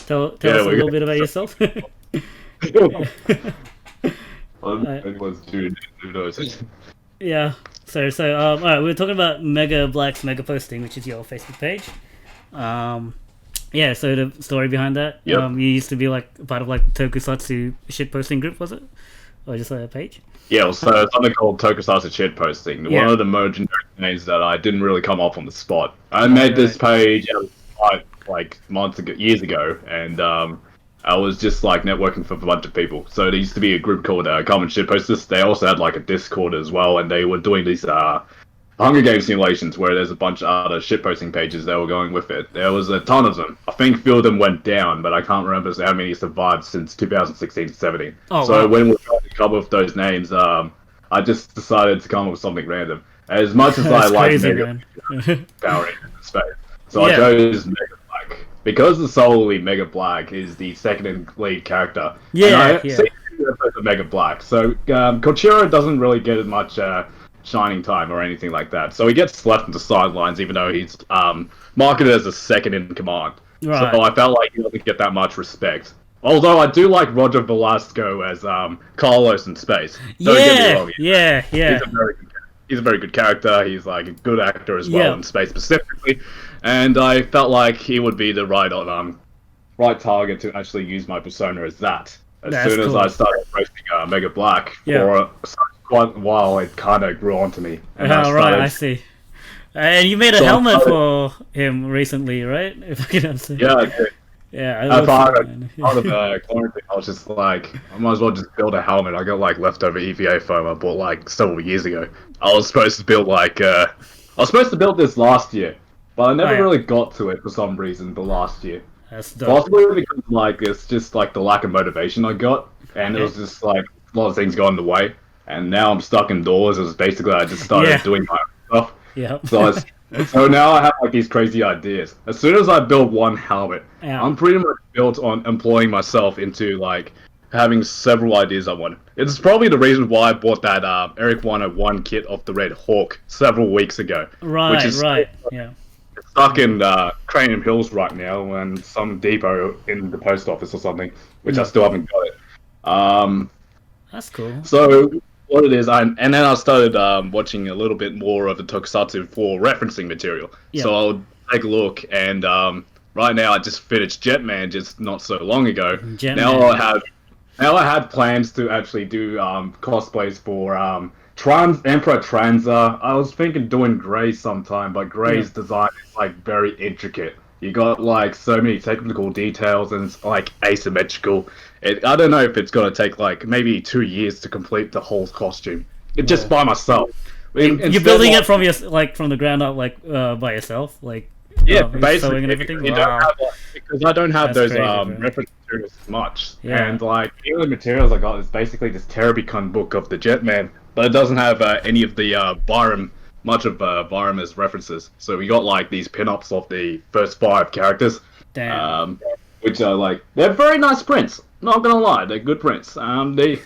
Tell us a little bit about yourself. Anyone's dude, who knows? Yeah. All right, we were talking about MegaBlack's Megaposting, which is your Facebook page. Yeah. So the story behind that. Yep. You used to be like part of like the Tokusatsu shitposting group, was it, or just like a page? Yeah, well, so something called Tokusatsu shit posting. Yeah. One of the merging names that I didn't really come up on the spot. I made this page like months ago, years ago, and I was just like networking for a bunch of people. So there used to be a group called Common Shit Posters. They also had like a Discord as well, and they were doing these Hunger Games simulations where there's a bunch of other shitposting pages that were going with it. There was a ton of them. I think a few of them went down, but I can't remember how many survived since 2016-17. So when we were trying to come up with those names, I just decided to come up with something random. As much as I like Power Rangers in space, so I chose MegaBlack because the solely MegaBlack is the second in lead character. Yeah, See the MegaBlack. So Kochiro doesn't really get as much shining time or anything like that. So he gets left on the sidelines, even though he's marketed as a second in command. Right. So I felt like he doesn't get that much respect. Although I do like Roger Velasco as Carlos in space. Don't get me wrong. Yeah. He's a very good character. He's like a good actor as well in space specifically. And I felt like he would be the right target to actually use my persona as that. As soon as I started posting MegaBlack for quite a while, it kind of grew onto me. And I see. And you made a helmet for him recently, right? If I can answer. Yeah, I did. Yeah, part of quarantine, I was just like, I might as well just build a helmet. I got like leftover EVA foam I bought like several years ago. I was supposed to build this last year, but I never really got to it for some reason. The last year, that's dope. Possibly because like it's just like the lack of motivation I got, and it was just like a lot of things got in the way. And now I'm stuck indoors. It was basically I just started doing my own stuff. Yeah. So now I have like these crazy ideas. As soon as I build one helmet, I'm pretty much built on employing myself into like having several ideas I want. It's probably the reason why I bought that Ep01 kit of the Red Hawk several weeks ago. Right. It's stuck in Cranium Hills right now and some depot in the post office or something, which I still haven't got it. That's cool. So what it is, and then I started watching a little bit more of the Tokusatsu for referencing material. Yeah. So I'll take a look, and right now I just finished Jetman just not so long ago. Now I have plans to actually do cosplays for Emperor Tranza. I was thinking doing Grey sometime, but Grey's design is like very intricate. You got like so many technical details and it's like asymmetrical. I don't know if it's gonna take like maybe 2 years to complete the whole costume. Just by myself. You're building it from from the ground up, by yourself, basically. Sewing and everything. Because I don't have those reference materials as much, and like the only materials I got is basically this Terabicon book of the Jetman, but it doesn't have any of the much of Byram as references. So we got like these pin-ups of the first 5 characters. Damn. Which are like they're very nice prints. Not gonna lie, they're good prints. They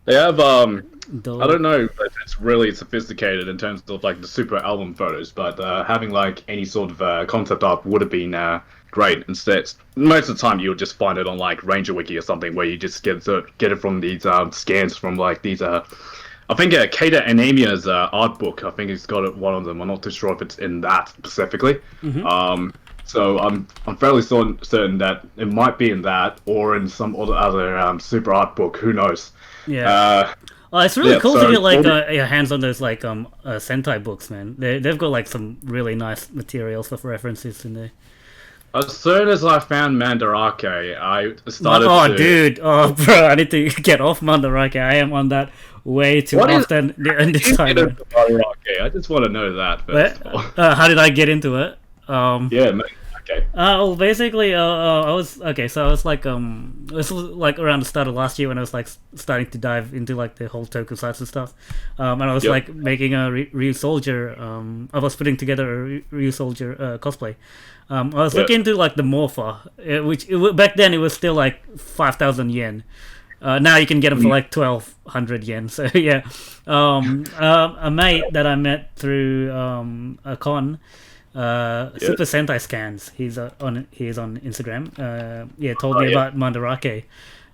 have I don't know if it's really sophisticated in terms of like the super album photos, but having like any sort of concept art would have been great. Instead, most of the time you'll just find it on like Ranger Wiki or something where you just get it from these scans from like these I think Keita Anemia's art book. I think he's got it, one of them. I'm not too sure if it's in that specifically. Mm-hmm. So I'm fairly certain that it might be in that or in some other super art book. Who knows? Yeah. It's really cool to get like your hands on those like Sentai books, man. They've got like some really nice materials for references in there. As soon as I found Mandarake, I started. Dude! Oh, bro! I need to get off Mandarake. I am on that way too often in this time. Mandarake? I just want to know that first of all. How did I get into it? Yeah, man. Okay. Well, basically, I was okay. So I was like, this was like around the start of last year when I was like starting to dive into like the whole Tokusatsu stuff, and I was like making a Ryu Soldier. I was putting together a Ryu Soldier cosplay. I was looking into like the Morpher, which back then it was still like 5,000 yen. Now you can get them for like 1,200 yen. So yeah, a mate that I met through a con. Super Sentai Scans. He's on Instagram. Told me about Mandarake.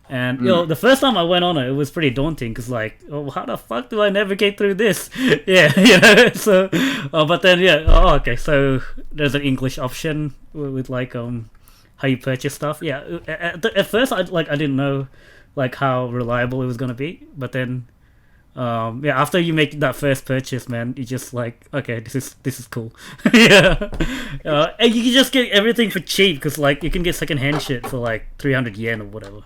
And the first time I went on it was pretty daunting because like, oh, how the fuck do I navigate through this? So, but then okay. So there's an English option with like how you purchase stuff. Yeah, at first I didn't know like how reliable it was gonna be, but then after you make that first purchase, man, you just like, okay, this is cool. And you can just get everything for cheap because like you can get secondhand shit for like 300 yen or whatever,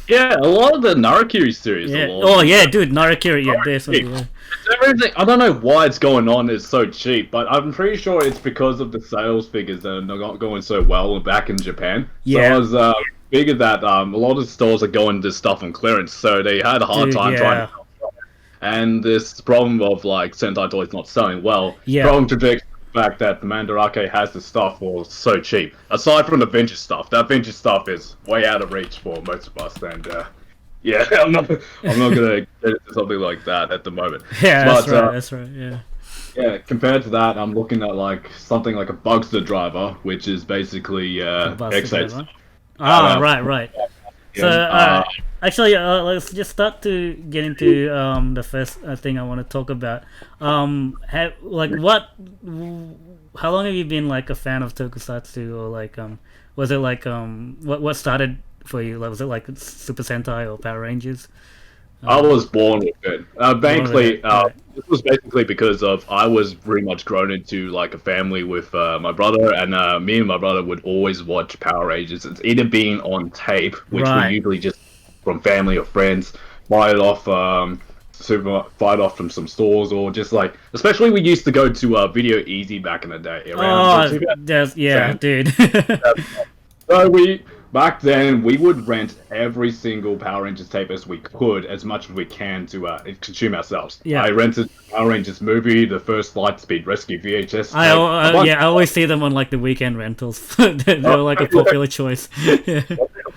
Yeah, a lot of the Narakiri series. Yeah. Oh yeah, dude, Narakiri. Yeah, there's It's everything. I don't know why it's going on. It's so cheap, but I'm pretty sure it's because of the sales figures that are not going so well back in Japan. Yeah. So I was figured that a lot of stores are going to stuff on clearance, so they had a hard time trying to. And this problem of like Sentai toys not selling well contradicts the fact that the Mandarake has the stuff for so cheap. Aside from the vintage stuff, that vintage stuff is way out of reach for most of us. And I'm not gonna get into something like that at the moment. Yeah, but, that's right. Yeah. Yeah, compared to that, I'm looking at like something like a Bugster driver, which is basically X8. Right. So, actually, let's just start to get into the first thing I want to talk about. How long have you been like a fan of Tokusatsu, or like was it like what started for you? Like, was it like Super Sentai or Power Rangers? I was born with it. This was basically because of I was pretty much grown into like a family with my brother, and me and my brother would always watch Power Rangers. It's either being on tape, which we usually just from family or friends, buy it off from some stores, or just like, especially we used to go to Video Easy back in the day. Dude. So back then, we would rent every single Power Rangers tape as we could, as much as we can to consume ourselves. Yeah. I rented Power Rangers movie, the first Lightspeed Rescue VHS. I always see them on like the weekend rentals. They're like a popular choice.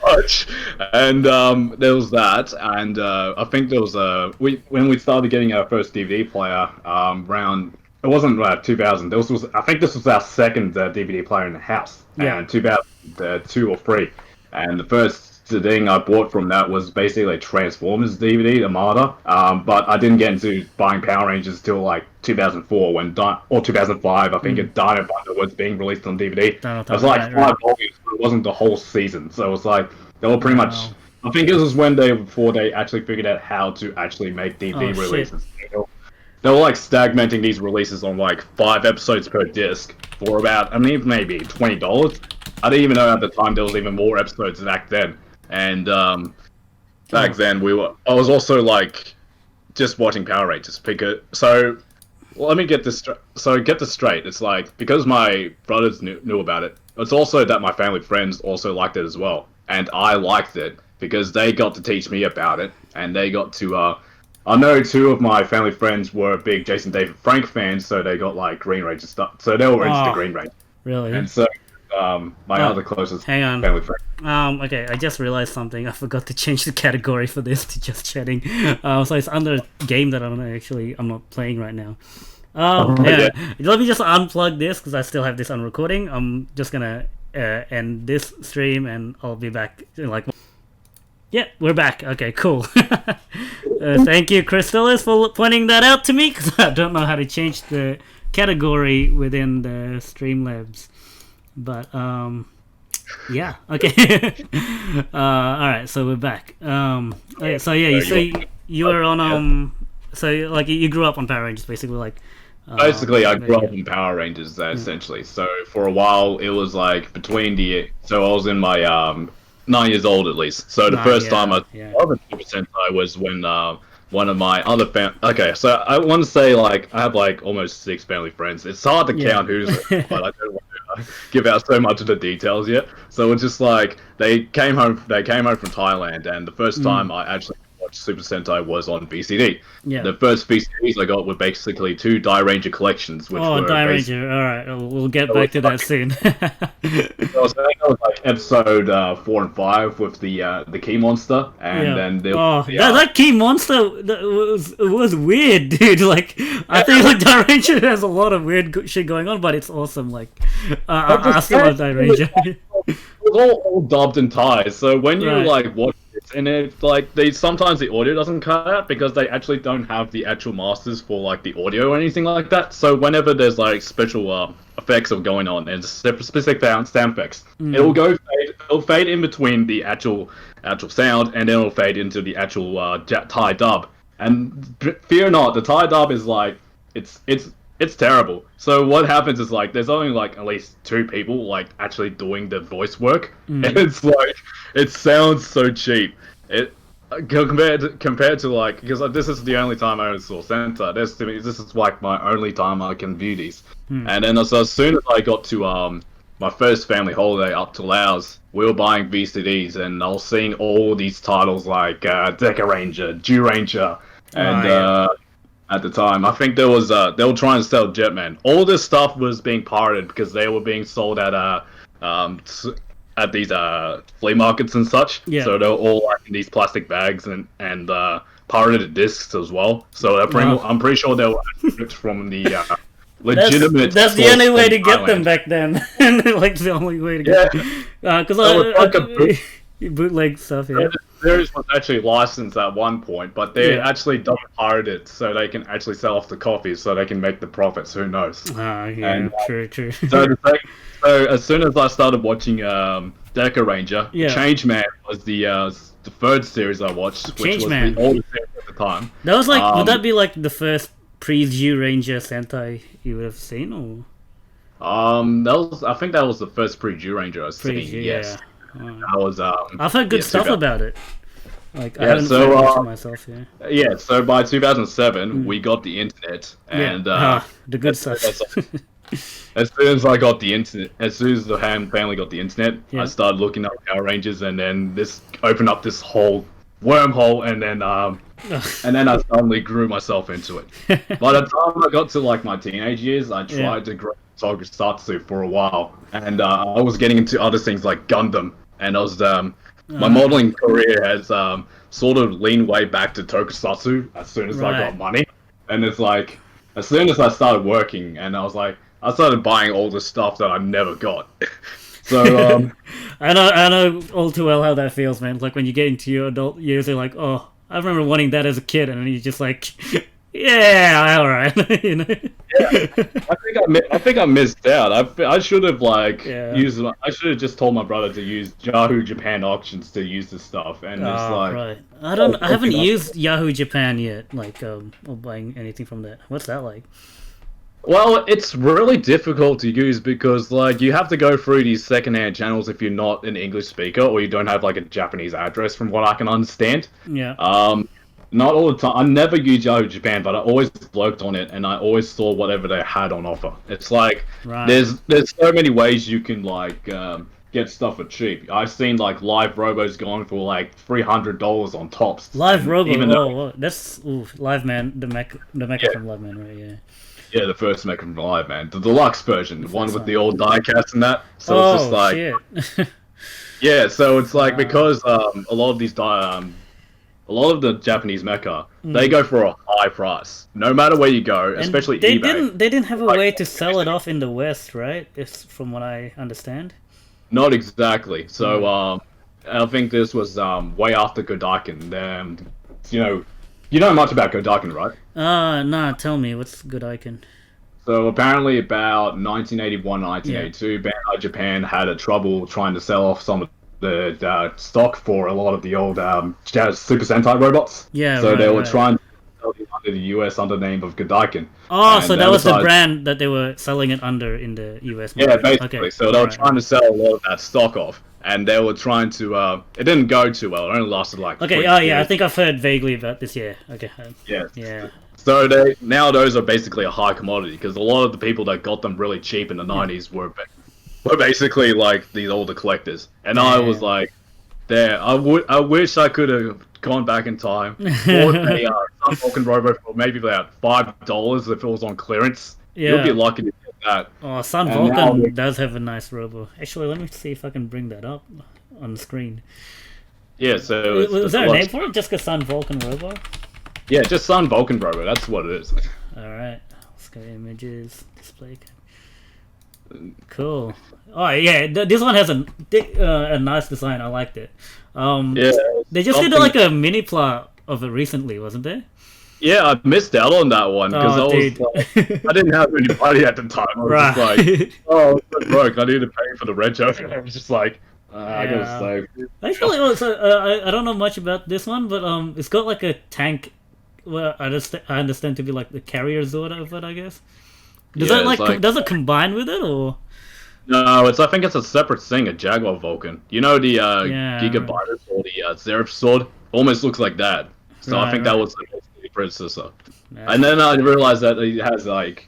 Much. And there was that, and I think there was when we started getting our first DVD player around. It wasn't 2000. I think this was our second DVD player in the house. Yeah. And 2002 or 3. And the first thing I bought from that was basically a Transformers DVD, Armada. But I didn't get into buying Power Rangers till like 2004 or 2005. I think Dino Thunder was being released on DVD. It was like 5 volumes, but it wasn't the whole season. So it was like they were pretty much. I think this was before they actually figured out how to actually make DVD releases. They were like stagnating these releases on like 5 episodes per disc for about, maybe $20. I didn't even know at the time there was even more episodes back then. And back then I was also like just watching Power Rangers let me get this straight. It's like, because my brothers knew about it, it's also that my family friends also liked it as well. And I liked it because they got to teach me about it, and they got to I know 2 of my family friends were big Jason David Frank fans, so they got like Green Ranger stuff. So they were into the Green Ranger. Really? And so my other closest family friend. Okay, I just realized something. I forgot to change the category for this to just chatting. So it's under a game that I'm not playing right now. Let me just unplug this because I still have this on recording. I'm just gonna end this stream and I'll be back in like. Yeah, we're back. Okay, cool. Thank you, Crystallis, for pointing that out to me, because I don't know how to change the category within the Streamlabs. But, yeah, okay. Alright, so we're back. Okay, so yeah, you were on, so like you grew up on Power Rangers, basically, like. Basically, I grew up in Power Rangers, essentially. So for a while, it was like so I was in my 9 years old at least. So the first time I saw the Super Sentai was when one of my other okay, so I want to say like I have like almost 6 family friends. It's hard to count who's, but I don't want to give out so much of the details yet. So it's just like they came home from Thailand, and the first time I actually watched watched Super Sentai was on VCD. Yeah. The first VCDs I got were basically 2 Die Ranger collections, which were Die Ranger. All right, we'll get back to that soon. I was thinking it was like episode 4 and 5 with the key monster, and then there was that key monster was weird, dude. Like I think like Die Ranger has a lot of weird shit going on, but it's awesome. Like I still love Die Ranger. It was all dubbed in Thai, so when you like watch it, and it like sometimes the audio doesn't cut out because they actually don't have the actual masters for like the audio or anything like that. So whenever there's like special effects are going on and specific sound effects, it'll fade in between the actual sound, and then it'll fade into the actual Thai dub. And fear not, the Thai dub is like it's terrible. So what happens is like there's only like at least 2 people like actually doing the voice work, and it's like it sounds so cheap. It compared to like, because this is the only time I ever saw Sentai. This is like my only time I can view these. And then so as soon as I got to my first family holiday up to Laos, we were buying VCDs, and I was seeing all these titles like Deca Ranger, Jew Ranger, and at the time I think there was they were trying to sell Jetman. All this stuff was being pirated because they were being sold at these flea markets and such. Yeah. So they're all like in these plastic bags and pirated discs as well. So I'm pretty sure they were ripped from the legitimate. That's the only way to get them back then. Like the only way to get them. Because bootleg stuff. Yeah. The series was actually licensed at one point, but they actually double pirated it so they can actually sell off the copies so they can make the profits. Who knows? True. So as soon as I started watching Deca Ranger, Changeman was the third series I watched, which was the oldest series at the time. That was like, would that be like the first pre-Jew Ranger Sentai you would have seen, or? I think that was the first pre-Jew Ranger I've seen. Yes. That was I've heard good stuff about it. Like I haven't watched it myself. Yeah. So by 2007, we got the internet, and the good stuff. As soon as I got the internet, as soon as the family got the internet, I started looking up Power Rangers, and then this opened up this whole wormhole, and then I suddenly grew myself into it. By the time I got to like my teenage years, I tried to grow Tokusatsu for a while, and I was getting into other things like Gundam, and I was my modeling career has sort of leaned way back to Tokusatsu as soon as I got money, and it's like as soon as I started working, and I was like, I started buying all the stuff that I never got. So I know all too well how that feels, man. Like when you get into your adult years, you're like, oh, I remember wanting that as a kid, and then you're just like, yeah, all right, you know. Yeah, I think I missed out. I should have used. I should have just told my brother to use Yahoo Japan auctions to use the stuff, and it's like. Right. I haven't used Yahoo Japan yet, like or buying anything from that. What's that like? Well, it's really difficult to use because, like, you have to go through these secondhand channels if you're not an English speaker or you don't have, like, a Japanese address, from what I can understand. Yeah. Not all the time. I never used Yahoo Japan, but I always lurked on it, and I always saw whatever they had on offer. It's like, there's so many ways you can, like, get stuff for cheap. I've seen, like, Live Robos going for, like, $300 on tops. Live Robo, that's, Live Man, the mecha from Live Man, right, yeah. Yeah, the first Mecha from Live Man, the deluxe version, the one with the old diecast and that. So it's just like, shit. Yeah. So it's like because a lot of these a lot of the Japanese mecha, they go for a high price, no matter where you go, especially eBay. They didn't have a way to sell it off in the West, right? It's from what I understand. Not exactly. So I think this was way after Godaiken. You know much about Godaiken, right? Nah, tell me, what's Godaiken? So apparently about 1981, 1982, Bandai Japan had a trouble trying to sell off some of the stock for a lot of the old Super Sentai robots. Yeah, so they were trying to sell it under the US under the name of Godaiken. Oh, so that was the brand that they were selling it under in the US market. Yeah, basically. Okay. So they were trying to sell a lot of that stock off. And they were trying to, it didn't go too well. It only lasted like 3 years. I think I've heard vaguely about this, yeah. Okay. Yeah. So now those are basically a high commodity, because a lot of the people that got them really cheap in the 90s were basically like these older collectors. And I was like, I wish I could have gone back in time, bought a Sun Vulcan Robo for maybe about $5 if it was on clearance. Yeah. You'd be lucky to get that. Oh, Sun And Vulcan now- does have a nice robo. Actually, let me see if I can bring that up on the screen. Yeah, so Was there a name for it? Just a Sun Vulcan robo? Yeah, just Sun Vulcan Robo. That's what it is. Alright, let's go images, display. Cool. Oh yeah, this one has a nice design. I liked it. Yeah, They just did something- like a mini plot of it recently, wasn't there? Yeah, I missed out on that one because Oh, I was dude. like, I didn't have any money at the time. I was Right. just like, oh, I'm so broke. I need to pay for the retro. I was just like, I Yeah. gotta save. Actually, I don't know much about this one, but it's got like a tank. Well, I understand to be like the carrier Zord of it, I guess. Does Yeah, that it's like- does it combine with it or? No, I think it's a separate thing, a Jaguar Vulcan. You know the Yeah, Gigabyte or the Zerif sword? Almost looks like that. So I Right, think right. that was the predecessor. Nah. And then I realized that it has like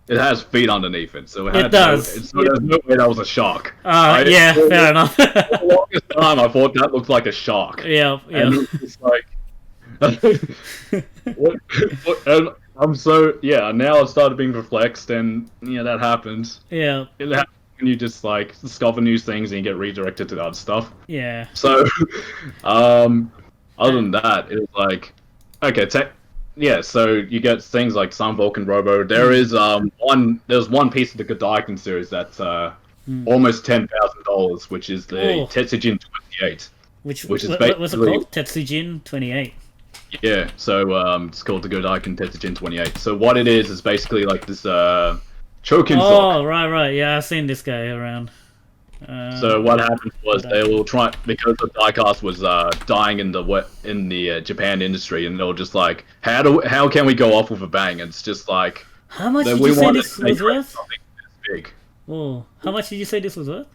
it has feet underneath it. So It does. So there's no way that was a shark. Yeah, fair enough. For the longest time, I thought that looked like a shark. Yeah, And yeah. it's like, and I'm so now I've started being perplexed, and that happens. Yeah, It happens when you just like discover new things and you get redirected to other stuff. yeah. So, other than that, it was like, okay, so you get things like Sun Vulcan Robo. There is there's one piece of the Godaiken series that's almost $10,000, which is the Oh. Tetsujin 28. Which Which is what's it basically- called? Tetsujin 28. Yeah, so it's called the Godaiken Tetsujin 28. So what it is basically like this Chokin Sock. Oh, right. Yeah, I've seen this guy around. So what happened was they will try, because the diecast was dying in the Japan industry, and they were just like, how can we go off with a bang? And it's just like, How much that did we you say wanted this to was make worth? something this big. Oh, how much did you say this was worth?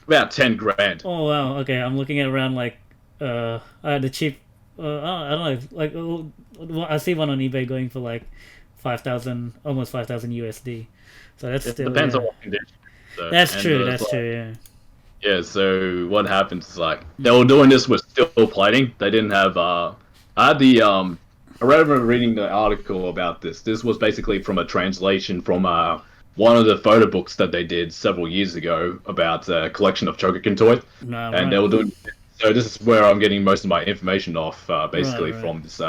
About 10 grand. Oh wow, okay, I'm looking at around like the cheap. I don't know, like I see one on eBay going for like 5,000, almost 5,000 USD. So that's It still depends yeah. on what condition. So, That's and true. it's That's like- true. Yeah. Yeah, so what happens is like they were doing this with steel plating. They didn't have I had I remember reading the article about this. This was basically from a translation from one of the photo books that they did several years ago about a collection of Chokukin toys. No, And right. they were doing, so this is where I'm getting most of my information off, basically Right. from this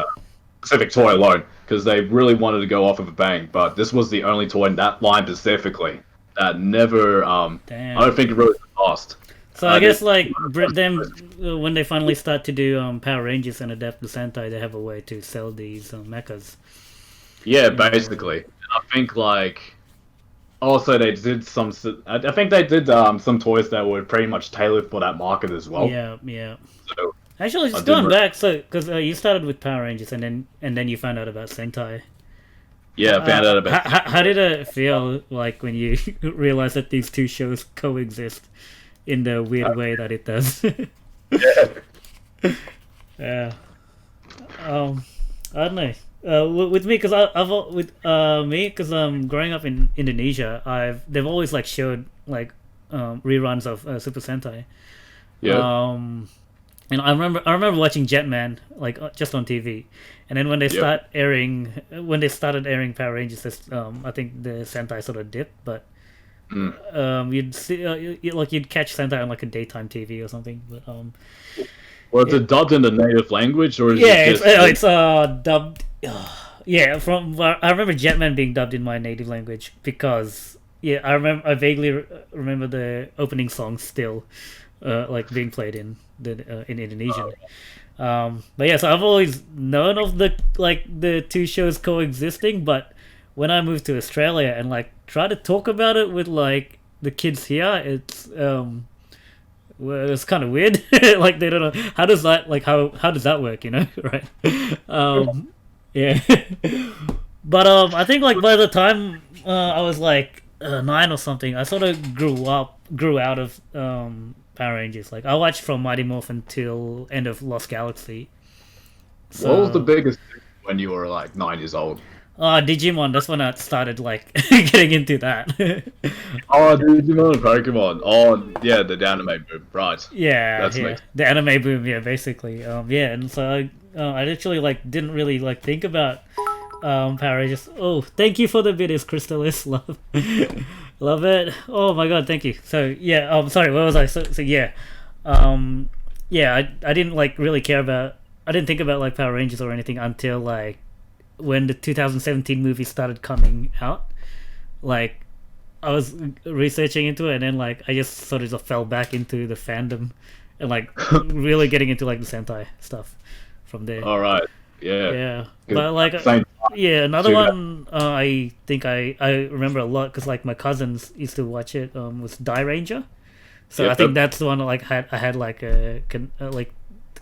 specific toy alone, because they really wanted to go off of a bang. But this was the only toy in that line specifically that never, Damn. I don't think it really passed. So I guess did- like them when they finally start to do Power Rangers and adapt to Sentai, they have a way to sell these mechas. Yeah, basically. And I think like, also they did some, I think they did some toys that were pretty much tailored for that market as well. Yeah, yeah. So Actually, I just did going re- back, so because you started with Power Rangers and then you found out about Sentai. yeah, I found out about. How did it feel like when you realized that these two shows coexist in the weird way that it does? Yeah. I don't know. With me, because growing up in Indonesia, they've always like showed like reruns of Super Sentai. Yeah. And I remember watching Jetman like just on TV, and then when they started airing Power Rangers, I think the Sentai sort of dipped, but you'd see you'd catch Sentai on like a daytime TV or something. But Was it dubbed in the native language, or is yeah, it just... it's dubbed. Yeah, I remember Jetman being dubbed in my native language because I vaguely remember the opening song still, like being played in Indonesian. But yeah, so I've always known of the two shows coexisting, but when I moved to Australia and like try to talk about it with like the kids here, it's kind of weird. Like they don't know how does that work, right? Yeah. But I think like by the time I was like 9 or something, I sort of grew out of Power Rangers. Like I watched from Mighty Morphin until end of Lost Galaxy. What was the biggest thing when you were like 9 years old? Oh, Digimon. That's when I started like getting into that. Oh, Digimon and Pokemon. Oh, yeah, the anime boom. Right. Yeah, That's yeah, makes. the anime boom, yeah, basically, yeah, and so I literally like didn't really like think about Power Rangers. Oh, thank you for the videos, Crystalis, love, love it. Oh my god, thank you. So yeah, sorry, what was I? So yeah, um, yeah, I didn't like really care about. I didn't think about like Power Rangers or anything until like when the 2017 movie started coming out. Like I was researching into it, and then like I just sort of fell back into the fandom, and like really getting into like the Sentai stuff from there. All right. Yeah. Yeah, Good. but like Same. yeah, another Too bad. one I think I remember a lot because like my cousins used to watch it. Was Die Ranger, so I Yep. think that's the one like I had like like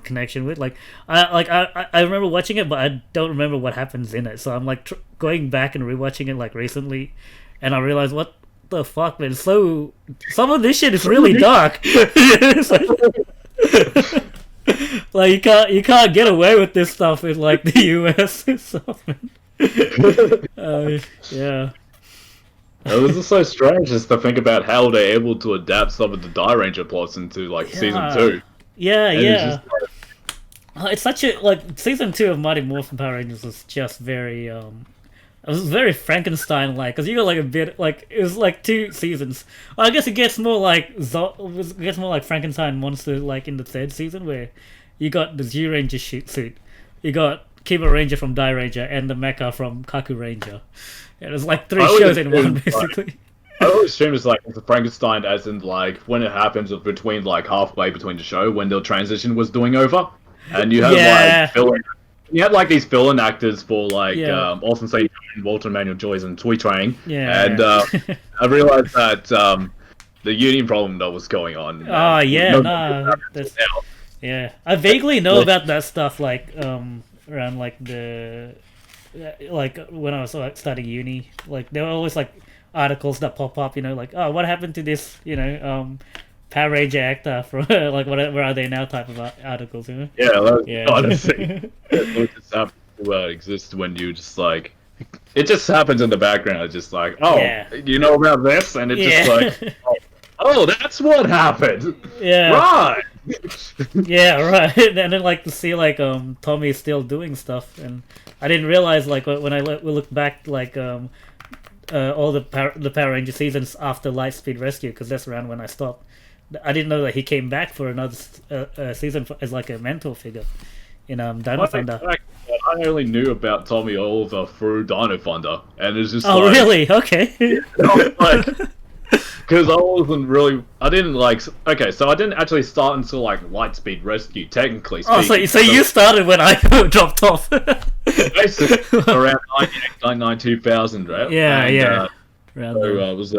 connection with. Like I remember watching it, but I don't remember what happens in it. So I'm like going back and rewatching it like recently, and I realized what the fuck, man. So some of this shit is really dark. It's like you can't get away with this stuff in like the US and stuff, man. Yeah. It was just so strange just to think about how they're able to adapt some of the Die Ranger plots into like season Yeah. 2. Yeah, And yeah. it's just like, It's such a like season 2 of Mighty Morphin Power Rangers was just very it was very Frankenstein like because you got like a bit like it was like 2 seasons. Well, I guess it gets more like it gets more like Frankenstein monster like in the 3rd season where you got the Z Ranger suit, you got Kiba Ranger from Die Ranger and the Mecha from Kaku Ranger. Yeah, there's like 3 I always shows in one assumed, like, basically. I always assume it's like the Frankenstein as in like when it happens between like halfway between the show when the transition was doing over. And you had Yeah. like fill-in, you had like these fill-in actors for like Yeah. Austin St. Walter Manuel Joyce and Toy Train. Yeah. And I realized that the union problem that was going on. Oh yeah, no- nah, that's yeah. I vaguely know about that stuff like around like the like when I was like studying uni, like there were always like articles that pop up, like oh what happened to this, Power Ranger actor from like where are they now type of articles. Yeah, that's Yeah. honestly, it just happens to exist when you just like, it just happens in the background. It's just like, oh, Yeah. you know about this, and it's just like, oh, that's what happened. Yeah. Right. Yeah, right. And then like to see like Tommy is still doing stuff, and I didn't realize like when we look back like all the Power Ranger seasons after Lightspeed Rescue because that's around when I stopped. I didn't know that he came back for another season as like a mentor figure in Dino Thunder. I only knew about Tommy Oliver through Dino Thunder, and it's just Oh like, really? Okay. Because I didn't like. Okay, so I didn't actually start until like Lightspeed Rescue, technically Oh, speaking. so you started when I dropped off. Basically around 1999, 2000, right? Yeah, And, yeah. Around So there. it was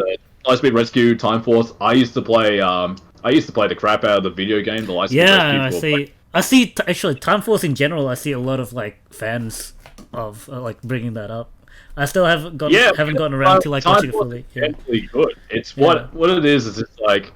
Lightspeed Rescue, Time Force. I used to play. I used to play the crap out of the video game, the Lightspeed Yeah, I Rescue. see. I see. Actually, Time Force in general, I see a lot of like fans of like bringing that up. I still haven't gotten around to like Time watching it Force fully. is Yeah. actually good. It's Yeah. what it is. Is it's like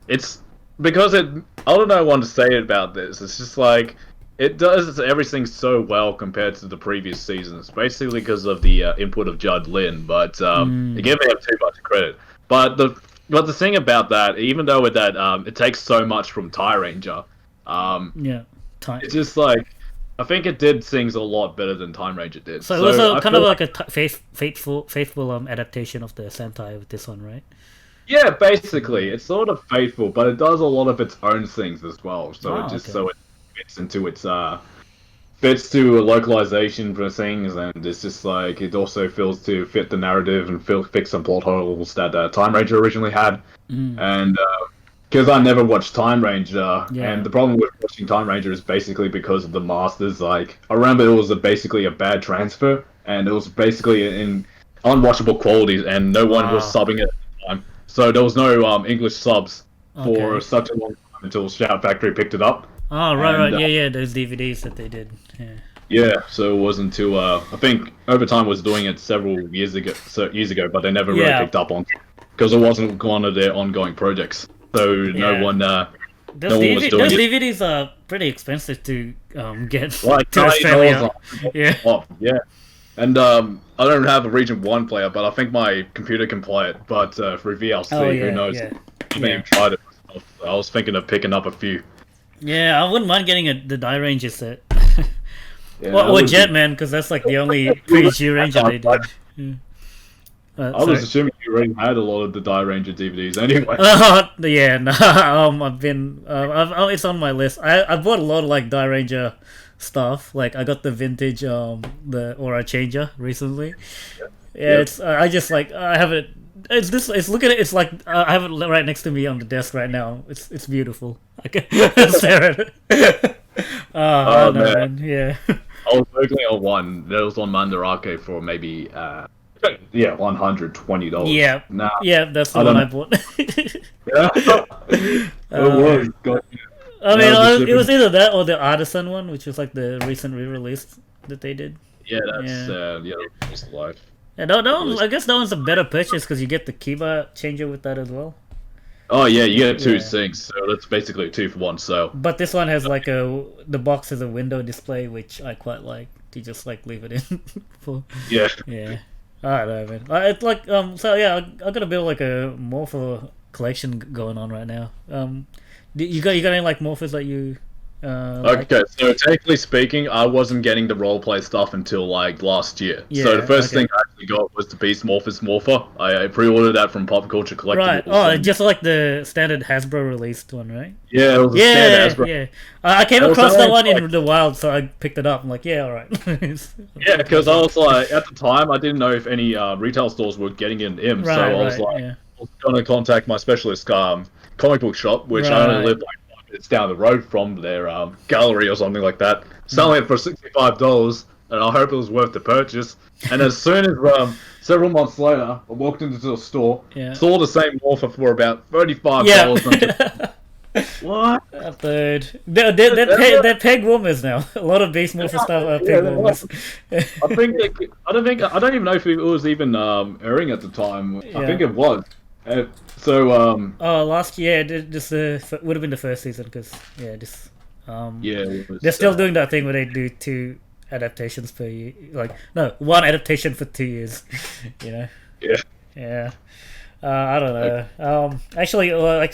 it's because it. I don't know what to say about this. It's just like it does everything so well compared to the previous seasons, basically because of the input of Judd Lin. But they give him too much credit. But the thing about that, even though with that it takes so much from TIE Ranger, Yeah. Time. it's just like I think it did things a lot better than Time Ranger did. So it was I kind of feel like a faithful adaptation of the Sentai with this one, right? Yeah, basically, it's sort of faithful, but it does a lot of its own things as well. So Oh, it just okay. so it fits into its fits to a localization for things, and it's just like it also feels to fit the narrative and fix some plot holes that Time Ranger originally had. And because I never watched Time Ranger, Yeah. and the problem with watching Time Ranger is basically because of the masters. Like I remember it was basically a bad transfer, and it was basically in unwatchable qualities, and no one was Wow. subbing it at the time. So there was no English subs for Okay. such a long time until Shout Factory picked it up. Oh, right. And, Yeah. Those DVDs that they did. Yeah. Yeah, so it wasn't until I think Overtime was doing it several years ago, but they never really Yeah. picked up on because it wasn't one of their ongoing projects. So no Yeah. one, Those, no one was doing those it. DVDs are pretty expensive to get Like to $90 Australia. on- Yeah. Oh, yeah. And I don't have a Region 1 player, but I think my computer can play it. But for VLC, Oh who yeah, knows? yeah, I haven't even tried it myself. I was thinking of picking up a few. yeah. I wouldn't mind getting the Die Ranger set. Yeah, Or that would be- Jetman, because that's like the only PG Ranger they did. Yeah. I was assuming you already had a lot of the Die Ranger DVDs anyway. Yeah, no, I've been, it's on my list. I bought a lot of like Die Ranger stuff. Like I got the vintage, the Aura Changer recently. Yeah, it's I just like I have it. It's this. It's look at it. It's like I have it right next to me on the desk right now. It's beautiful. I can stare at it. I don't know, man. Yeah. I was working on one. That was on Mandarake for maybe yeah, $120. Yeah. Nah, Yeah, that's the I one don't I bought. yeah. It was. God, I mean, that was it was either that or the Artisan one, which was like the recent re-release that they did. yeah, that's Yeah. that's life. Yeah, that one, I guess that one's a better purchase because you get the keyboard changer with that as well. Oh yeah, you get two Yeah. sinks, so that's basically a 2-for-1 sale. But this one has like the box has a window display, which I quite like. To just like leave it in for Yeah. yeah. I don't know, man. It's like so yeah, I got a bit of like a Morpher collection going on right now. You got any like Morphers that you like? Okay, so technically speaking, I wasn't getting the roleplay stuff until like last year. So Yeah, the first okay. thing I actually got was the Beast Morphers Morpher. I pre-ordered that from Pop Culture Collectibles. Right. Oh, and- just like the standard Hasbro released one, right? yeah, it was a Yeah, standard Hasbro. yeah. I came It was across that only one in like- the wild, so I picked it up. I'm like, yeah, all right. Yeah, because I was like, at the time, I didn't know if any retail stores were getting it in IM, so Right, I was right, like, yeah. I was going to contact my specialist comic book shop, which I Right. only live like 5 minutes down the road from their gallery or something like that. Selling it for $65, and I hope it was worth the purchase. And as soon as several months later, I walked into the store, Yeah. saw the same Morpher for about $35. Yeah. And I'm just, what? Third. They're peg warmers now. A lot of Beast Morpher stuff are Yeah, peg they warmers. I don't even know if it was even airing at the time. Yeah. I think it was. Uh, Oh, last year, this would have been the first season because yeah, this yeah, it was, they're still doing that thing where they do 2 adaptations per year. Like no, 1 adaptation for 2 years. You know. yeah. Yeah. I don't know. Actually, like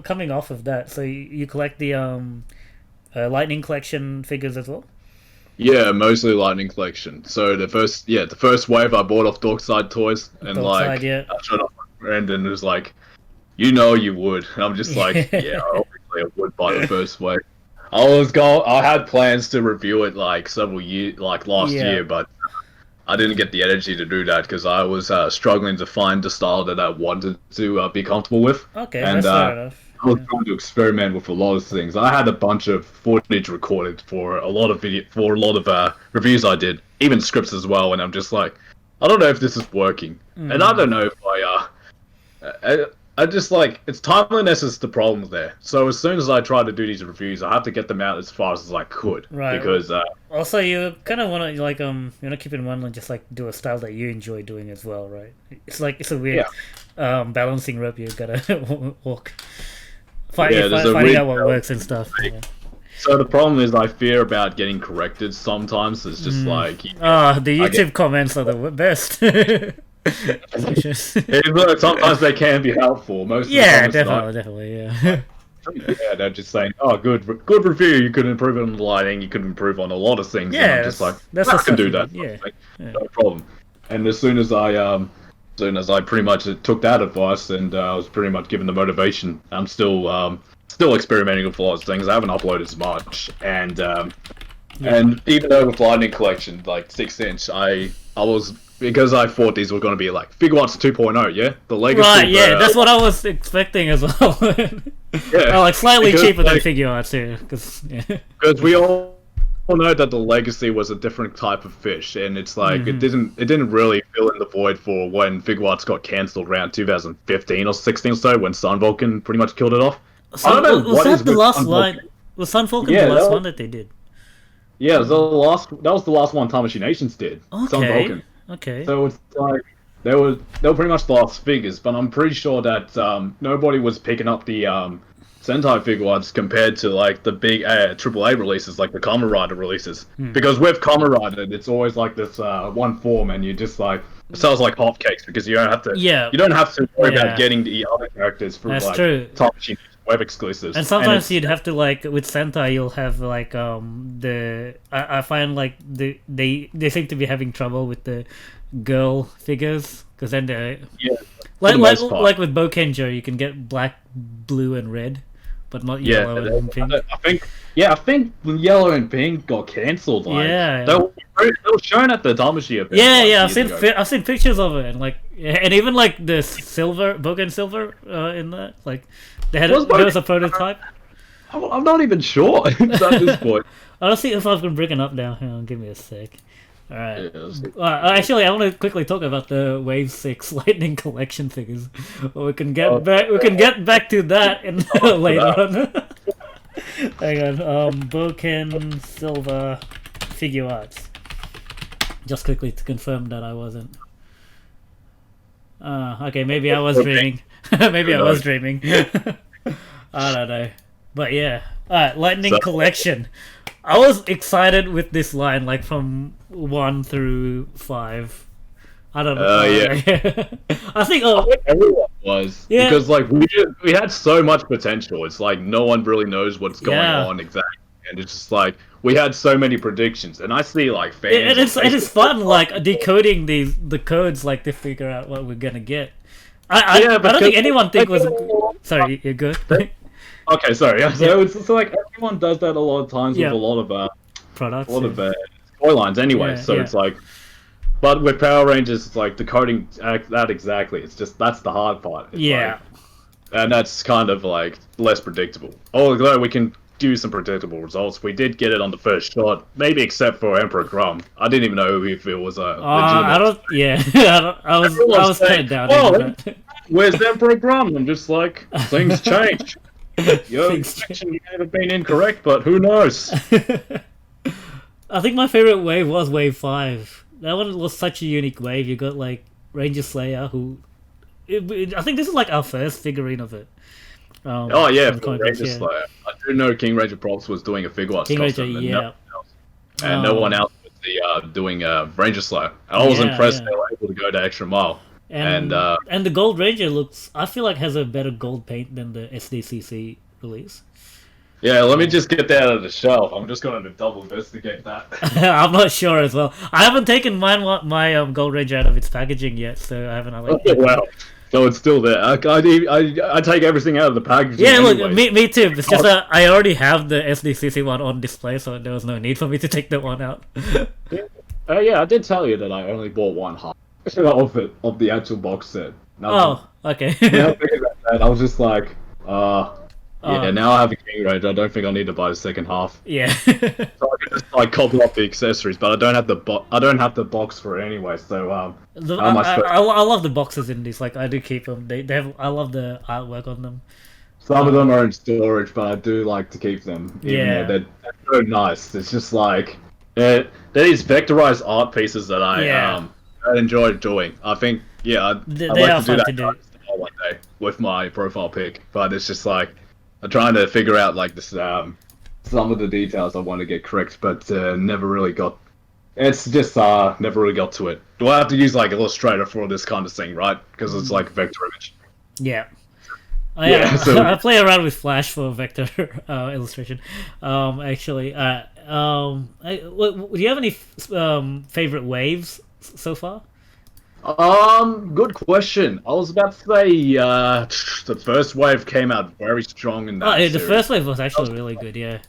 coming off of that, so you collect the Lightning Collection figures as well. Yeah, mostly Lightning Collection. So the first wave I bought off Dorkside Toys, and Dorkside, yeah. I showed off my friend, and it was like, you would. And I'm just like, yeah, obviously I would buy the first wave. I had plans to review it like several years, like last Yeah. year, but I didn't get the energy to do that because I was struggling to find the style that I wanted to be comfortable with. Okay, And, that's fair enough. I was trying to experiment with a lot of things. I had a bunch of footage recorded for a lot of reviews I did, even scripts as well. And I'm just like, I don't know if this is working, and I don't know if I just like its timeliness is the problem there. So as soon as I try to do these reviews, I have to get them out as fast as I could, Right. because Also, you kind of want to like you want to keep in mind and just like do a style that you enjoy doing as well, right? It's a weird balancing rope you gotta walk. there's a Finding weird out what balance. works and stuff. Yeah. So the problem is I fear about getting corrected sometimes. It's just like The YouTube comments are the best. sometimes they can be helpful. Most of the Yeah, comments not. definitely, yeah. Yeah, they're just saying, "Oh, good review. You could improve on the lighting. You could improve on a lot of things." Yeah, and I'm just like, that's I the can do stuff that. you need, yeah. No problem. And as soon as I pretty much took that advice, and I was pretty much given the motivation, I'm still experimenting with a lot of things. I haven't uploaded as much, and even though with Lightning Collection, like 6-inch, I was, because I thought these were going to be like Figure Arts 2.0, yeah, the legacy. Right, yeah, that's what I was expecting as well. Yeah, like slightly because, cheaper than like, Figure Arts too, because because we all know that the legacy was a different type of fish, and it's like it didn't really fill in the void for when Figure Arts got cancelled around 2015 or 16 or so, when Sun Vulcan pretty much killed it off. I don't know was what that is the with last Sun line? Vulcan. Was Sun Falcon Yeah, the last that one that they did? Yeah, it was that was the last one Tamashii Nations did. Sun Okay, Vulcan. okay. So it's like they were pretty much the last figures, but I'm pretty sure that nobody was picking up the Sentai figure arts compared to like the big AAA releases, like the Kamen Rider releases. Because with Kamen Rider, it's always like this one form, and you just like it sells like hotcakes because you don't have to. Yeah. You don't have to worry about getting the other characters from That's like true. Time Machine web exclusives. And sometimes you'd have to like with Sentai, you'll have like I find like they seem to be having trouble with the girl figures because then they like with Bokenjo, you can get black, blue, and red, but not yellow and pink. I think yellow and pink got cancelled. Like, they were shown at the Damashi event. Yeah, I've seen pictures of it, and like, and even like the silver Boken silver in that, like, there was a prototype. I'm not even sure at this point. I'll see if I can bring it up now. Hang on, give me a sec. Alright. Actually, I want to quickly talk about the Wave 6 Lightning Collection figures. We can get back to that in later on. Hang on. Boken Silver Figure Arts. Just quickly to confirm that I wasn't. Okay, maybe I was dreaming. Maybe I was dreaming. I don't know. But yeah. Alright, Lightning Collection. I was excited with this line, like from 1 through 5. I don't know. I think everyone was because like we had so much potential. It's like no one really knows what's going on exactly, and it's just like we had so many predictions. And I see like fans. It is fun, like decoding the codes, like to figure out what we're gonna get. I don't think anyone was. Sorry, you're good. Okay, sorry. So it's like everyone does that a lot of times with a lot of products, a lot of toy lines anyway. It's like, but with Power Rangers, it's like decoding that exactly. It's just that's the hard part. It's and that's kind of like less predictable. Although we can do some predictable results, we did get it on the first shot, maybe except for Emperor Grum. I didn't even know if it was a. I don't. Yeah, I was kind of doubting. Where's Emperor Grum? I'm just like things change. Your prediction may have been incorrect, but who knows? I think my favorite wave was Wave 5. That one was such a unique wave. You got like Ranger Slayer, who I think this is like our first figurine of it. Ranger Slayer. I do know King Ranger Props was doing a figure art custom, and no one else was doing Ranger Slayer. I was impressed they were able to go the extra mile. And the Gold Ranger I feel like has a better gold paint than the SDCC release. Yeah, let me just get that out of the shelf. I'm just going to double investigate that. I'm not sure as well. I haven't taken my Gold Ranger out of its packaging yet, so I haven't. Wow. So it's still there. I take everything out of the packaging. Yeah, look, me too. It's just that I already have the SDCC one on display, so there was no need for me to take that one out. I did tell you that I only bought one half of the actual box set. Okay. I was just like, now I have a King Ranger. I don't think I need to buy the second half. Yeah. So I can just like cobble up the accessories, but I don't have the box for it anyway. So I love the boxes in these. Like I do keep them. They have. I love the artwork on them. Some of them are in storage, but I do like to keep them. Even though they're so nice. It's just like they're these vectorized art pieces that I enjoy doing. I think I'd like to do that one day with my profile pic, but it's just like I'm trying to figure out like this some of the details I want to get correct, but never really got. It's just never really got to it. Do I have to use like Illustrator for this kind of thing, right? Because it's like a vector image. Yeah. I play around with Flash for vector illustration. Actually, do you have any favorite waves so far? Good question. I was about to say the first wave came out very strong in that. The first wave was actually really good. Yeah.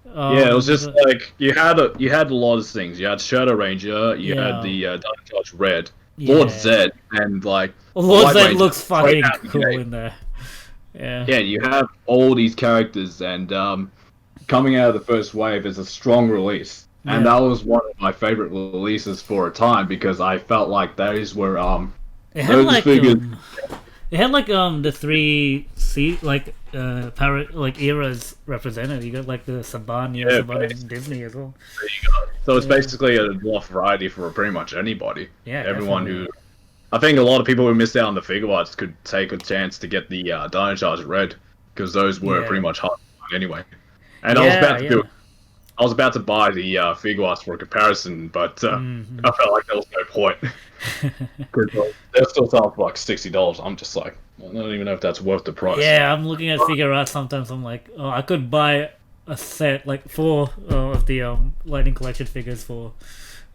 It was just like you had a lot of things. You had Shadow Ranger, you had the Dynacharge Red, Lord Zed, and like Lord Zed looks fucking cool in there. Yeah. Yeah, you have all these characters, and coming out of the first wave is a strong release. And that was one of my favorite releases for a time because I felt like those were It had like the three eras represented. You got like the Saban, Saban and Disney as well. There you go. So it's basically a lot of variety for pretty much anybody. Yeah, everyone I think a lot of people who missed out on the figure arts could take a chance to get the Dynacharge Red because those were Yeah. pretty much hard to find anyway. And Yeah, I was about to buy the figure arts for a comparison, but I felt like there was no point because they're still selling for like $60. I'm just like, I don't even know if that's worth the price. Yeah, I'm looking at figure art sometimes. I'm like, oh, I could buy a set like four of the Lightning Collection figures for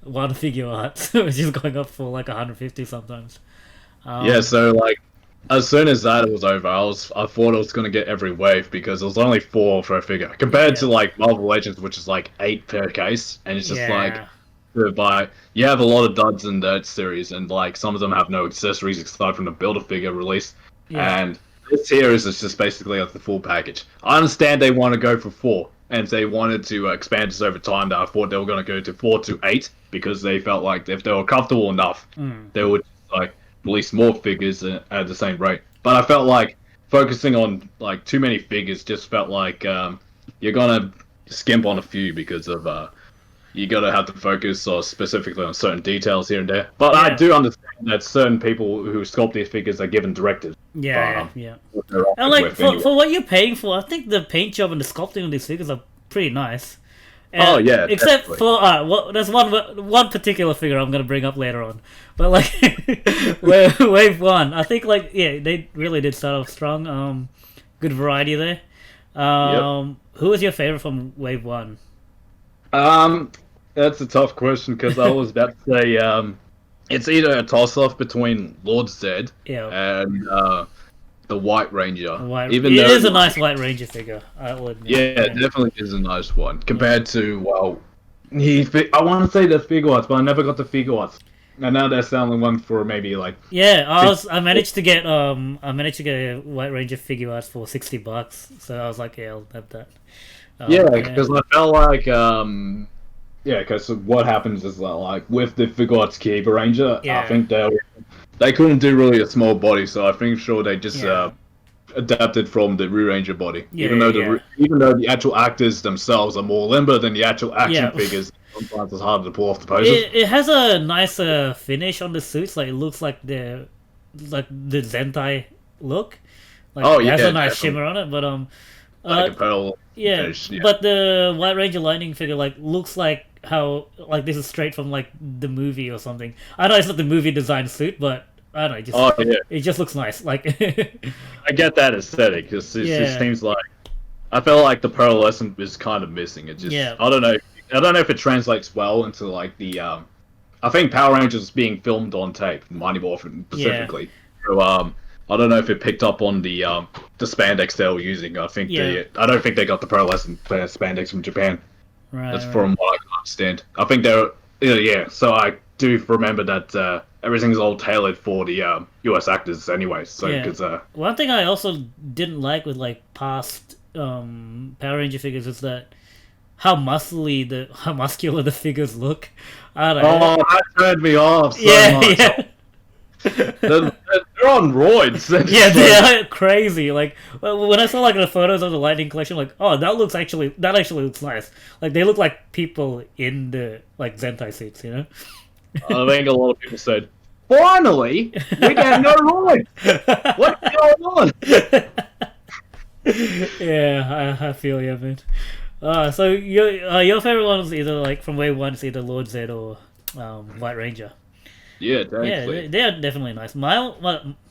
one figure art, which is going up for like 150 sometimes. Yeah, so like as soon as that was over, I thought I was gonna get every wave because it was only 4 for a figure compared to like Marvel Legends, which is like 8 per case, and it's just like to buy. You have a lot of duds in that series, and like some of them have no accessories aside from the Build-A-Figure release, and this series is just basically like the full package. I understand they want to go for 4, and they wanted to expand this over time. That I thought they were going to go to 4 to 8 because they felt like if they were comfortable enough, they would like release more figures at the same rate. But I felt like focusing on like too many figures just felt like you're gonna skimp on a few because of you gotta have to focus specifically on certain details here and there. But I do understand that certain people who sculpt these figures are given directives. Yeah. And like for what you're paying for, I think the paint job and the sculpting on these figures are pretty nice. And except definitely. For there's one particular figure I'm gonna bring up later on, but like Wave 1, I think like they really did start off strong. Good variety there. Who was your favorite from Wave 1? That's a tough question because I was about to say it's either a toss-off between Lord Zed and the White Ranger. It is a nice White Ranger figure, I will admit. Yeah, it definitely is a nice one compared to I want to say the figure arts, but I never got the figure arts. And now they're selling one for maybe like I managed to get a White Ranger figure arts for $60, so I was like, I'll have that. Because I felt like because what happens is that like with the figure arts Kiba Ranger, I think they couldn't do really a small body, so I think they just adapted from the Rue Ranger body. Even though the actual actors themselves are more limber than the actual action figures, sometimes it's harder to pull off the poses. It has a nicer finish on the suits. Like it looks like the Sentai look. Like it has a nice shimmer on it, but like a pearl finish, but the White Ranger Lightning figure like looks like how like this is straight from like the movie or something. I know it's not the movie design suit, but I don't know. It just looks nice. Like I get that aesthetic. It just seems like I feel like the pearlescent is kind of missing. It just I don't know. I don't know if it translates well into like the. I think Power Rangers is being filmed on tape, Mighty Morphin specifically. So I don't know if it picked up on the spandex they were using. I think I don't think they got the pearlescent spandex from Japan. Right. That's from what I can understand. I think they're So I do remember that everything's all tailored for the US actors anyway. So because one thing I also didn't like with like past Power Ranger figures is that how muscular the figures look. I don't know. Oh, that turned me off so much. They're on roids. They're crazy. Like when I saw like the photos of the Lightning Collection, like that actually looks nice. Like they look like people in the like Sentai suits, you know. I think a lot of people said, "Finally, we got no roids. What's going on?" I feel you, man. So your favorite one was either like from Wave 1, it's either Lord Zed or White Ranger. Yeah, definitely. They are definitely nice.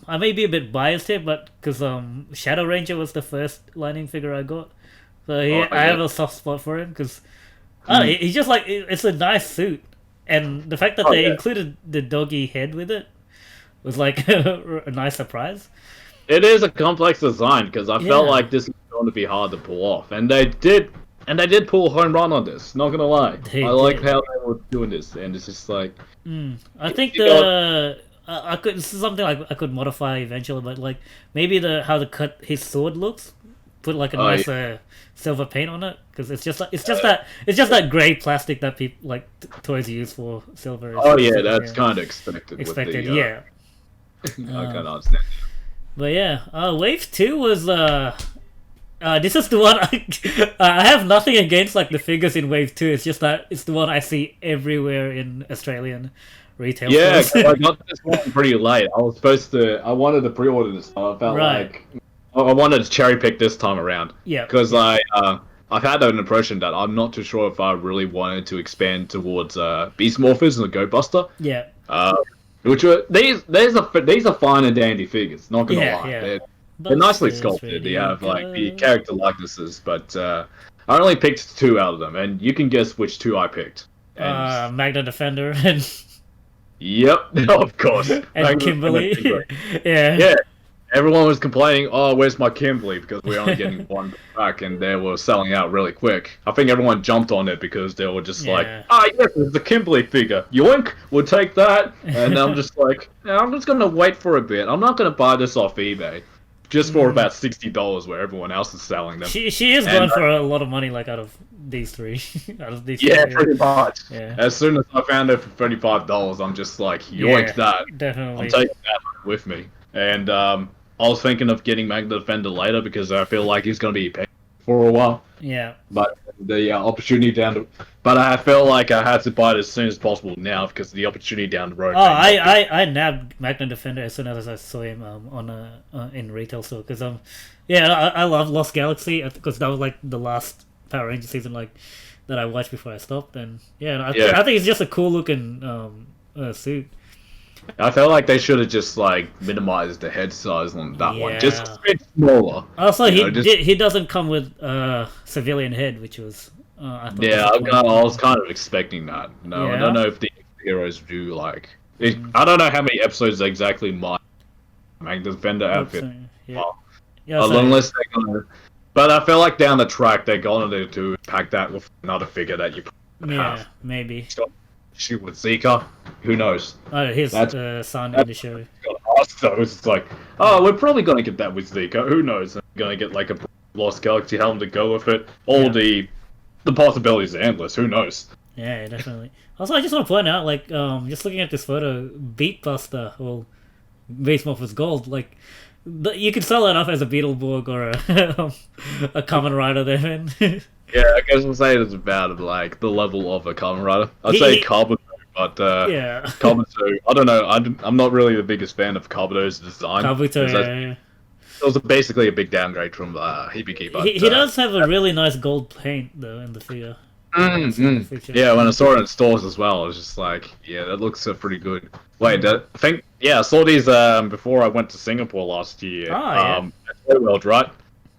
I may be a bit biased here, but because Shadow Ranger was the first Lightning figure I got, so I have a soft spot for him because he's just like it's a nice suit, and the fact that they included the doggy head with it was like a nice surprise. It is a complex design because I felt like this was going to be hard to pull off, and they did pull a home run on this. Not gonna lie, I like how they were doing this, and it's just like. I think I could. This is something like I could modify eventually, but like maybe how the cut his sword looks, put like a nice silver paint on it because it's just that grey plastic that people like toys use for silver. That's kind of expected. Expected, I kind of understand. But Wave 2 was this is the one I have nothing against like the figures in Wave 2. It's just that it's the one I see everywhere in Australian retail stores. I got this one pretty late. I wanted to pre-order this. So I felt like I wanted to cherry pick this time around. Yeah. Because I've had an impression that I'm not too sure if I really wanted to expand towards Beast Morphers and the Go Buster. Yeah. Which were these are fine and dandy figures. Not gonna Yeah, lie, yeah. they're nicely Buster's sculpted. They ready have to like the go. character likenesses, but I only picked 2 out of them, and you can guess which 2 I picked. And Magna Defender and yep, of course, and Kimberly. Yeah. Yeah, everyone was complaining, "Oh, where's my Kimberly?" Because we're only getting one back, and they were selling out really quick. I think everyone jumped on it because they were just like, Yeah. "Ah, yes, it's the Kimberly figure. Yoink, we'll take that." And I'm just like, "No, I'm just gonna wait for a bit. I'm not gonna buy this off eBay, just for about $60 where everyone else is selling them." She is And, going for a lot of money, like out of these 3. Out of these Yeah, 3. pretty much. Yeah. As soon as I found it for $35, I'm just like, "Yoink Yeah, that." definitely. I'm taking that with me. And I was thinking of getting Magna Defender later because I feel like he's going to be paying for a while. Yeah. But the opportunity but I felt like I had to buy it as soon as possible now because the opportunity down the road. Oh, I nabbed Magna Defender as soon as I saw him on in retail store because yeah, I love Lost Galaxy because that was like the last Power Ranger season like that I watched before I stopped, and yeah, I think it's just a cool looking suit. I felt like they should have just like minimized the head size on that one, just a bit smaller. Also, he doesn't come with civilian head, which was I thought I was kind of expecting that. No, I don't know if the heroes do like. I don't know how many episodes exactly my Magna Defender outfit. Unless they're gonna. But I feel like down the track they're gonna do pack that with another figure that you have. Maybe. Shoot with Zika, who knows? Oh, his son in the show. So it's like, oh, we're probably gonna get that with Zika. Who knows? We're gonna get like a Lost Galaxy helmet to go with it. All the possibilities are endless. Who knows? Yeah, definitely. Also, I just want to point out, like, just looking at this photo, Beatbuster, well, Beast Morphers Gold, like, you could sell it off as a Beetleborg or a Kamen Rider there, man. Yeah, I guess I'm saying it's about like the level of a Kamen Rider. I'd say Kabuto, but Kabuto, I don't know. I'm not really the biggest fan of Kabuto's design. Kabuto, yeah. It was basically a big downgrade from Hibiki. But he does have a really nice gold paint though in the figure. Yeah, when I saw it in stores as well, I was just like, yeah, that looks pretty good. Wait, I saw these before I went to Singapore last year. At Toy World, right?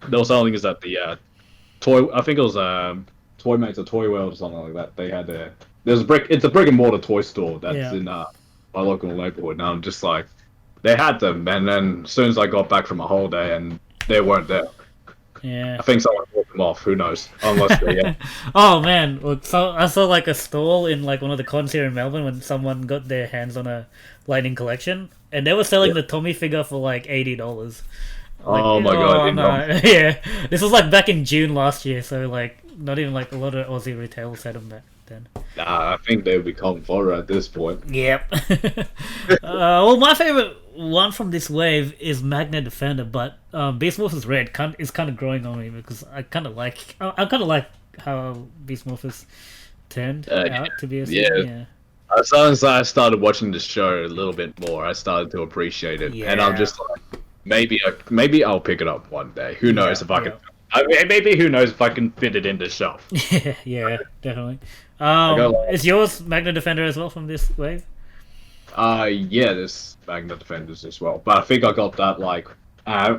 They were selling these at the Toy. I think it was Toy Mates or Toy World or something like that. They had it's a brick and mortar toy store that's in my local neighborhood. And I'm just like, they had them, and then as soon as I got back from a holiday, and they weren't there. Yeah. I think someone bought them off. Who knows? Unless they, Oh man! Well, so I saw like a stall in like one of the cons here in Melbourne when someone got their hands on a Lightning collection, and they were selling the Tommy figure for like $80. Like, oh my god! No. Yeah, this was like back in June last year, so like not even like a lot of Aussie retailers had them back then. Nah, I think they would become fodder at this point. Yep. Well, my favorite one from this wave is Magna Defender, but Beast Morphers Red is kind of growing on me because I kind of like how Beast Morphers turned out to be a yeah. As soon as I started watching the show a little bit more, I started to appreciate it, and I'm just like, maybe I'll pick it up one day. Who knows if I can? Maybe who knows if I can fit it in the shelf. Yeah, definitely. Is yours Magna Defender as well from this wave? Yeah, there's Magna Defenders as well, but I think I got that like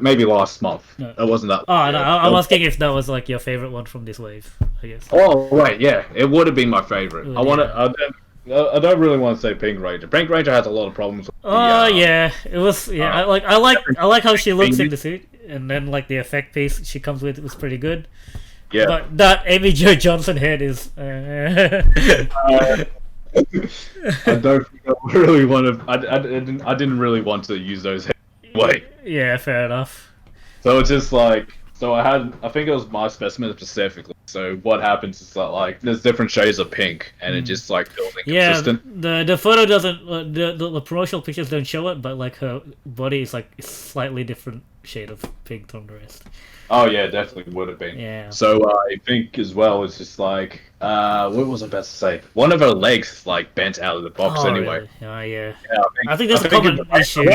maybe last month. No. It wasn't that. Oh no, I'm asking if that was like your favorite one from this wave. I guess. Oh right, yeah, it would have been my favorite. I don't really want to say Pink Ranger. Pink Ranger has a lot of problems. Yeah, it was. Yeah, I like how she looks in the suit, and then like the effect piece she comes with was pretty good. Yeah, but that Amy Jo Johnson head is. I don't think I really want to. I didn't really want to use those heads. Wait. Yeah, fair enough. So it's just like. So I think it was my specimen specifically. So what happens is that like there's different shades of pink, and it just like feels inconsistent. Yeah, the photo doesn't the promotional pictures don't show it, but like her body is like a slightly different shade of pink from the rest. Oh yeah, definitely would have been. Yeah. So I think as well it's just like what was I about to say? One of her legs is like bent out of the box anyway. Really? Oh yeah. Yeah, I think that's a common issue.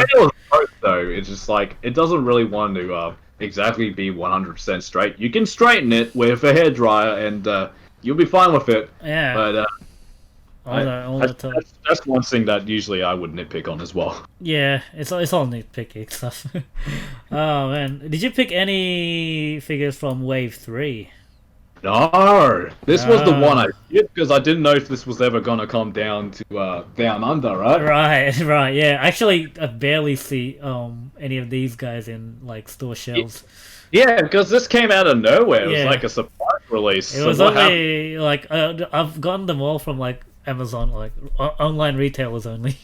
Though it's just like it doesn't really want to. exactly be 100% straight. You can straighten it with a hairdryer, and you'll be fine with it. Yeah. But all the time. that's one thing that usually I would nitpick on as well. Yeah, it's all nitpicky stuff. Oh man, did you pick any figures from Wave 3? No, this was the one I did because I didn't know if this was ever gonna come down to down under, right? Right, yeah. Actually, I barely see any of these guys in like store shelves. Yeah, because this came out of nowhere. It was Yeah. like a surprise release. It was only like I've gotten them all from like Amazon, like online retailers only.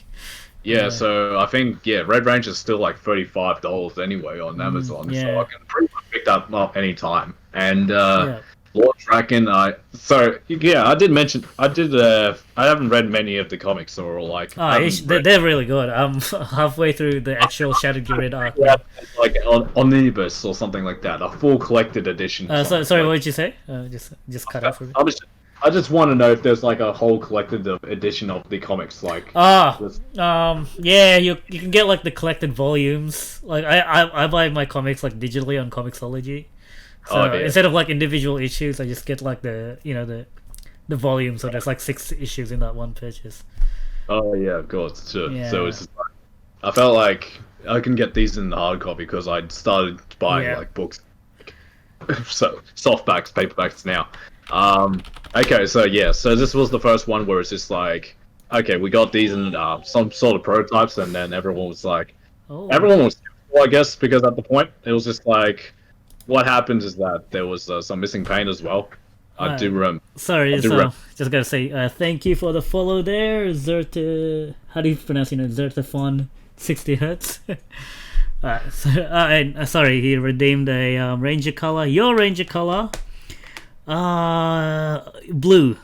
Yeah, so I think Red Range is still like $35 anyway on Amazon, yeah. so I can pretty much pick that up anytime. And Yeah. Lord Draken, I did mention I haven't read many of the comics or like They're really good. I'm halfway through the actual Shattered Grid arc. yeah, like on Omnibus or something like that, a full collected edition. Sorry, what did you say? Just cut off a bit. I just want to know if there's like a whole collected edition of the comics, like yeah, you can get like the collected volumes. Like I buy my comics like digitally on Comixology. So instead of like individual issues, I just get like the volume. So there's like 6 issues in that one purchase. Oh yeah, of course, sure. Yeah. So it's just like, I felt like I can get these in the hard copy because I started buying like books, so softbacks, paperbacks now. Okay, so this was the first one where it's just like, okay, we got these in some sort of prototypes, and then everyone was skeptical, I guess, because at the point it was just like, what happens is that there was some missing paint as well. I do remember. Sorry, just gotta say thank you for the follow there, Zerta. How do you pronounce it? Zertafon 60 Hertz. Sorry, he redeemed a Ranger color. Your Ranger color. Blue.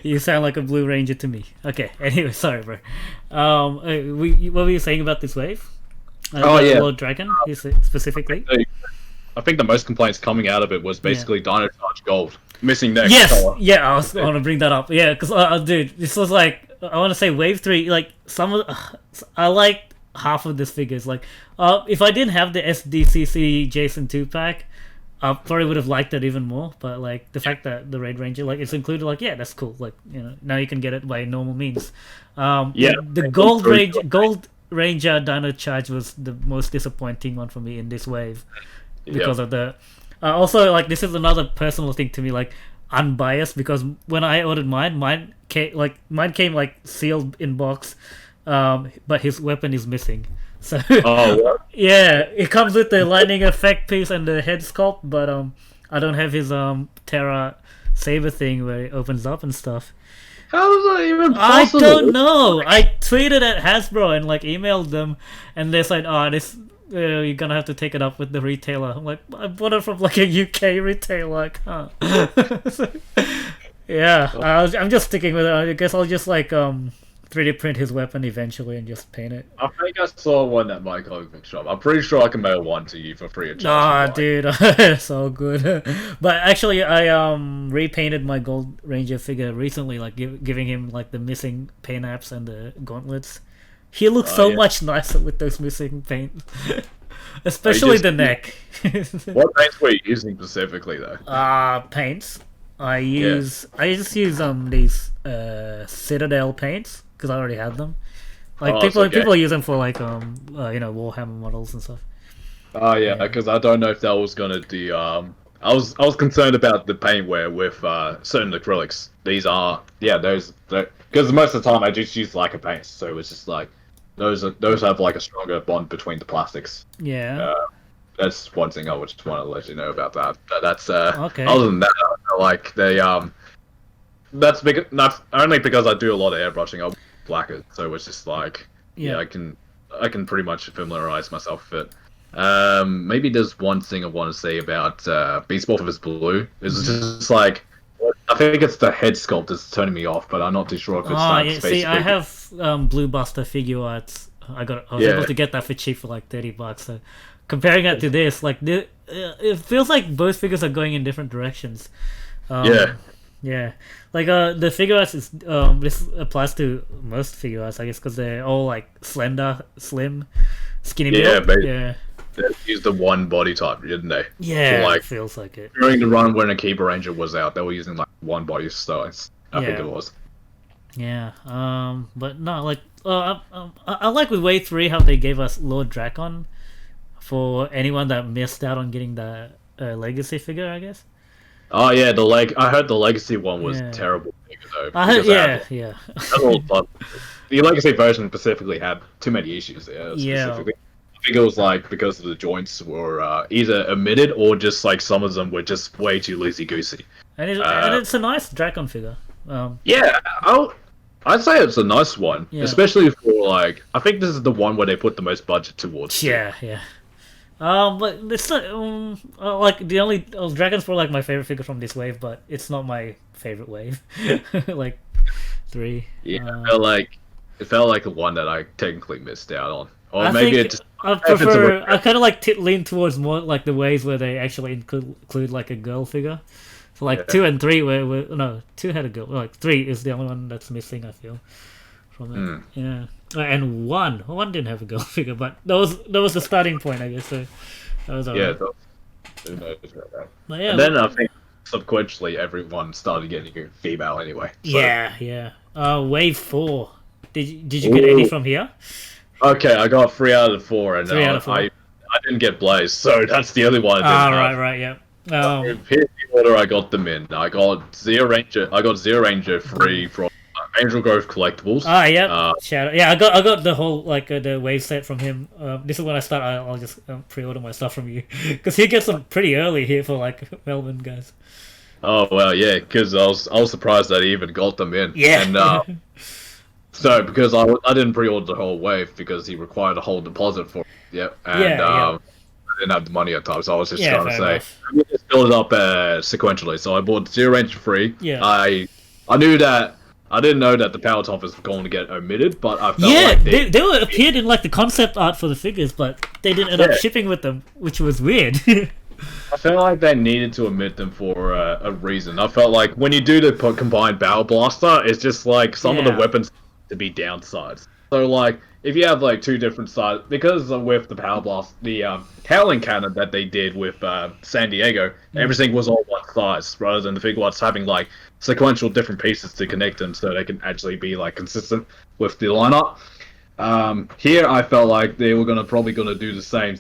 You sound like a Blue Ranger to me. Okay. Anyway, sorry, bro. What were you saying about this wave? Lord Dragon, specifically. I think the most complaints coming out of it was basically Dino Charge Gold missing neck color. Yeah, I want to bring that up. Yeah, because dude, this was like I want to say Wave 3. Like I like half of this figures. Like, if I didn't have the SDCC Jason 2-pack. I probably would have liked it even more, but like the fact that the Red Ranger like it's included, like that's cool. Like now you can get it by normal means. The Gold Ranger Dino Charge was the most disappointing one for me in this wave because of the. Also, like this is another personal thing to me, like unbiased, because when I ordered mine came like sealed in box, but his weapon is missing. So yeah, it comes with the lightning effect piece and the head sculpt, but I don't have his Terra Saber thing where it opens up and stuff. How is that even possible? I don't know. I tweeted at Hasbro and like emailed them, and they said, this you're gonna have to take it up with the retailer. I'm like, I bought it from like a UK retailer. I can't. I'm just sticking with it. I guess I'll just like 3D print his weapon eventually and just paint it. I think I saw one at my comic book shop. I'm pretty sure I can mail one to you for free of charge. Dude, so good. But actually, I repainted my Gold Ranger figure recently, like giving him like the missing paint apps and the gauntlets. He looks so much nicer with those missing paint, especially the neck. What paints were you using specifically though? Paints. I just use these Citadel paints. Because I already had them. Like people use them for like Warhammer models and stuff. Oh yeah, because I don't know if that was gonna do. I was concerned about the paint wear with certain acrylics. These are those because most of the time I just use lacquer paints, so it's just like those have like a stronger bond between the plastics. Yeah. That's one thing I would just want to let you know about that. But that's okay. Other than that, like they that's not only because I do a lot of airbrushing. I blacker, so it's just like I can pretty much familiarize myself with it. Maybe there's one thing I want to say about Beast Morphers Blue. It's just like I think it's the head sculpt that's turning me off, but I'm not too sure if it's See, I have Blue Buster figure arts. I was able to get that for cheap for like $30. So comparing it to this, like it feels like both figures are going in different directions. Yeah, like the figure arts is this applies to most figure arts, I guess, because they're all like slender, slim, skinny build. They used the one body type, didn't they? Yeah, so, like, it feels like it. during the run when Akiba Ranger was out, they were using like one body size. I think it was. Yeah. But no, like, I like with Wave 3 how they gave us Lord Drakon for anyone that missed out on getting the legacy figure, I guess. Oh yeah, I heard the legacy one was terrible though. I heard, yeah. The legacy version specifically had too many issues there. Specifically, I think it was like because of the joints were either omitted or just like some of them were just way too loosey goosey. And it's a nice Drakon figure. Yeah, I'd say it's a nice one, especially for like I think this is the one where they put the most budget towards. Yeah. But it's not like the only Dragon's Pro like my favorite figure from this wave, but it's not my favorite wave. Like 3. Yeah, it felt like the one that I technically missed out on, or I maybe think it just. I prefer. I kind of like lean towards more like the waves where they actually include like a girl figure. So like 2 and 3 no 2 had a girl. Like 3 is the only one that's missing. I feel from it. Yeah. And one didn't have a girl figure, but that was the starting point, I guess. So that was alright. Who knows about that? But and then I think subsequently everyone started getting a female anyway. So. Yeah. Wave 4. Did you get any from here? Okay, I got 3 out of 4, and 3 out of 4. I didn't get Blaze, so that's the only one. Right, yeah. Here's the order I got them in. I got Zero Ranger 3 from Angel Grove Collectables. Shadow. Yeah, I got the whole the wave set from him. This is when I start. I'll just pre-order my stuff from you because he gets them pretty early here for like Melbourne guys. Oh well, yeah, because I was surprised that he even got them in. Yeah. And so because I didn't pre-order the whole wave because he required a whole deposit for it. Yep. And I didn't have the money at the time, so I was just trying to say we just build it up sequentially. So I bought Zero Ranger 3. Yeah. I knew that. I didn't know that the power top was going to get omitted, but I felt like they were appeared in like the concept art for the figures, but they didn't end up shipping with them, which was weird. I felt like they needed to omit them for a reason. I felt like when you do the combined Battle Blaster, it's just like some of the weapons to be downsized. So like if you have like 2 different sides, because with the Power Blast, the Howling Cannon that they did with San Diego, everything was all one size rather than the Figure Arts having like sequential different pieces to connect them so they can actually be like consistent with the lineup. Here I felt like they were probably gonna do the same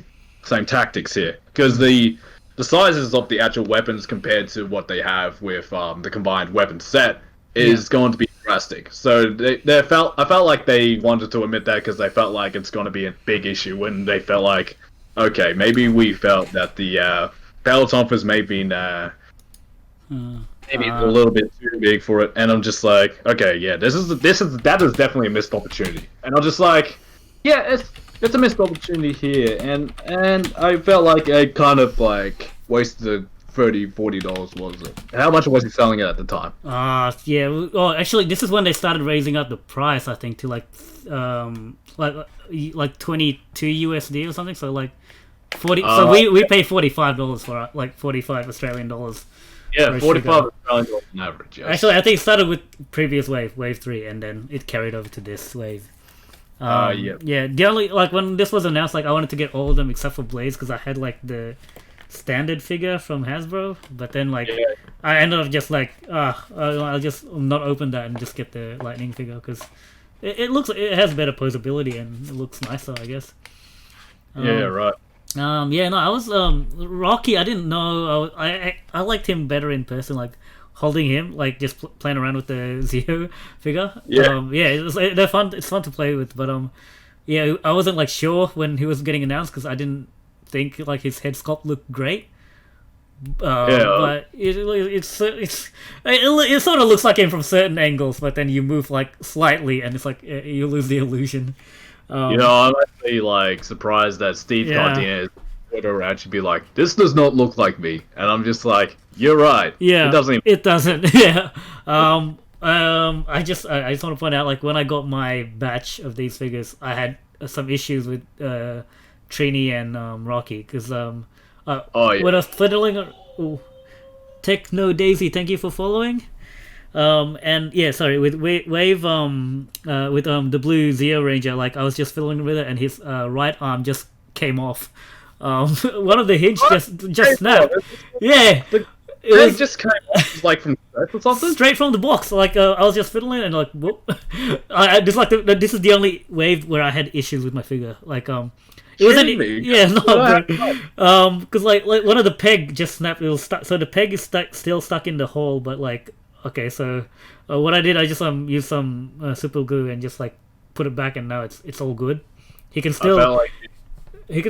tactics here because the sizes of the actual weapons compared to what they have with the combined weapon set is going to be drastic. So I felt like they wanted to admit that because they felt like it's going to be a big issue when they felt like, okay, maybe we felt that the Battle Tompers may be maybe a little bit too big for it, and I'm just like, okay, yeah, that is definitely a missed opportunity, and I'm just like, yeah, it's a missed opportunity here, and I felt like I kind of like wasted $30-40, was it? How much was he selling it at the time? Yeah. Well, actually, this is when they started raising up the price. I think to like 22 USD or something. So like 40. So we pay $45 for like 45 Australian dollars. Yeah, 45 Australian dollars on average. Yes. Actually, I think it started with previous wave 3, and then it carried over to this wave. Yeah. The only when this was announced, like I wanted to get all of them except for Blaze because I had like the standard figure from Hasbro, but then I ended up just like I'll just not open that and just get the Lightning figure because it has better posability and it looks nicer, I guess. Right. I was Rocky. I didn't know. I liked him better in person, like holding him, like just playing around with the Zeo figure. They're fun. It's fun to play with, but I wasn't like sure when he was getting announced because I didn't think like his head sculpt looked great. But it sort of looks like him from certain angles, but then you move like slightly and it's like you lose the illusion. I'm actually like surprised that Steve Cardenas would actually be like, this does not look like me, and I'm just like, you're right. Yeah, it doesn't. Yeah. I just want to point out, like when I got my batch of these figures, I had some issues with Trini and Rocky because when I was fiddling. Techno Daisy, thank you for following. And yeah, sorry, with Wave with the blue Zeo Ranger, like I was just fiddling with it, and his right arm just came off one of the hinge just snapped. Yeah, it They was just came like from scratch or something. straight from the box. Like I was just fiddling and like whoop. I just like this is the only wave where I had issues with my figure. Like it was Me? yeah no bro. Because like one of the peg just snapped. It was stuck. So the peg is still stuck in the hole. But like okay, so what I did, I just used some super glue and just like put it back, and now it's all good. He can I felt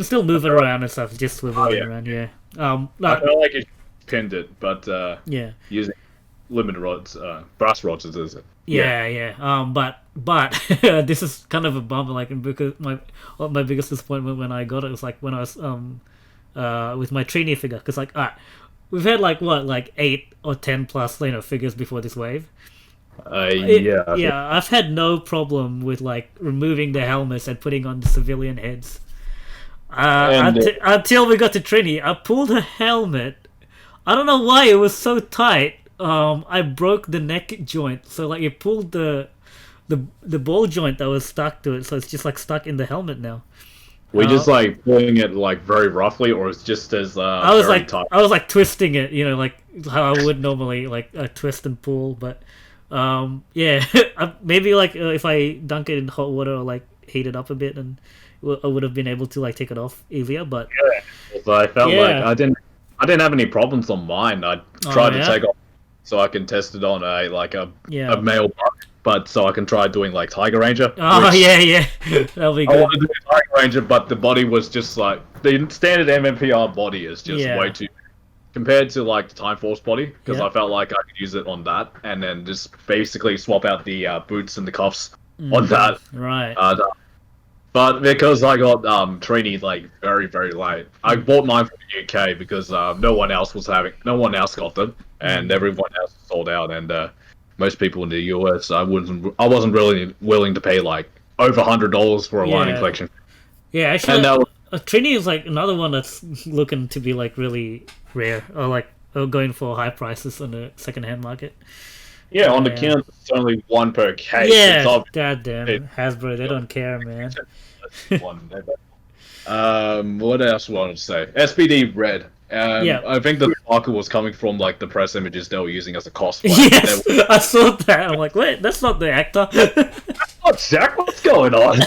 still like move it around and stuff. Just swivel it around. Yeah. I felt like it pinned it, but yeah. using limited rods, brass rods is it? Yeah. But this is kind of a bummer, like because my biggest disappointment when I got it was like when I was with my Trini figure, because like we've had like what, like 8 or 10 plus figures before this wave. I've had no problem with like removing the helmets and putting on the civilian heads. Until we got to Trini, I pulled her helmet. I don't know why it was so tight. I broke the neck joint, so like it pulled the ball joint that was stuck to it, so it's just like stuck in the helmet now. We just like pulling it like very roughly, or it's just as I was very like tight? I was like twisting it, like how I would normally like twist and pull, but yeah, maybe like if I dunk it in hot water or like heat it up a bit, and I would have been able to like take it off easier. But So I felt like I didn't have any problems on mine. I tried to take off so I can test it on a male buck, but so I can try doing like Tiger Ranger. Oh yeah, that'll be good. I want to do Tiger Ranger, but the body was just like the standard MMPR body is just way too compared to like the Time Force body, because I felt like I could use it on that and then just basically swap out the boots and the cuffs on that. Right. But because I got Trini like very very late, I bought mine from the UK because no one else got them, and everyone else sold out, and most people in the US, I wasn't really willing to pay like over $100 for a lining collection. Yeah, actually, Trini is like another one that's looking to be like really rare, or going for high prices on the secondhand market. Yeah, on the count, it's only one per case. Yeah, goddamn Hasbro, they don't care, man. What else wanted to say? SPD Red. I think the sparkle was coming from like the press images they were using as a cosplay. Yes, I saw that. I'm like, wait, that's not the actor. That's not Jack. What's going on?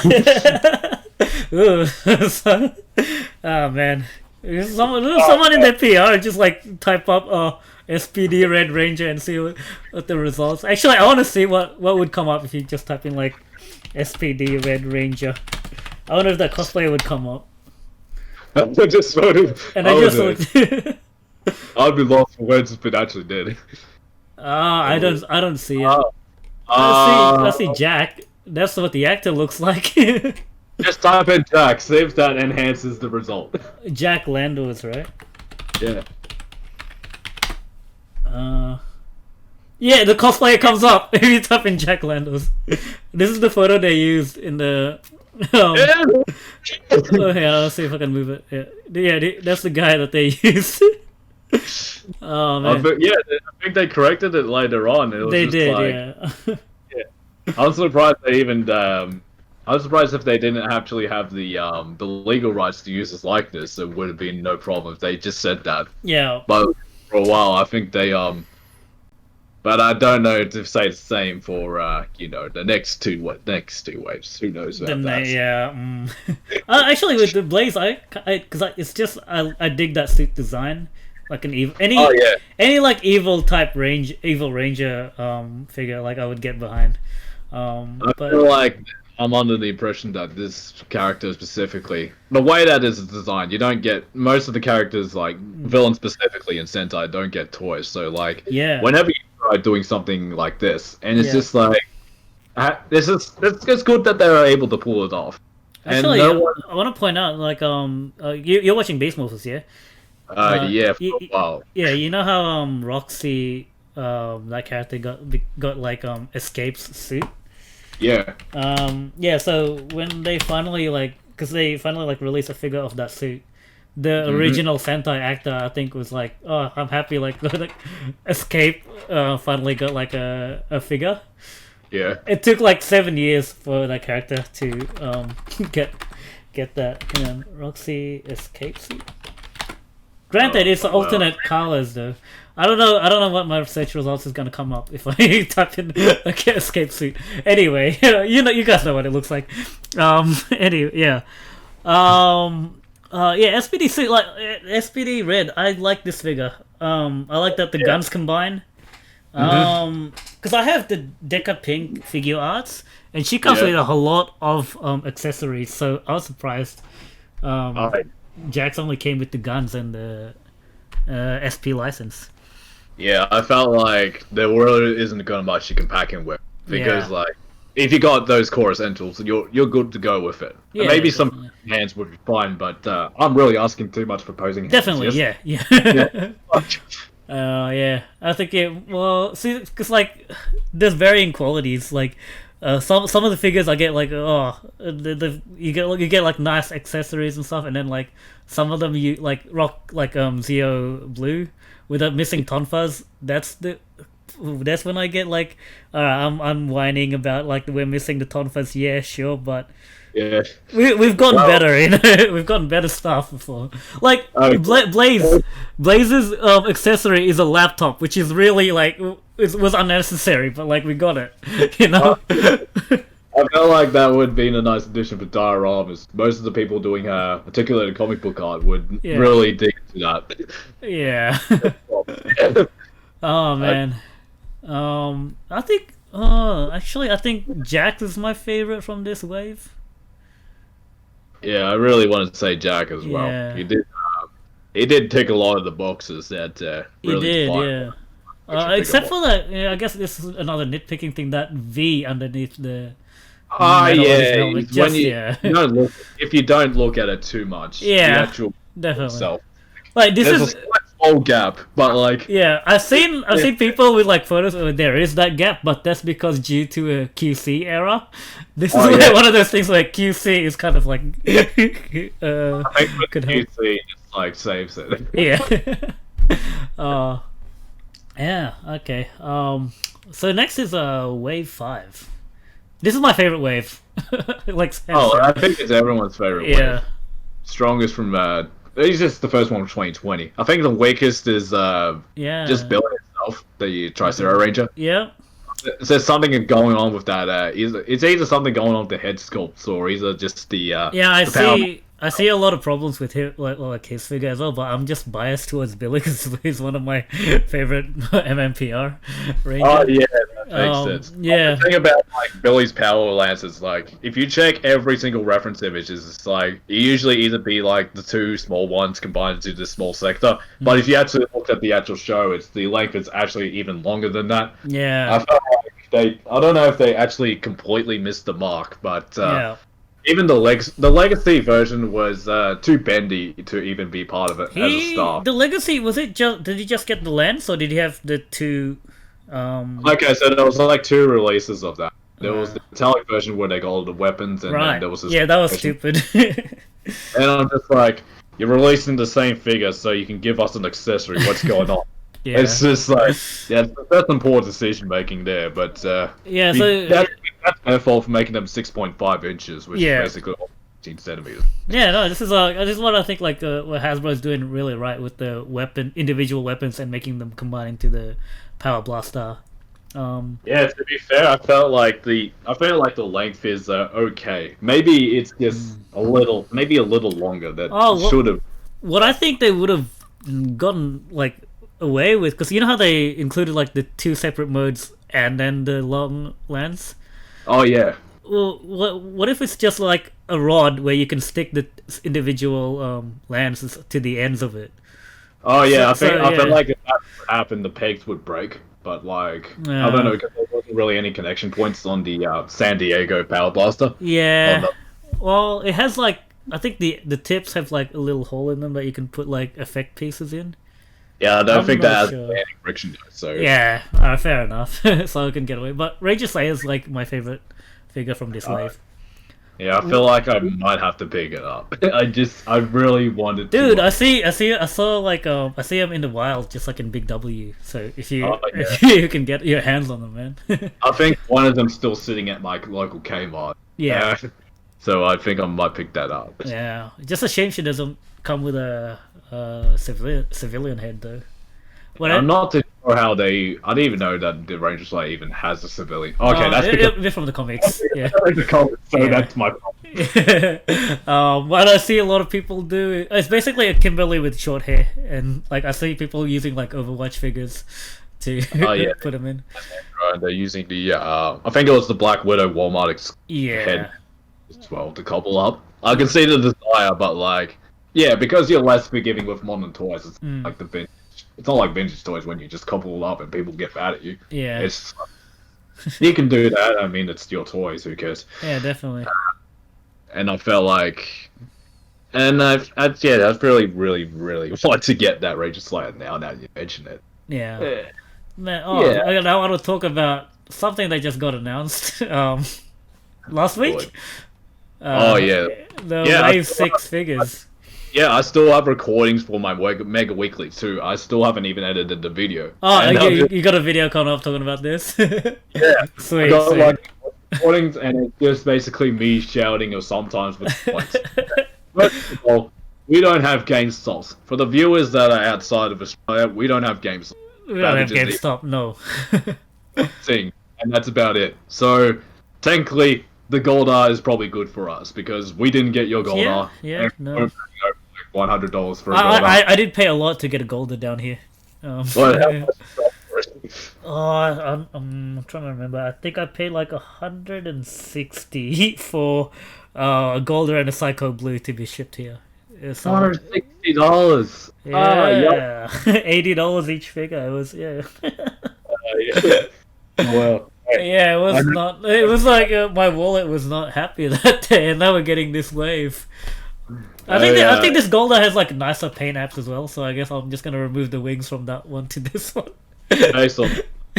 Oh man, someone in their PR just like type up SPD Red Ranger and see what the results. Actually, I want to see what would come up if you just type in like SPD Red Ranger. I wonder if that cosplayer would come up. I just voted. And I just looked. I'd be lost for words if it actually did. I don't see it. I see Jack. That's what the actor looks like. Just type in Jack. See if that enhances the result. Jack Landos, right? Yeah. Yeah, the cosplayer comes up if you type in Jack Landos. This is the photo they used in the. Let's see if I can move it. Yeah, that's the guy that they used. Oh man. I think they corrected it later on. It was they just did, like, yeah. I'm surprised they even. I'm surprised if they didn't actually have the legal rights to use his likeness. It would have been no problem if they just said that. Yeah. But for a while, I think they But I don't know to say the same for the next two waves. Who knows about that? Yeah. Actually, with the Blaze, it's just I dig that suit design, like an evil any like evil ranger figure, like I would get behind. I feel like I'm under the impression that this character specifically, the way that is designed, you don't get most of the characters, like villains specifically in Sentai, don't get toys. So like, whenever you try doing something like this, and it's just like, it's good that they're able to pull it off. Actually, I want to point out, like, you're watching Beast Morphers, yeah? Yeah, for a while. Yeah, you know how Roxy, that character got like Escape's suit. Yeah. Yeah. So when they finally released a figure of that suit, the original Sentai actor, I think, was like, "Oh, I'm happy like Escape finally got like a figure." Yeah. It took like 7 years for that character to get that. Hang on, Roxy escape suit. Granted, it's alternate colors though. I don't know. I don't know what my search results is gonna come up if I type in escape suit. Anyway, you guys know what it looks like. Anyway, yeah. Yeah, SPD suit, like SPD red. I like this figure. I like that the guns combine. Because I have the Deca Pink figure arts, and she comes with a whole lot of accessories. So I was surprised. Jax only came with the guns and the SP license. Yeah, I felt like there really isn't gonna much you can pack in with because like if you got those core essentials, you're good to go with it. Yeah, maybe some hands would be fine, but I'm really asking too much for posing hands. Definitely, yes? yeah. Yeah, I think well, see, because like there's varying qualities. Like some of the figures I get like you get like nice accessories and stuff, and then like some of them you like rock like Zeo Blue with a missing tonfas. That's when I get like I'm whining about like we're missing the tonfas. Yeah, sure, but. Yeah, we've gotten better, we've gotten better stuff before. Like Blaze's accessory is a laptop, which is really like it was unnecessary, but like we got it, I felt like that would be a nice addition for dioramas. Most of the people doing particularly the comic book art would really dig into that. Yeah. Oh man. I think. Actually, I think Jack is my favorite from this wave. Yeah, I really wanted to say Jack as well. Yeah. He did tick a lot of the boxes that really define. Except for that, I guess this is another nitpicking thing. That V underneath the. If you don't look at it too much, the actual definitely. Itself, like this there's is. a small gap, but like I've seen people with like photos where there is that gap, but that's because due to a QC error. This is one of those things where QC is kind of like I think with QC just like saves it. Yeah. Okay. So next is wave 5. This is my favorite wave. Like I think it's everyone's favorite wave. Strongest from it's just the first one from 2020. I think the weakest is just Billy itself, the Tricera Ranger. Yeah. There's something going on with that. It's either something going on with the head sculpts or either just the. I see a lot of problems with him, like his figure as well. But I'm just biased towards Billy because he's one of my favorite MMPR Rangers. Oh yeah, that makes sense. Yeah. The thing about like Billy's power lance is like if you check every single reference images, it's like it usually either be like the two small ones combined into this small sector. But if you actually look at the actual show, it's the length is actually even longer than that. Yeah. I felt like I don't know if they actually completely missed the mark, but even the legacy version was too bendy to even be part of it as a star. The legacy did he just get the lens or did he have the two? Like I said, there was like 2 releases of that. There was the metallic version where they got all the weapons, and then there was this that was stupid. And I'm just like, you're releasing the same figure, so you can give us an accessory. What's going on? It's just like, that's some poor decision making there. But so that's their fault for making them 6.5 inches, which is basically 15 centimeters. Yeah, no, this is what I think like what Hasbro is doing really right with the individual weapons and making them combine into the Power Blaster. Yeah, to be fair, I felt like the length is okay. Maybe it's just a little longer. That should have. What I think they would have gotten like away with, because you know how they included like the 2 separate modes and then the long lens. Oh yeah. Well, what if it's just like a rod where you can stick the individual lances to the ends of it? Oh yeah, I feel like if that happened, the pegs would break. But like, I don't know, because there wasn't really any connection points on the San Diego Power Blaster. Yeah. Well, it has like, I think the tips have like a little hole in them that you can put like effect pieces in. Yeah, I don't think that has any friction. So yeah, fair enough. So I can get away. But Ranger Slayer is like my favorite figure from this wave. Yeah, I feel like I might have to pick it up. I really wanted to. Dude, I saw like I see him in the wild, just like in Big W. So if you you can get your hands on them, man. I think one of them's still sitting at my local Kmart. Yeah. So I think I might pick that up. Yeah, just a shame she doesn't come with a civilian head though. What I'm not too sure how they. I didn't even know that the Ranger Slayer even has a civilian. Okay, that's because they're from the comics. Yeah. the comics, so Yeah. that's my problem. What I see a lot of people do, it's basically a Kimberly with short hair, and like I see people using like Overwatch figures to Yeah. put them in. Right, they're using the. I think it was the Black Widow Walmart Yeah. head as well to couple up. I can see the desire, but like, yeah, because you're less forgiving with modern toys. It's like the vintage. It's not like vintage toys when you just couple up and people get mad at you. Yeah. It's you can do that. I mean, it's your toys. Who cares? Yeah, definitely. And I felt like, and I'd really want to get that Ranger Slayer now. Now you mention it. Yeah. Man, Yeah. okay, now I want to talk about something that just got announced last week. Oh yeah. The Yeah, Wave 6 figures. Yeah, I still have recordings for my Mega Weekly too. I still haven't even edited the video. Oh, And you got a video coming up talking about this? Yeah, Sweet, I got sweet. like recordings, and it's just basically me shouting or sometimes with points. First of all, we don't have GameStops. For the viewers that are outside of Australia, we don't have GameStops. We don't have That is just GameStop, no. the thing, and that's about it. So, technically, the Goldar is probably good for us because we didn't get your Goldar. Yeah, and no. we're paying over, like, $100 for a Goldar. I did pay a lot to get a Golden down here. Well, how much is that for us? I'm trying to remember. I think I paid like 160 for a Golden and a Psycho Blue to be shipped here. It's $160. yeah, $80 each figure. It was yeah. Yeah. Well, Yeah, it was not. It was like my wallet was not happy that day, and now we're getting this wave. I think this Golda has like nicer paint apps as well, so I guess I'm just gonna remove the wings from that one to this one. based on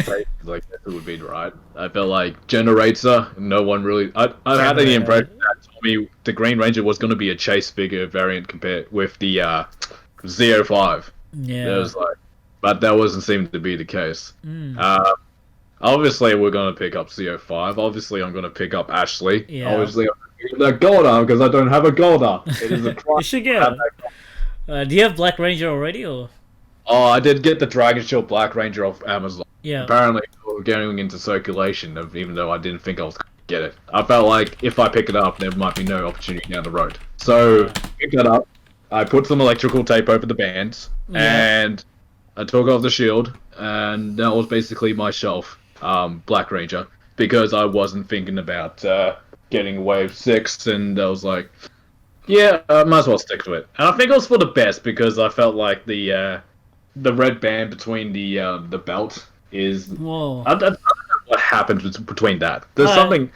like that would be right. I felt like Generator. No one really. I had the impression that Tommy, the Green Ranger, was going to be a chase figure variant compared with the Z05. Yeah. It was like, but that wasn't seeming to be the case. Obviously, we're going to pick up Z05. Obviously, I'm going to pick up Ashley. Yeah. Obviously, I'm going to pick up that Golda because I don't have a Golda. It is a crime. You should get it. Do you have Black Ranger already, or? Oh, I did get the Dragon Shield Black Ranger off Amazon. Yeah. Apparently, we're going into circulation, even though I didn't think I was going to get it. I felt like if I pick it up, there might be no opportunity down the road. So, picked that up. I put some electrical tape over the bands, and I took off the shield, and that was basically my shelf, Black Ranger, because I wasn't thinking about getting Wave 6, and I was like, yeah, I might as well stick to it. And I think it was for the best, because I felt like the red band between the belt is. Whoa. I don't know what happens between that. There's something.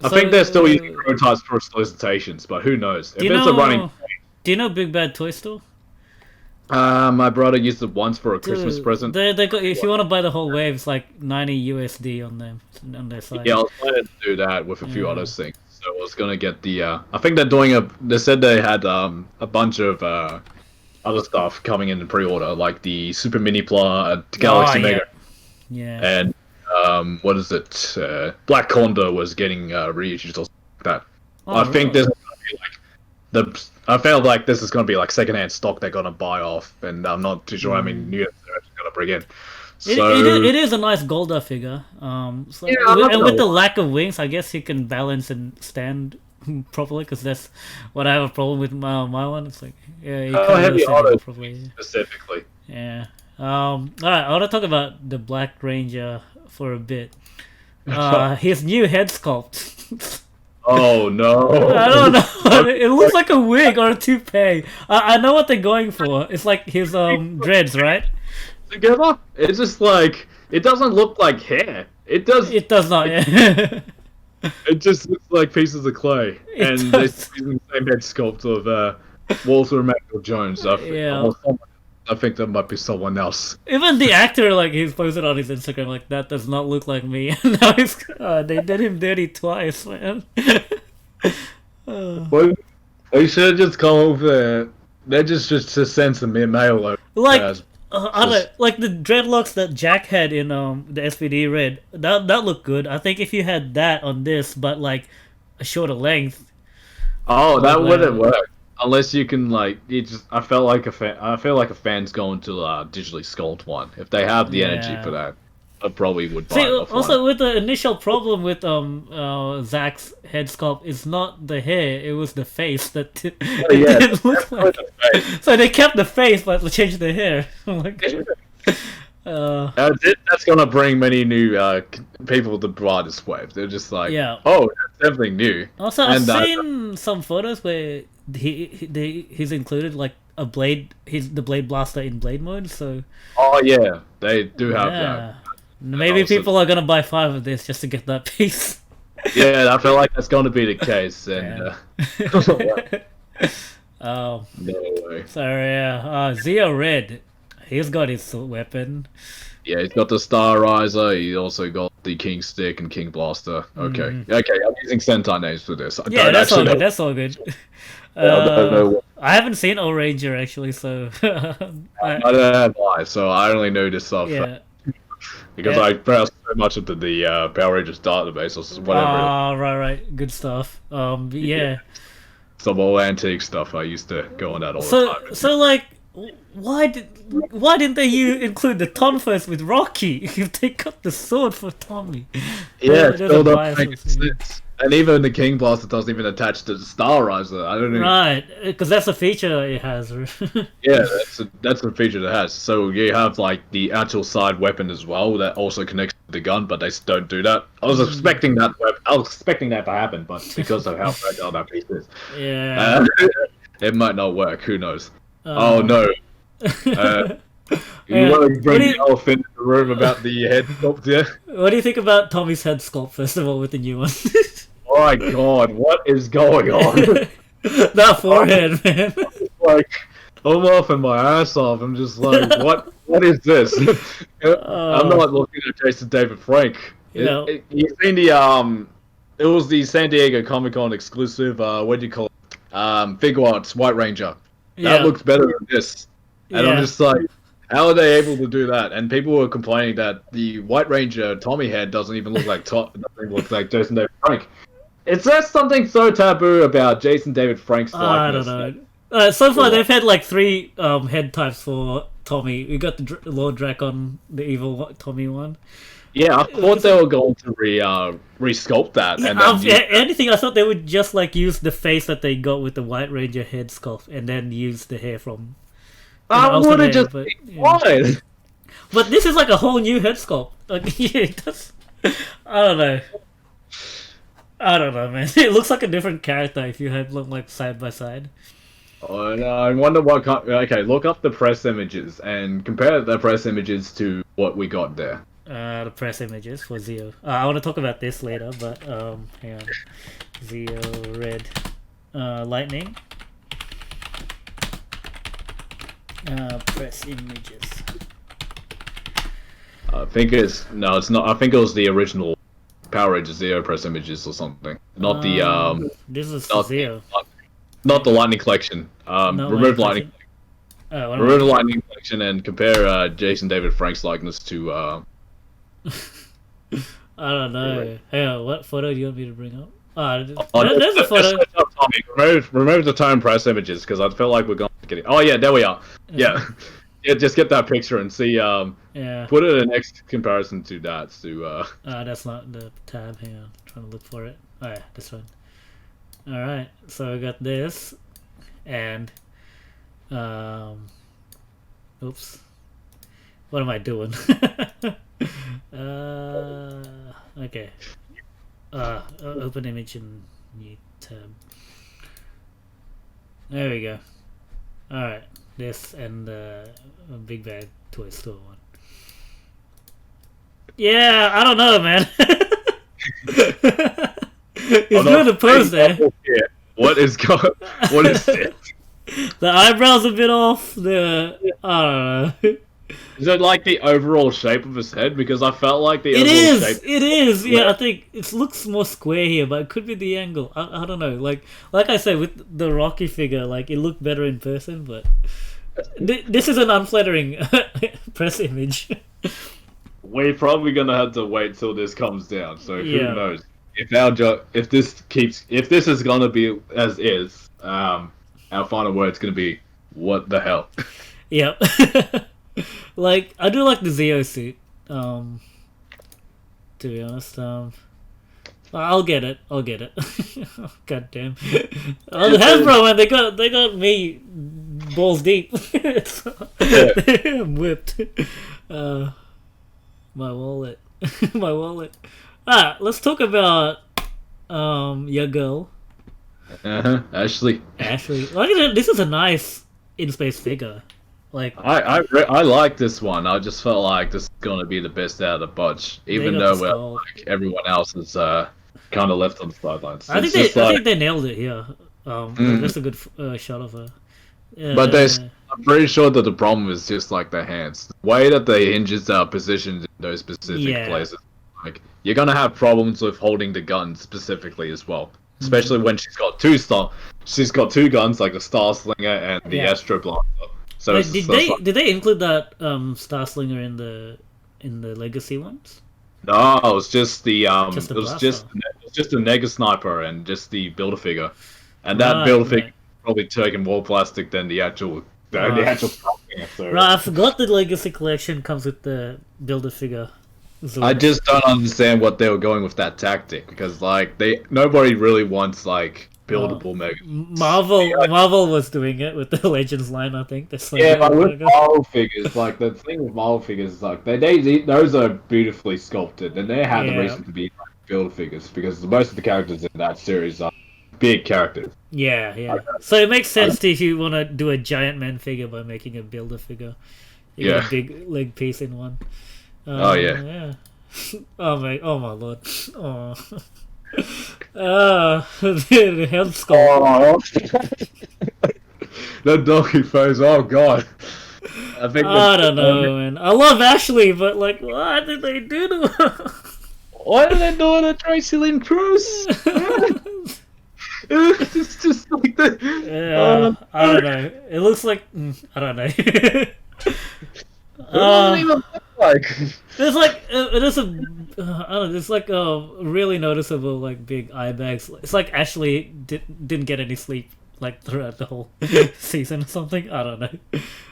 I so, think they're still using prototypes for solicitations, but who knows? If it's a running. Do you know Big Bad Toy Store? My brother used it once for a Christmas present. They got, if you want to buy the whole wave, it's like 90 USD on them on their site. Yeah, I was planning to do that with a few other things. So I was gonna get the. I think they're doing They said they had a bunch of other stuff coming in pre-order, like the Super Mini Pla, Galaxy Mega, and what is it? Black Condor was getting reissued or something like that. I think this is gonna be like I felt like this is gonna be like secondhand stock they're gonna buy off, and I'm not too sure how many new they're actually gonna bring in. So it is a nice Golda figure. So, and with the lack of wings, I guess he can balance and stand properly, because that's what I have a problem with my one. It's like, yeah, you can't heavy auto properly. specifically. Yeah. All right, I want to talk about the Black Ranger for a bit. His new head sculpt. Oh no! I don't know. It looks like a wig or a toupee. I know what they're going for. It's like his dreads, right? Together, it's just like it doesn't look like hair. It does. It does not. Yeah. It just looks like pieces of clay, and they're using the same head sculpt of Walter Emmanuel Jones. I think that might be someone else. Even the actor, like, he's posted on his Instagram, like, that does not look like me. And now they did him dirty twice, man. Well, they should have just come over. They just to send some mail over. Like, I don't, like the dreadlocks that Jack had in the SPD Red, that looked good. I think if you had that on this, but like a shorter length, Oh, that Like, wouldn't work unless you can like. You just. I felt like a fan. I feel like a fan's going to digitally sculpt one if they have the energy for yeah. that. I probably would See, buy it off one. also with the initial problem with Zach's head sculpt, it's not the hair; it was the face that it Oh, yeah, didn't look like. the face. So they kept the face, but changed the hair. I'm like, That's gonna bring many new people to buy this wave. They're just like, yeah. oh, that's definitely new. Also, I've And seen some photos where he's included like a blade. He's the blade blaster in blade mode. So oh yeah, they do have that. yeah, maybe also- people are gonna buy 5 of this just to get that piece. Yeah, I feel like that's going to be the case. And Oh, no way. so yeah, Zeo Red, he's got his weapon. Yeah, he's got the Star Riser. He also got the King Stick and King Blaster. Okay, okay. I'm using Sentai names for this. I Yeah, don't that's all actually good. know. That's all good. I don't know. I haven't seen O Ranger actually, so I don't have eyes, so I only know this stuff yeah. because Yeah. I browsed so much into the Power Rangers database or whatever. Ah, right, good stuff. Yeah. Some old antique stuff. I used to go on that all the So, time. so like, why didn't they include the Tonfas with Rocky if they got the sword for Tommy? Yeah, it There's still a doesn't bias make of things. sense. And even the King Blaster doesn't even attach to the Star Riser. I don't know. Right, because that's a feature it has. Yeah, that's a feature it has. So you have like the actual side weapon as well that also connects to the gun, but they don't do that. I was expecting that. I was expecting that to happen, but because of how fragile that piece is, Yeah. it might not work. Who knows? Oh no! You Yeah. want to What bring do the you- elephant in the room about the head sculpt? Yeah. What do you think about Tommy's head sculpt, first of all, with the new one? Oh my god! What is going on? That forehead, man. Like, I'm laughing my ass off. I'm just like, what is this? I'm not looking at Jason David Frank. No. You've seen the it was the San Diego Comic Con exclusive. What do you call it? Figure Arts White Ranger. That Yeah. looks better than this. And I'm Yeah. just like, how are they able to do that? And people were complaining that the White Ranger Tommy head doesn't even look like doesn't look like Jason David Frank. Is there something so taboo about Jason David Frank's I don't likeness? know. So far, they've had like 3 head types for Tommy. We got the Lord Dracon, the evil Tommy one. Yeah, I thought they were going to re-sculpt that. Yeah, And then anything, I thought they would just like use the face that they got with the White Ranger head sculpt and then use the hair from. I would have just but, been yeah. fine. But this is like a whole new head sculpt. Like, yeah, that's. I don't know. I don't know, man. It looks like a different character if you had them like side by side. Oh, no, I wonder what okay, look up the press images and compare the press images to what we got there. The press images for Zeo. I want to talk about this later, but hang on. Zeo Red, Lightning. Press images. I think it's it's not. I think it was the original Power Rangers Zero press images or something. Not the This is not Zeo. not the Lightning Collection. Not Remove Lightning. What am Remove the Lightning Collection and compare Jason David Frank's likeness to. I don't know. Hang on, what photo do you want me to bring up? There's a just photo. search up, Tommy. Remove the tone press images because I feel like we're going to get it. Oh yeah, there we are. Yeah, yeah. Just get that picture and see. Yeah. Put it in next comparison to that. To That's not the tab. Hang on, trying to look for it. Oh yeah, this one. All right, so I got this, and oops, what am I doing? Okay. Open image in new tab. There we go. All right, this and the Big Bad Toy Store one. Yeah, I don't know, man. He's doing the pose there. What is going? What is it? The eyebrows a bit off. I don't know. Is it like the overall shape of his head? Because I felt like the It overall is. shape. It is. Yeah, I think it looks more square here, but it could be the angle. I don't know. Like I said, with the Rocky figure, like it looked better in person, but this is an unflattering press image. We're probably gonna have to wait till this comes down. So who Yeah. knows? if this is gonna be as is, our final word's gonna be what the hell. Yep. Like I do like the Zeo suit. To be honest, I'll get it. I'll get it. God damn. Oh, Hasbro, man, they got me balls deep. I'm whipped. My wallet. My wallet. Ah, let's talk about your girl. Ashley. Ashley. Look at it. This is a nice in space figure. Like I like this one. I just felt like this is gonna be the best out of the bunch, even though like everyone else is kind of left on the sidelines. I think they nailed it here. That's a good shot of her. But I'm pretty sure that the problem is just like the hands. The way that the hinges are positioned in those specific places. Like you're gonna have problems with holding the gun specifically as well. Especially when she's got two guns, like the Star Slinger and the Astro Blaster. So did they include that Star Slinger in the Legacy ones? No, it was just the Nega Sniper and just the Builder figure, and that Builder figure probably taking more plastic than the actual Star Slinger. So. Right, I forgot the Legacy collection comes with the Builder figure. I just don't understand what they were going with that tactic because like nobody really wants like buildable Mega. Marvel was doing it with the Legends line, I think. But with Marvel figures, like the thing with Marvel figures is like those are beautifully sculpted, and they have the reason to be like, build figures because most of the characters in that series are big characters. Yeah. So it makes sense if you want to do a giant man figure by making a builder figure. You get a big leg piece in one. Yeah. Oh my lord. Oh. The head sculpt. That doggy face. Oh god. I don't know, man. I love Ashley, but like, what did they do to her? What are they doing to Tracy Lynn Cruz? It's just like that. Yeah, I don't know. It looks like I don't know. It doesn't even look like. There's like there's a I don't know. There's like a really noticeable like big eye bags. It's like Ashley didn't get any sleep like throughout the whole season or something. I don't know.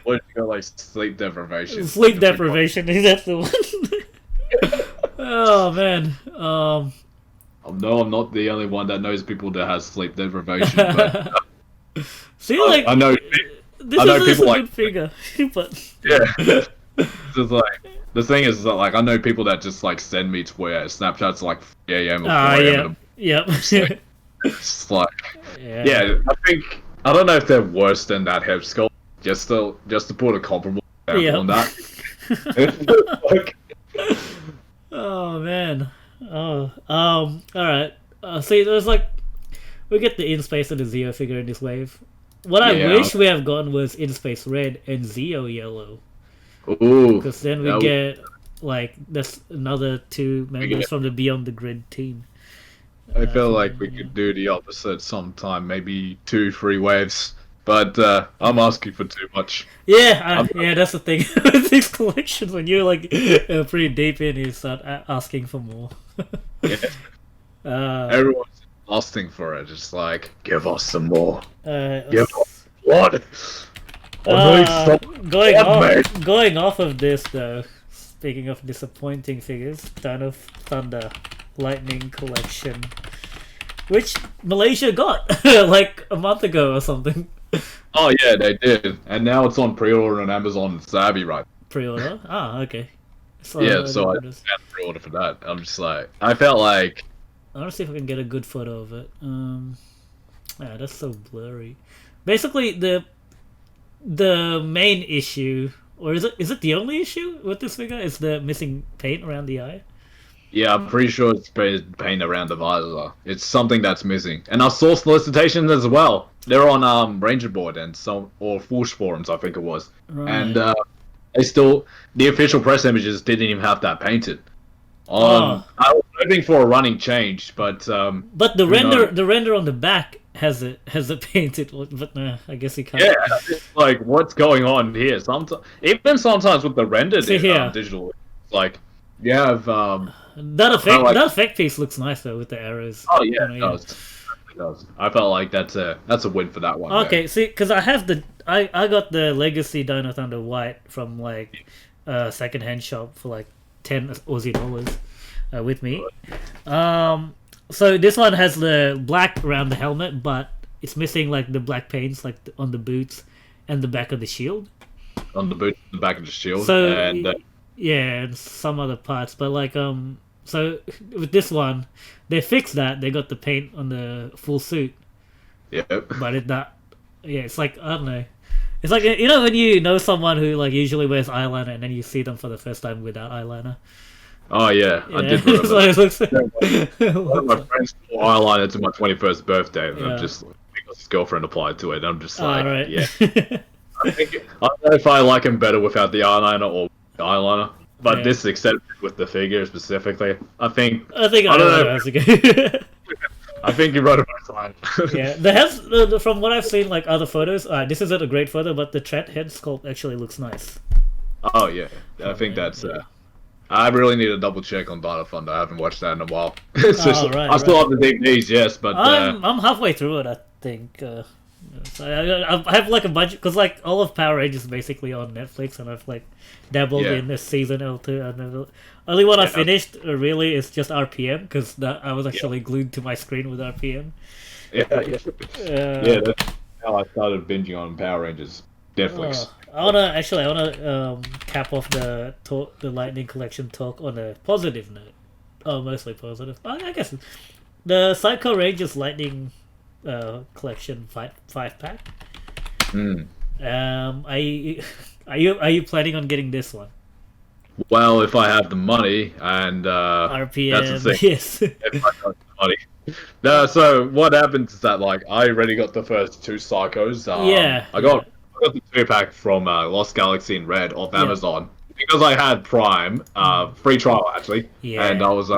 What did you go like sleep deprivation? Sleep deprivation. That's the one. Oh man. No, I'm not the only one that knows people that has sleep deprivation. But, see, like I know. This is people a good figure, but yeah. Just like the thing is that like I know people that just like send me Snapchats like 3 a.m. or 4 a.m. Yep. It's like I don't know if they're worse than that head sculpt. Just to put a comparable example on that. Like, oh man. Oh. All right. See, there's like we get the In Space and the Zeo figure in this wave. What I wish we have gotten was In Space Red and Zeo Yellow. Ooh. Because then we get like there's another 2 members from the Beyond the Grid team. I feel like we could do the opposite sometime, maybe 2-3 waves. But I'm asking for too much. Yeah, that's the thing with these collections. When you're like pretty deep in, you start asking for more. Everyone's lusting for it. Just like, give us some more. Give us what? Going off of this though, speaking of disappointing figures, Dawn of Thunder Lightning Collection, which Malaysia got like a month ago or something. Oh yeah, they did, and now it's on pre-order on Amazon and Sabi, right? Pre-order? Okay. So I had pre-order for that. I'm just like, I felt like. I want to see if I can get a good photo of it. That's so blurry. Basically, the main issue, or is it the only issue with this figure? Is the missing paint around the eye? Yeah, I'm pretty sure it's paint around the visor. It's something that's missing, and I saw solicitations as well. They're on Ranger Board and or Forge forums, I think it was, and the official press images didn't even have that painted. I was hoping for a running change, but the render on the back has it painted, but nah, I guess he can't. Yeah, it's like what's going on here? Sometimes with the rendered digital, it's like You have that effect piece looks nice though with the arrows. oh yeah, it does. It does. I felt like that's a win for that one. Okay, see, because I got the Legacy Dino Thunder White from like secondhand shop for like 10 Aussie dollars with me. So this one has the black around the helmet, but it's missing like the black paints like on the boots and the back of the shield. On the boot, the back of the shield, So and yeah, and some other parts, but like so with this one, they fixed that. They got the paint on the full suit, yeah, but it not. Yeah, it's like I don't know. It's like you know when you know someone who like usually wears eyeliner and then you see them for the first time without eyeliner. oh yeah, I did It's remember. like, it looks, One of my friends wore eyeliner to my 21st birthday, and Yeah. I'm just because his girlfriend applied to it. And I'm just oh, like, right. yeah. I don't know if I like him better without the eyeliner or the eyeliner, but Yeah. this is accepted with the figure specifically. I think I think I I don't know. know. Has to go. I think you wrote it fine. Yeah, the heads from what I've seen, like other photos. This isn't a great photo, but the Tret head sculpt actually looks nice. Oh yeah, I think that's. I really need to double check on Dino Thunder. I haven't watched that in a while. It's just, right, I still right. have the DVDs, yes, but I'm halfway through it, I think. So I have like a bunch because like all of Power Rangers is basically on Netflix, and I've like dabbled Yeah. in this season L2. And only one I Yeah. finished really is just RPM because I was actually glued to my screen with RPM. yeah, Uh, that's how I started binging on Power Rangers. Netflix. I wanna cap off the Lightning Collection talk on a positive note. Oh, mostly positive. I guess the Psycho Rangers Lightning Collection five pack. Mm. Are you planning on getting this one? Well, if I have the money, and RPM, that's the thing. yes. If I have the money. No, so what happens is that like I already got the first two Psychos. I got the 2-pack from Lost Galaxy in Red off Amazon because I had Prime, free trial actually, Yeah. and I was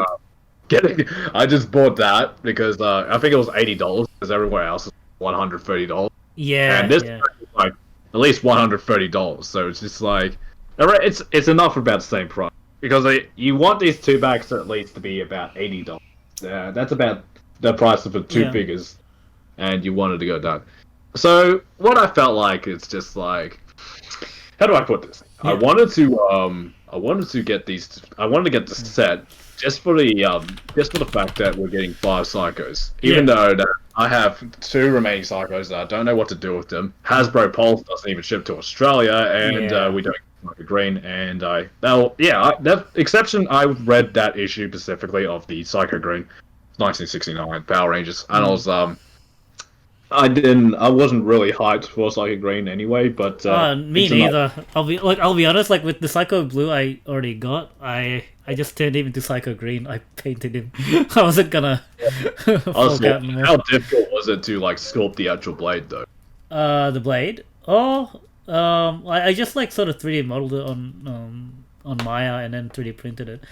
getting. I just bought that because I think it was $80 because everywhere else is $130. Yeah, And this yeah. is like at least $130, so it's just like it's enough for about the same price because you want these 2-packs at least to be about $80. That's about the price of the two figures, and you wanted to go down. So what I felt like is just like, how do I put this? Yeah. I wanted to get these. I wanted to get the set just for the fact that we're getting 5 Psychos, even though that I have 2 remaining Psychos that I don't know what to do with them. Hasbro Pulse doesn't even ship to Australia, and we don't get Psycho Green. And that exception, I read that issue specifically of the Psycho Green, 1969 Power Rangers, and I was I wasn't really hyped for Psycho Green anyway, but me neither. I'll be honest. Like with the Psycho Blue, I already got. I just turned him into Psycho Green. I painted him. I wasn't gonna. Honestly, how difficult was it to like sculpt the actual blade though? The blade. I just like sort of 3D modeled it on Maya and then 3D printed it.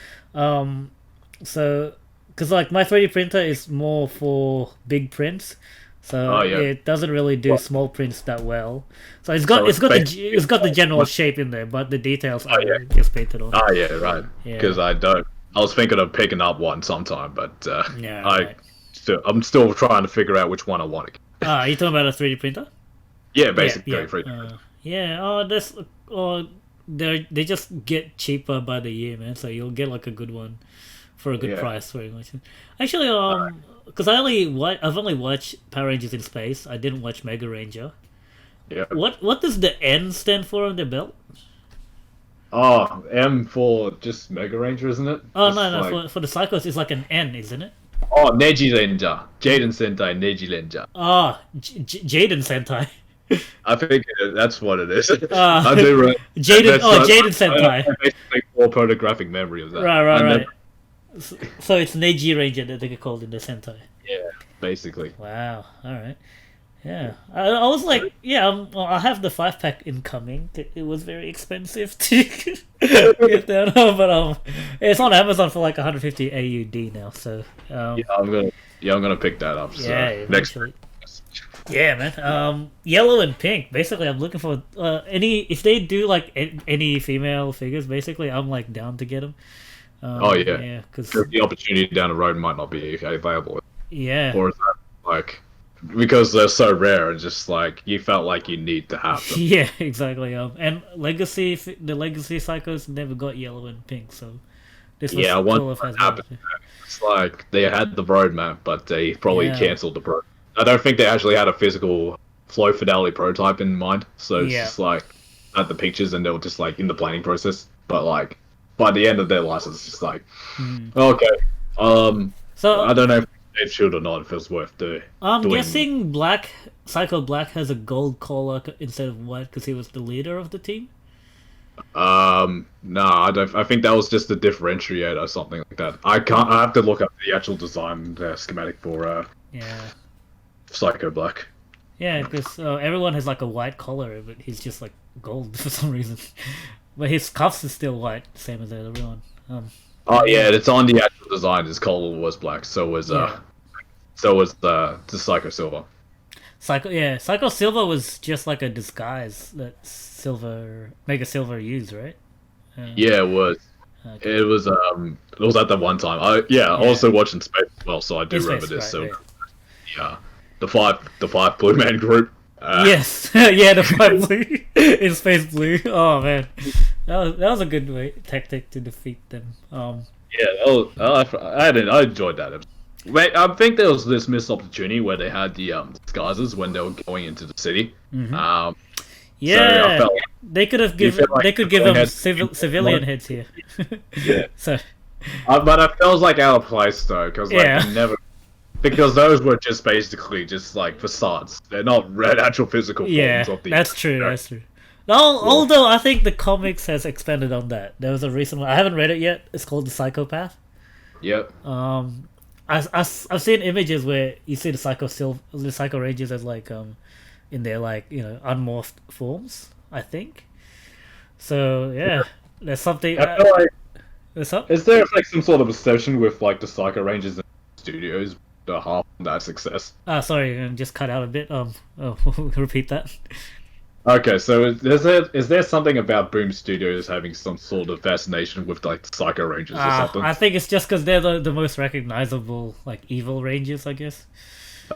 So because like my 3D printer is more for big prints. So it doesn't really do small prints that well. So it's got the general shape in there, but the details are just painted on. Oh yeah, right. Because I was thinking of picking up one sometime, but I'm still trying to figure out which one I want. Are you talking about a 3D printer? Yeah, basically 3D printer. They just get cheaper by the year, man. So you'll get like a good one for a good price, very much. Actually, because I've only watched Power Rangers in Space. I didn't watch Mega Ranger. Yeah. What does the N stand for on the belt? Oh, M for just Mega Ranger, isn't it? Oh no, for the Psychos it's like an N, isn't it? Oh, Neji Ranger, Jaden Sentai, Neji Ranger. Oh, Jaden Sentai. I think that's what it is. I do right. Jaden Sentai. I have basically more photographic memory of that. Right. So it's Neji Ranger that they get called in the Sentai. Yeah, basically. Wow. All right. Yeah. I was like, I have the 5-pack incoming. It was very expensive to get that, but it's on Amazon for like 150 AUD now. So I'm gonna pick that up. So next. Yeah, man. Yellow and pink. Basically, I'm looking for if they do like any female figures. Basically, I'm like down to get them. Oh yeah, Yeah, because the opportunity down the road might not be available, yeah, or is that like because they're so rare, and just like you felt like you need to have them. yeah, exactly. And the legacy cycles never got yellow and pink, so this was Yeah, once cool if that has one. happened, it's like they had the roadmap, but they probably Yeah, cancelled the pro. I don't think they actually had a physical flow fidelity prototype in mind, so it's yeah. just like had the pictures and they were just like in the planning process. But like by the end of their license, it's just like Mm. okay, So I don't know if it should or not if it's worth I'm doing. guessing Psycho Black has a gold collar instead of white because he was the leader of the team. No, I don't. I think that was just a differentiator or something like that. I can't. I have to look up the actual design schematic for Yeah, Psycho Black. yeah, because everyone has like a white collar, but he's just like gold for some reason. But his cuffs is still white, same as everyone. Oh yeah, it's on the actual design. His collar was black. Yeah. So was the Psycho Silver. Psycho Silver was just like a disguise that Mega Silver used, right? Yeah, it was. Okay. It was at that one time. I also watching Space as well, so I do It's remember Space, this. So right, yeah, the five Blue Man group. yes, yeah, the five blue in Space Blue. Oh man, that was a good tactic to defeat them. Yeah, I enjoyed that episode. Wait, I think there was this missed opportunity where they had the disguises when they were going into the city. Mhm. So Yeah, I felt like they could have you felt like they could give they them had- civilian heads here. Yeah. So but I felt like out of place though, because like Yeah. they never because those were just basically just like facades. They're not red actual physical forms yeah, of the. that's true. That's true. Although I think the comics has expanded on that. There was a recent one. I haven't read it yet. It's called The Psychopath. Yep. I've seen images where you see the Psycho Rangers as like in their like unmorphed forms. I think. So yeah, there's something. I feel like There's some. is there like some sort of obsession with like the Psycho Rangers and studios to half that success? Sorry, just cut out a bit. Repeat that. Okay, so is there something about Boom Studios having some sort of fascination with like Psycho Rangers or something? I think it's just because they're the most recognizable like evil rangers, I guess.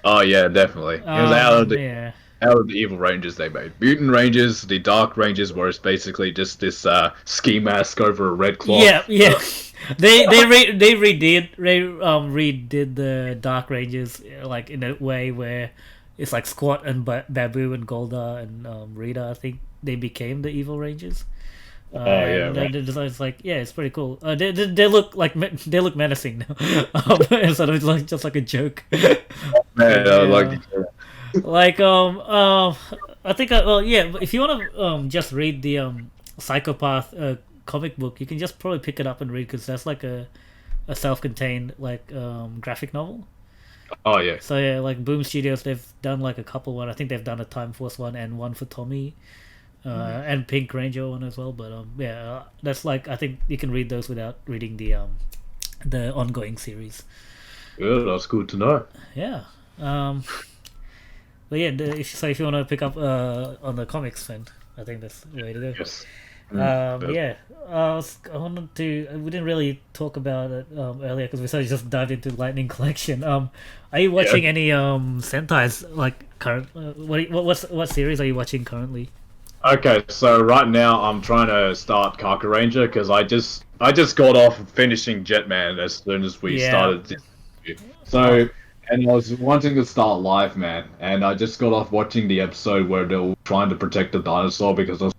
Oh yeah, definitely. It was Yeah. out of the evil Rangers they made. Mutant Rangers, the Dark Rangers, where it's basically just this ski mask over a red cloth. Yeah, yeah. They redid the Dark Rangers like in a way where it's like Squat and Babu and Golda and Rita. I think they became the evil Rangers. Yeah, and right. the design's like it's pretty cool. They look like they look menacing now, instead of like just like a joke. Man, Yeah. like Like I think if you want to just read the Psychopath comic book, you can just probably pick it up and read because that's like a self-contained like graphic novel. oh yeah. So yeah, like Boom Studios, they've done like a couple one. I think they've done a Time Force one and one for Tommy, and Pink Ranger one as well. But that's like I think you can read those without reading the ongoing series. Good, that's good to know. Yeah. But yeah, if you want to pick up on the comics, then I think that's the way to go. Yes. Yeah, I wanted to. We didn't really talk about it earlier because we sort of just dived into Lightning Collection. Are you watching any sentais like current? What series are you watching currently? Okay, so right now I'm trying to start Kaku Ranger because I just got off finishing Jetman as soon as we Yeah. started this interview. So and I was wanting to start Live Man, and I just got off watching the episode where they were trying to protect the dinosaur because I was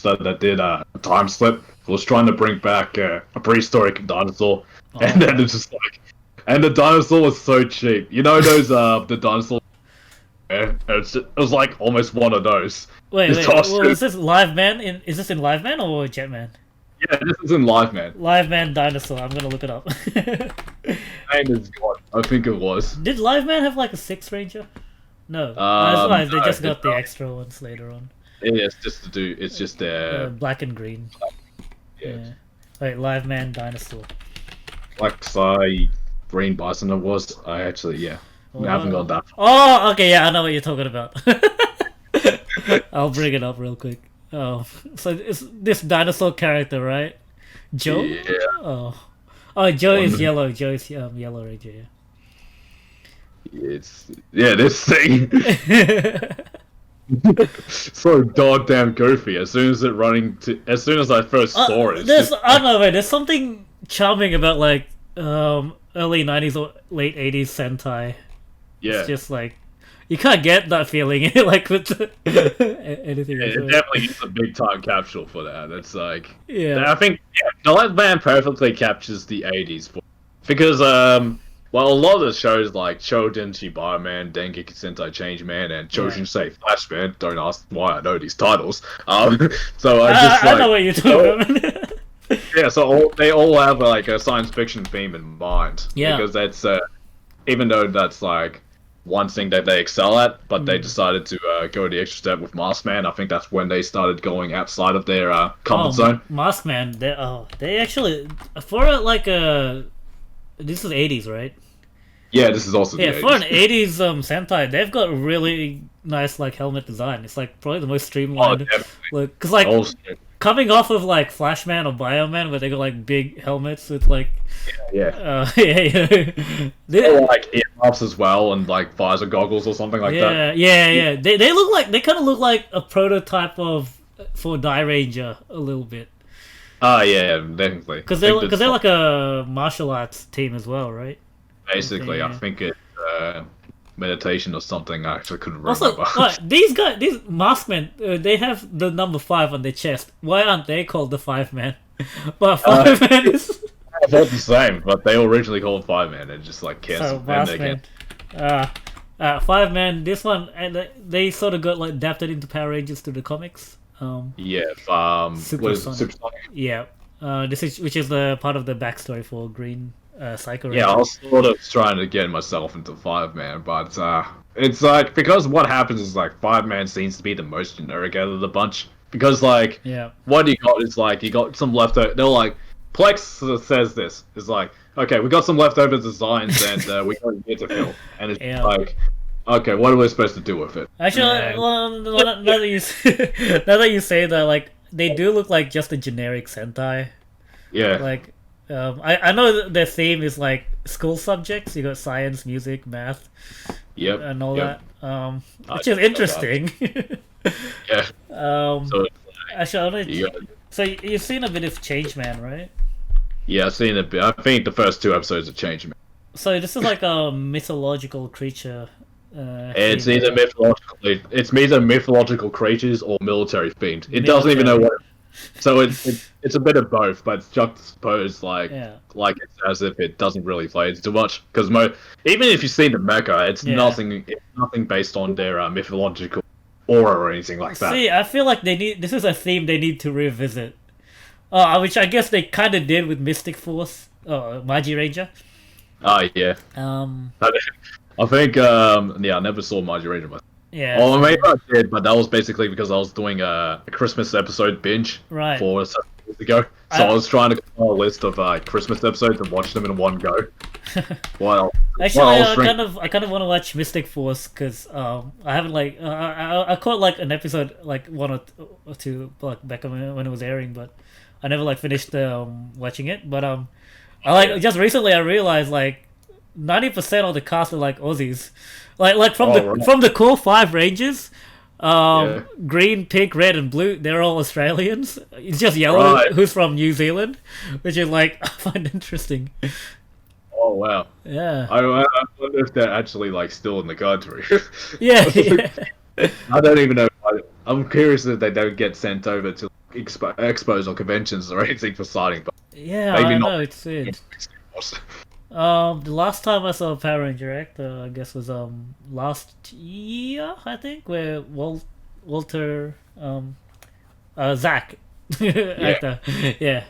that did a time slip. I was trying to bring back a prehistoric dinosaur, and then it's just like, and the dinosaur was so cheap. You know those the dinosaur. It was like almost one of those. Wait, It's awesome. is this Live Man? Is this in Live Man or Jetman? Yeah, this is in Live Man. Live Man Dinosaur. I'm gonna look it up. Name is God. I think it was. Did Live Man have like a Six Ranger? No, they No, just they got the don't. extra ones later on. Yeah, it's just to do. It's just Black and green. yeah. Wait, Live Man Dinosaur. Like say Green Bison it was. I actually I haven't got that. Oh, okay, yeah, I know what you're talking about. I'll bring it up real quick. Oh, so it's this dinosaur character, right? Joe? Yeah. Oh, Joe is One- yellow. Joe is Yellow Ranger. This thing. Yeah. So goddamn goofy. As soon as I first saw it, it's There's just I don't know, man. There's something charming about like early '90s or late '80s Sentai. yeah. It's just like you can't get that feeling like with anything else. It definitely is a big time capsule for that. It's like Yeah. I think The Last Man perfectly captures the '80s because well, a lot of the shows like Shoudenshi Barman, Dengeki Sentai Changeman, and Choshinsei Flashman. Don't ask why I know these titles. So I know what you're talking about. yeah, so they all have like a science fiction theme in mind. Yeah. Because that's even though that's like one thing that they excel at, but they decided to go the extra step with Maskman. I think that's when they started going outside of their comfort zone. Maskman, they actually for like this is '80s, right? Yeah, this is also Yeah, the for an 80s. '80s Sentai, they've got really nice like helmet design. It's like probably the most streamlined. definitely. Like, cause like Also, coming off of like Flashman or Bioman, where they got like big helmets with like yeah. they, Or like earmuffs as well, and like visor goggles or something like that. yeah. They look like they kind of look like a prototype of for Die Ranger a little bit. Yeah, definitely. Because I think they're that's like a martial arts team as well, right? basically. Yeah. I think it's meditation or something. I actually couldn't Also, remember. these Maskmen, they have the number 5 on their chest. Why aren't they called the 5-man? But 5-man is I thought the same, but they were originally called Five Man and just like so canceled. Maskman. 5-man. This one, and they sort of got like adapted into Power Rangers to the comics. Yeah, Super what is it, Sonic. Super Sonic? Yeah. Which is the part of the backstory for Green Psycho Ranger. Yeah, I was sort of trying to get myself into Five Man, but it's like because what happens is like Five Man seems to be the most generic out of the bunch. Because like Yeah. what you got is like you got some leftover. They're like Plex says this is like okay, we got some leftover designs and we got a year to fill, and it's Yeah. like okay, what are we supposed to do with it? Actually, well, now that you now that you say that, like they do look like just a generic Sentai. Yeah, Like, I know that their theme is like school subjects. You got science, music, math, yep, and all yep. that. I Which is know that. interesting. Yeah, so it's Actually, I wanna, you got, so you've seen a bit of Changeman, right? yeah, I've seen it. I think the first 2 episodes have changed me. So this is like a mythological creature. It's theme, either right? mythological creatures or military themed. It doesn't even know what. So it's a bit of both, but it's juxtaposed like Yeah. like it's as if it doesn't really play too much. Because even if you've seen the mecha, it's Yeah. nothing based on their mythological aura or anything like that. See, I feel like this is a theme they need to revisit. Which I guess they kind of did with Mystic Force, Magi Ranger. Oh yeah, Um, I think I never saw Major Ranger myself. yeah. Oh, maybe I did, but that was basically because I was doing a Christmas episode binge Right. for some years ago. So I was trying to compile a list of Christmas episodes and watch them in one go. Well, Actually, well, I kind of want to watch Mystic Force because I haven't like I caught like an episode like one or two like back when it was airing, but I never like finished watching it. But I like just recently I realized like 90% of the cast are like Aussies, like from Oh, right. from the core 5 Rangers. Yeah. Green, pink, red, and blue. They're all Australians. It's just Yellow, Right. who's from New Zealand, which is like I find interesting. oh wow. Yeah, I wonder if they're actually like still in the country. yeah, yeah. I don't even know. I'm curious if they don't get sent over to expos or conventions or anything for signing. But Yeah, Maybe I not. know it's weird. The last time I saw a Power Ranger act, I guess was last year, I think, where Walter Zach actor, yeah.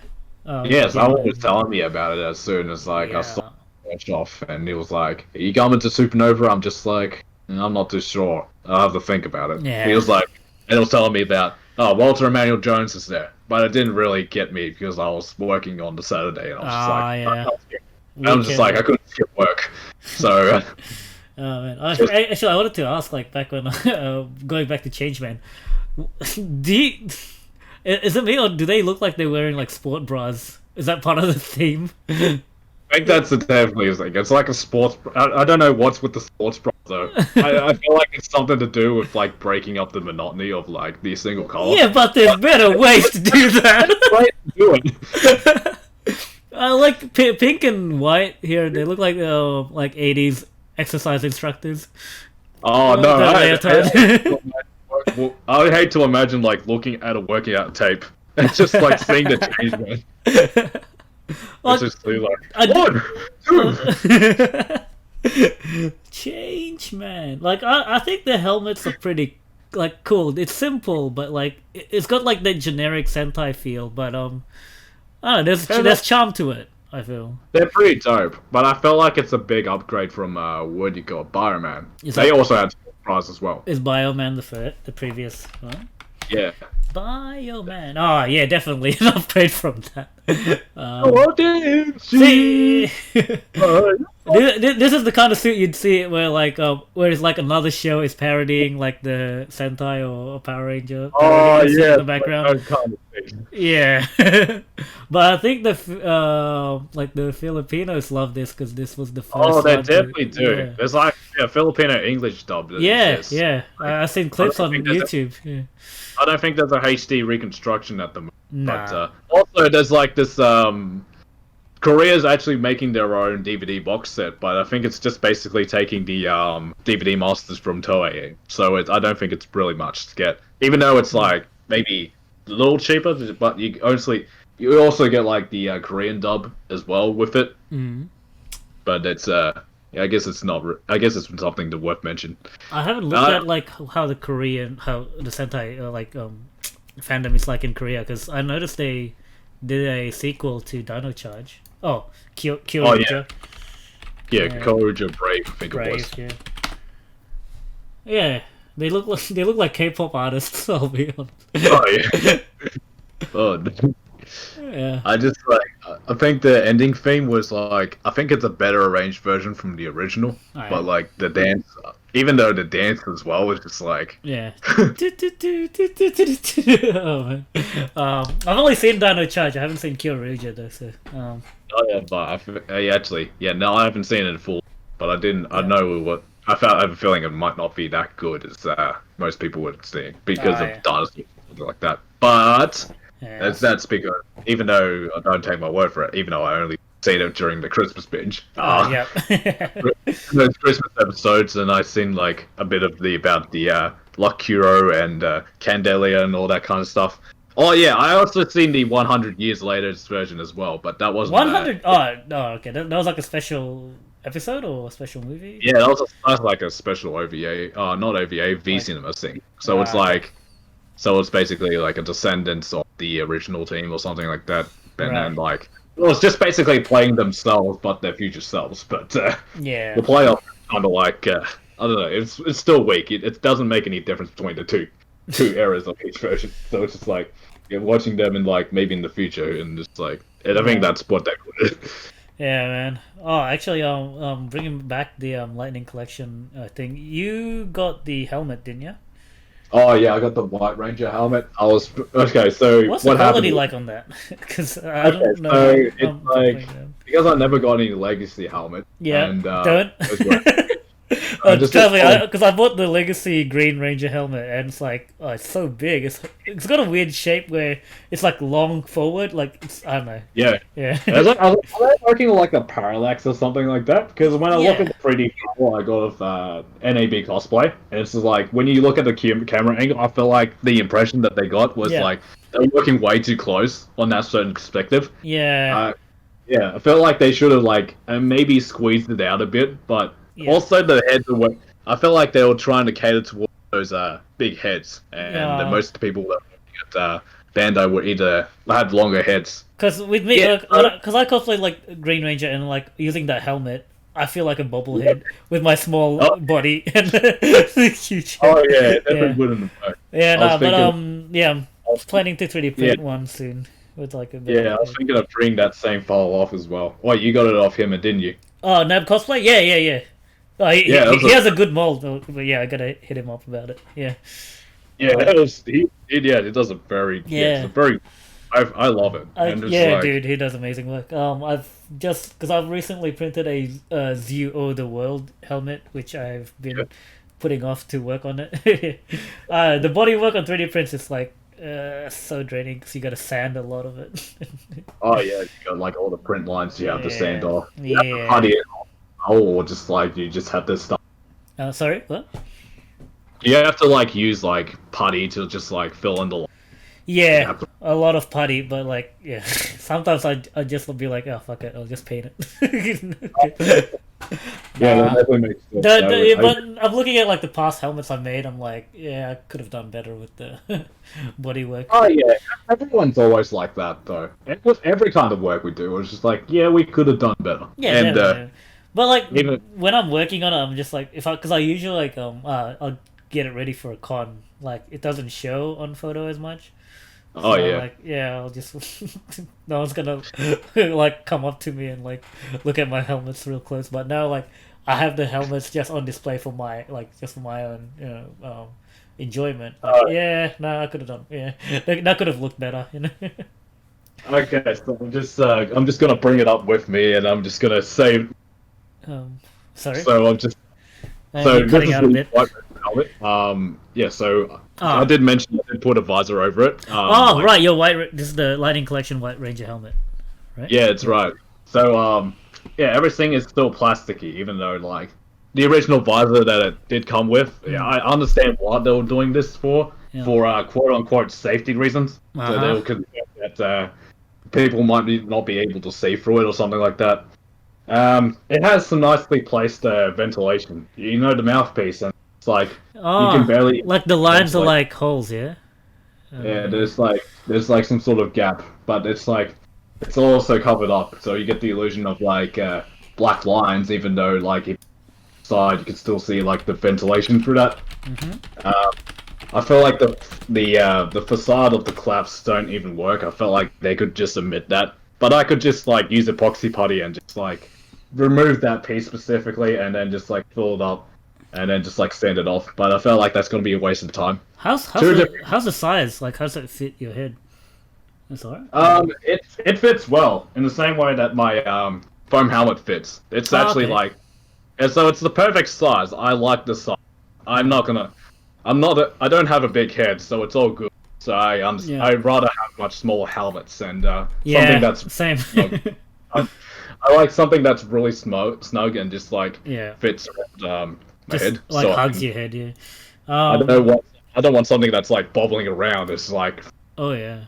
yes, came someone in. was telling me about it as soon as like I Yeah. saw it off, and he was like, "Are you coming to Supernova?" I'm just like, I'm not too sure. I'll have to think about it. Yeah. He was like, and he was telling me about, oh, Walter Emmanuel Jones is there, but it didn't really get me because I was working on the Saturday, and I was just like, Yeah. I'm just like, I couldn't skip work, so. Oh man, actually, I wanted to ask, like, back when going back to Changeman, is it me or do they look like they're wearing like sport bras Is that part of the theme? I think that's definitely a thing. It's like a sports. I don't know what's with the sports bra though. I feel like it's something to do with like breaking up the monotony of like the single color. Yeah, but there's better ways to do that. Right, do it. I like pink and white here. They look like 80s exercise instructors. Oh no! The I would hate to imagine like looking at a working out tape and just like seeing the change, man. It's just like change, man. Like I think the helmets are pretty like cool. It's simple, but like it's got like that generic Sentai feel. But I don't know. There's charm to it. I feel they're pretty dope, but I felt like it's a big upgrade from what do you call it, Bioman. They also had prize as well. Is Bioman the previous one? Yeah. Bioman. Oh yeah, definitely an upgrade from that. See, this is the kind of suit you'd see where like where it's like another show is parodying like the Sentai or Power Ranger. Oh yeah, in the background. Kind of thing. Yeah, but I think the Filipinos love this because this was the first. Oh, they definitely do. Yeah. There's like Filipino English dub. Yeah. I've seen clips on YouTube. Yeah. I don't think there's a HD reconstruction at the moment. Nah. But also, there's like this. Korea's actually making their own DVD box set, but I think it's just basically taking the DVD masters from Toei. So I don't think it's really much to get, even though it's like maybe a little cheaper. But you also get like the Korean dub as well with it. Mm. But it's I guess it's not. I guess it's something to worth mention. I haven't looked at like how the Sentai fandom is like in Korea, because I noticed they did a sequel to Dino Charge. Oh, Kyoryuger. Yeah, Kyoryuger Brave, I think it was. Yeah. Yeah, they look like K-pop artists. I'll be honest. Oh yeah. Oh. Yeah. I think the ending theme was like, I think it's a better arranged version from the original, but like the dance, even though the dance as well was just like, yeah. Oh, man. I've only seen Dino Charge. I haven't seen Kyoryuger though. So. Oh yeah, but I haven't seen it in full, but I didn't. Yeah. I know what. I have a feeling it might not be that good as most people would think because of dinosaurs something like that, but. Yeah. That's because, even though I don't take my word for it, even though I only seen it during the Christmas binge, yeah, those Christmas episodes, and I've seen like a bit of about the Luck Hero and Candelia and all that kind of stuff. Oh yeah, I also seen the 100 Years Later version as well, but that wasn't 100. Oh no, okay, that was like a special episode or a special movie. Yeah, that was like a special OVA, not OVA, V Cinema thing. So it's like. So it's basically like a descendants of the original team or something like that. And then like, well, it's just basically playing themselves, but their future selves. But the playoff kind of like, I don't know, it's still weak. It doesn't make any difference between the two eras of each version. So it's just like, you're watching them in like, maybe in the future, and just like, and I think that's what they would. Yeah, man. Oh, actually, bringing back the Lightning Collection thing, you got the helmet, didn't you? Oh yeah, I got the White Ranger helmet. I was okay. So what's the quality like on that? Because I don't know. So it's like because I never got any Legacy helmet. Yeah, and, don't. Tell me, because I bought the Legacy Green Ranger helmet, and it's like, oh, it's so big. It's got a weird shape where it's like long forward, like I don't know. Yeah. I was working on like a parallax or something like that, because when I look at the 3D model I got of NAB cosplay, and it's just like when you look at the camera angle, I feel like the impression that they got was like they were working way too close on that certain perspective. Yeah. I felt like they should have like maybe squeezed it out a bit, but. Yeah. Also, the heads are. I felt like they were trying to cater towards those big heads, and most people that were at Bandai were either had longer heads. Because with me, because I cosplay like Green Ranger and like using that helmet, I feel like a bobblehead with my small body and huge head. Oh yeah, definitely wouldn't. Yeah, no, but I'm planning to 3D print one soon with like a. I was thinking of bringing that same file off as well. Well, you got it off him, didn't you? Oh, Nab cosplay? Yeah. Oh, he has a good mold, but yeah, I gotta hit him up about it. Yeah. Yeah, it does a very it's a very. I love it. And it's Yeah, like, dude, he does amazing work. I've recently printed a Zoo O the World helmet, which I've been putting off to work on it. The body work on 3D prints is like so draining because you got to sand a lot of it. oh yeah, you got like all the print lines you have to sand Yeah, off. You have to yeah. putty it off, or just like you just have this stuff. Sorry, what? You have to like use like putty to just like fill in the. You Yeah, have to, a lot of putty, but like, yeah, sometimes I just will be like, oh fuck it, I'll just paint it. yeah, that Nah. definitely makes sense. But I'm looking at like the past helmets I made. I'm like, yeah, I could have done better with the bodywork. Oh yeah, everyone's always like that though. And with every kind of work we do, it's just like, yeah, we could have done better. Yeah, And definitely. But like even when I'm working on it, I'm just like, because I usually like I'll get it ready for a con. Like it doesn't show on photo as much. oh So yeah, like yeah, I'll just no one's gonna like come up to me and like look at my helmets real close. But now like I have the helmets just on display for my just for my own enjoyment. Like yeah, no, I could have done that could have looked better. okay. So I'm just gonna bring it up with me, and I'm just gonna say. Sorry, So I'm just so you're this cutting is out a the bit. white helmet. Yeah. So Ah. I did mention I did put a visor over it. Oh Like, right, your this is the Lightning Collection White Ranger helmet, right? yeah, it's right. So yeah, everything is still plasticky, even though like the original visor that it did come with. Yeah, I understand what they were doing this for Yeah. quote unquote safety reasons. So they Uh-huh. were concerned that people might not be able to see through it or something like that. It has some nicely placed ventilation. You know the mouthpiece, and it's like you can Oh, barely like the lines are ventilate. like holes, yeah. Yeah, there's like some sort of gap, but it's like it's also covered up, so you get the illusion of like black lines, even though like inside you can still see like the ventilation through that. I feel like the facade of the claps don't even work. I felt like they could just omit that, but I could just like use epoxy putty and just like remove that piece specifically, and then just like fill it up, and then just like sand it off. But I felt like that's gonna be a waste of time. How's the size? Like, how's it fit your head? That's alright. It fits well in the same way that my foam helmet fits. It's actually Okay. like, and so it's the perfect size. I like the size. I'm not gonna, I'm not, I don't have a big head, so it's all good. So Yeah. I'd rather have much smaller helmets and something Yeah. that's Same. snug. I like something that's really snug and just like Yeah. fits around my Just head. like So hugs your head. Yeah. I don't want something that's like bobbling around. It's like Oh yeah.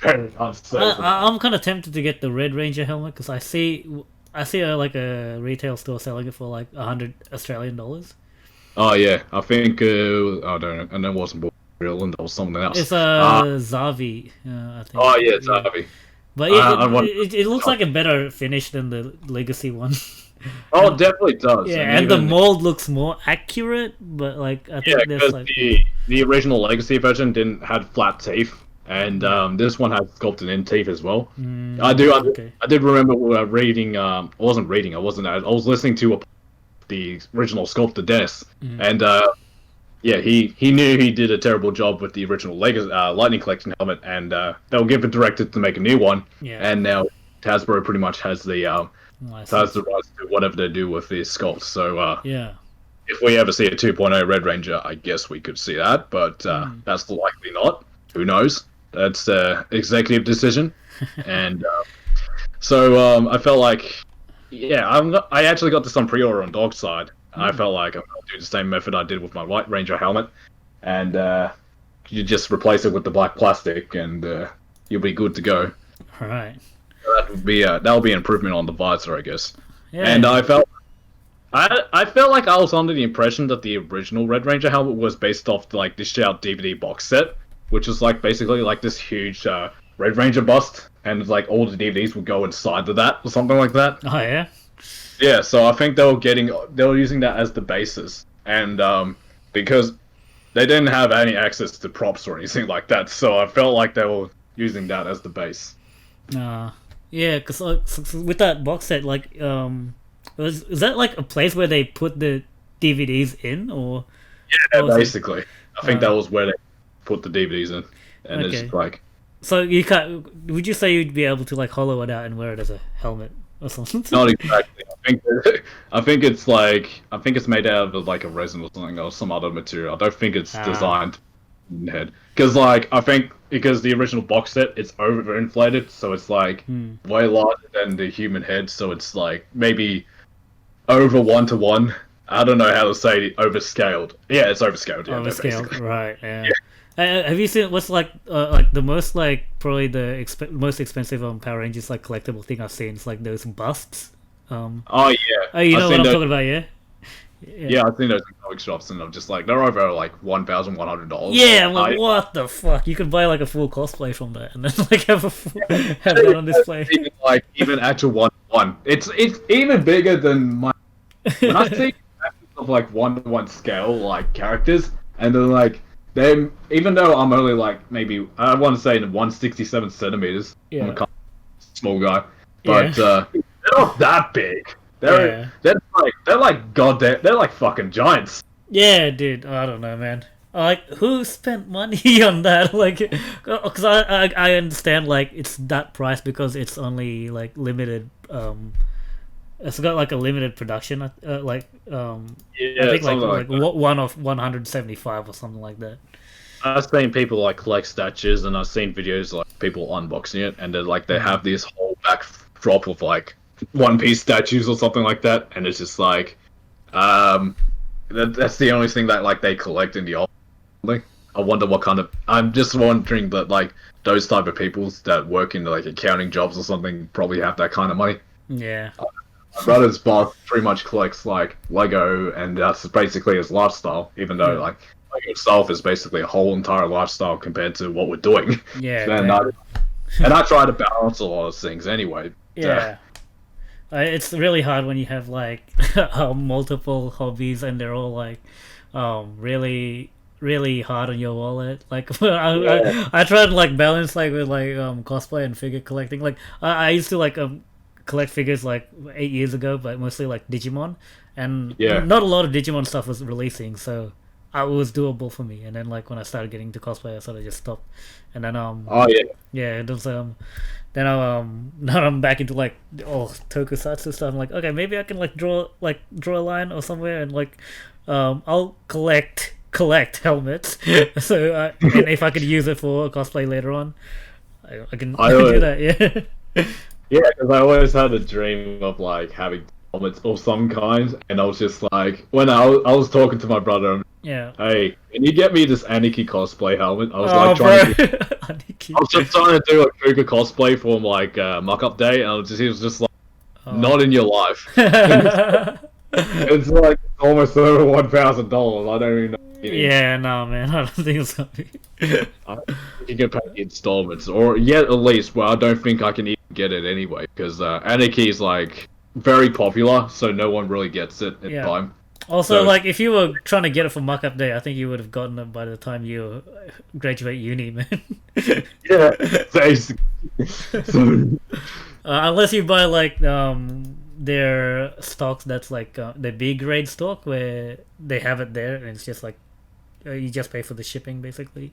very unsafe. I'm kind of tempted to get the Red Ranger helmet because I see like a retail store selling it for like $100 Australian. Oh yeah, I think I don't know, and it wasn't real, and that was something else. It's Zavi, I think. Oh yeah, it's Harvey. But I want. it looks like a better finish than the Legacy one. Oh, it definitely does. Yeah, and and the even, mold looks more accurate, but like I think yeah, there's because like the original Legacy version didn't had flat teeth, and this one has sculpted in teeth as well. okay. I did remember reading. I wasn't reading. I wasn't. I was listening to the original sculptor Des, and yeah, he knew he did a terrible job with the original Lightning Collection helmet, and they'll give it directed to make a new one. Yeah. And now Hasbro pretty much has the License. rights to whatever they do with the sculpt. So Yeah. if we ever see a 2.0 Red Ranger, I guess we could see that, but that's likely not. Who knows? That's executive decision, and so I felt like, yeah, I actually got this on pre-order on Dog's side. I felt like I'm gonna do the same method I did with my White Ranger helmet, and you just replace it with the black plastic, and you'll be good to go. All right. That'll be an improvement on the visor, I guess. Yeah. And I felt like I was under the impression that the original Red Ranger helmet was based off like this out DVD box set, which was like basically like this huge Red Ranger bust, and like all the DVDs would go inside of that or something like that. Oh yeah. Yeah, so I think they were using that as the basis, and because they didn't have any access to props or anything like that, so I felt like they were using that as the base. Yeah, because with that box set, like, is that like a place where they put the DVDs in, or? Yeah, was it- basically, I think that was where they put the DVDs in, and Okay. it's like, So you can't. Would you say you'd be able to like hollow it out and wear it as a helmet or something? Not exactly. I think it's made out of like a resin or something or some other material. I don't think it's Ah, designed in head because like I think because the original box set it's overinflated, so it's like hmm. way larger than the human head, so it's like maybe over 1 to 1. I don't know how to say it, overscaled. Yeah, it's overscaled. Yeah, no, Overscaled, basically. right? Yeah. Yeah. Have you seen what's like the most like probably the most expensive Power Rangers like collectible thing I've seen is like those busts. Um, Oh yeah, oh, you I've know what seen I'm those. talking about, yeah? Yeah. Yeah, I've seen those in comic shops, and I'm just like they're over like $1,100. Yeah, I'm like, I what the fuck? You could buy like a full cosplay from that, and then like have a full, have that on display. even actual 1 to 1. It's even bigger than my when I see of like 1 to 1 scale like characters, and then like they even though I'm only like maybe I want to say 167 centimeters, I'm a Yeah, kind of small guy, yeah, but they're not that big. yeah, They're like goddamn they're like fucking giants. yeah, dude. I don't know, man. Like, who spent money on that? Like, because I understand like it's that price because it's only like limited. It's got like a limited production. I Yeah, think something like like that. one of 175 or something like that. I've seen people like collect statues, and I've seen videos like people unboxing it, and they're like they Mm. have this whole backdrop of like One Piece statues or something like that, and it's just like, um, that's the only thing that like they collect in the old. Like, I wonder what kind of. I'm just wondering that like those type of people that work in like accounting jobs or something probably have that kind of money. Yeah, My brother's boss pretty much collects like Lego, and that's basically his lifestyle. Even though yeah, like Lego itself is basically a whole entire lifestyle compared to what we're doing. yeah, and I exactly. and I try to balance a lot of things anyway. Yeah. It's really hard when you have like multiple hobbies and they're all like really hard on your wallet. Like Yeah, I try to like balance like with like cosplay and figure collecting. Like I used to like collect figures like 8 years ago, but mostly like Digimon, and yeah. not a lot of Digimon stuff was releasing, so it was doable for me. And then like when I started getting into cosplay, I sort of just stopped. And then Oh yeah. yeah, it was then I now I'm back into like tokusatsu stuff. I'm like, okay, maybe I can like draw a line or somewhere and like I'll collect helmets. So and if I could use it for cosplay later on, I can I do always, that. Yeah. yeah, because I always had a dream of like having helmets of some kind, and I was just like when I was talking to my brother. Yeah. Hey, can you get me this Aniki cosplay helmet? I was like Oh, trying bro. to do. I Aniki. was just trying to do a Fuga cosplay for like mock-up day, and he was just like, Oh. "Not in your life." It's like almost over $1,000. I don't even know. Yeah, no, man. I don't think it's gonna be. I think you can pay the installments, or yet at least. Well, I don't think I can even get it anyway because Aniki is like very popular, so no one really gets it in Yeah. time. Also, So like, if you were trying to get it for mock-up day, I think you would have gotten it by the time you graduate uni, man. yeah, basically. So, Unless you buy like their stocks that's like the B grade stock where they have it there and it's just like you just pay for the shipping basically.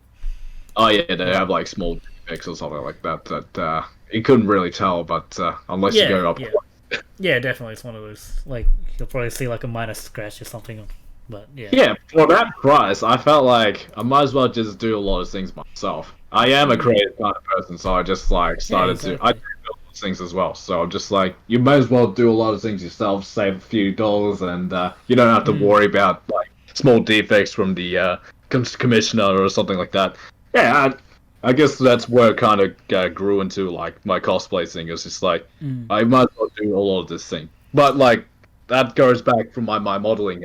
oh yeah, they Yeah. have like small defects or something like that that you couldn't really tell, but unless you Yeah, go up. yeah, yeah. Definitely, it's one of those. Like you'll probably see like a minor scratch or something. But yeah. Yeah, for that price, I felt like I might as well just do a lot of things myself. I am a Mm. creative kind of person, so I just like Yeah, started to. I do exactly. a lot of things as well, so I'm just like, you may as well do a lot of things yourself, save a few dollars, and you don't have to Mm. worry about like small defects from the commissioner or something like that. Yeah, I guess that's where it kind of grew into like my cosplay thing. It's just like Mm. I might as well do a lot of this thing, but like that goes back from my modeling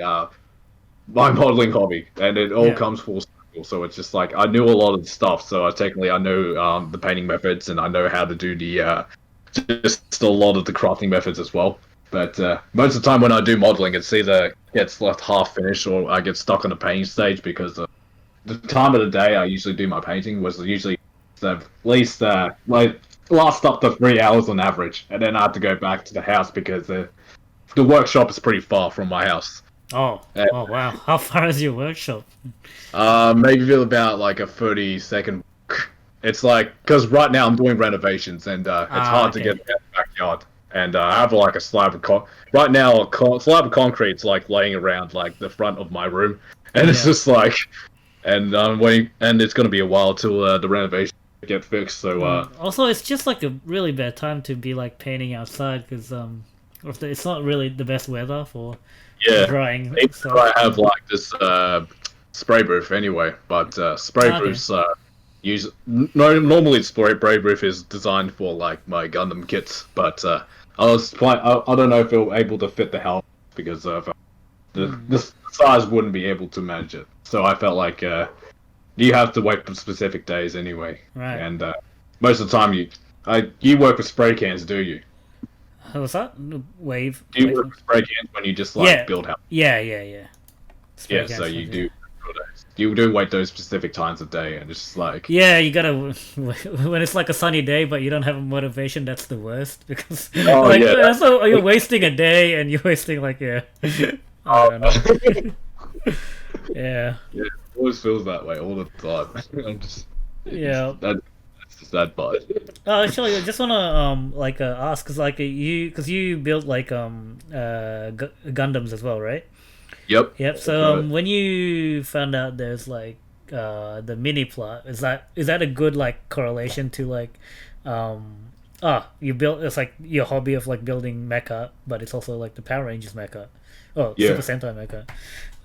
hobby, and it all Yeah. comes full circle. So it's just like I knew a lot of the stuff. So I know the painting methods, and I know how to do the just a lot of the crafting methods as well. But most of the time when I do modeling, it's either gets left half finished or I get stuck on the painting stage because the time of the day I usually do my painting was usually at least like last up to 3 hours on average, and then I have to go back to the house because the workshop is pretty far from my house. Oh. Oh wow. How far is your workshop? Maybe about like a 30-second walk. It's like because right now I'm doing renovations and it's hard to okay. get in the backyard. And I have like a slab of right now. Slab of concrete's like laying around like the front of my room, and it's Yeah. just like, and I'm waiting, and it's gonna be a while till the renovation get fixed. So Also, it's just like a really bad time to be like painting outside because it's not really the best weather for yeah, drying. even So though I have like this spray proof anyway, but spray okay. proofs normally spray proof is designed for like my Gundam kits, but I don't know if it will able to fit the house because of the size wouldn't be able to manage it. So I felt like you have to wait for specific days anyway, Right. and most of the time you work with spray cans, do you? What's that? Wave. Do you wave- work with spray cans when you just like Yeah. build house? Yeah. Spray Yeah, so cans, you yeah. do. You do wait those specific times of day, and it's just like Yeah, you gotta when it's like a sunny day, but you don't have a motivation. That's the worst because Oh, like yeah. so you're wasting a day and you're wasting like I don't know. Yeah, yeah, it always feels that way all the time. I'm just yeah. that's the sad part. Actually, I just wanna like ask because you built like Gundams as well, right? Yep. Yep. So when you found out there's like the mini plot, is that a good like correlation to like you built it's like your hobby of like building mecha, but it's also like the Power Rangers mecha. Oh, Yeah. Super Sentai mecha.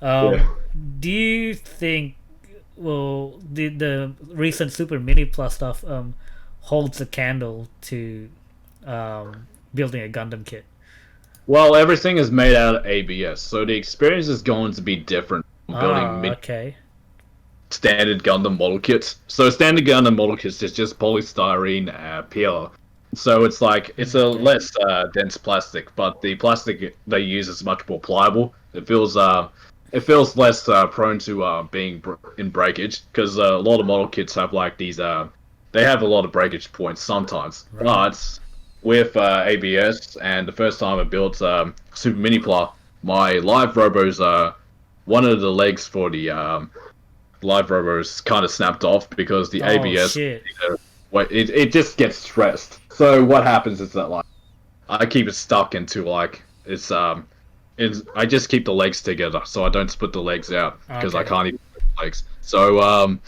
Yeah. Do you think the recent Super Mini Plus stuff holds a candle to building a Gundam kit? Well, everything is made out of ABS, so the experience is going to be different from building Okay. standard Gundam model kits. So standard Gundam model kits is just polystyrene PL. So it's like it's a less dense plastic, but the plastic they use is much more pliable. It feels less prone to being in breakage because a lot of model kits have like these they have a lot of breakage points sometimes. Right. But with ABS and the first time I built Super Mini Pla, my live robos one of the legs for the live robos kind of snapped off because the ABS Shit. it just gets stressed. So what happens is that like I keep it stuck into like I just keep the legs together so I don't split the legs out because I Okay. can't even split the legs. So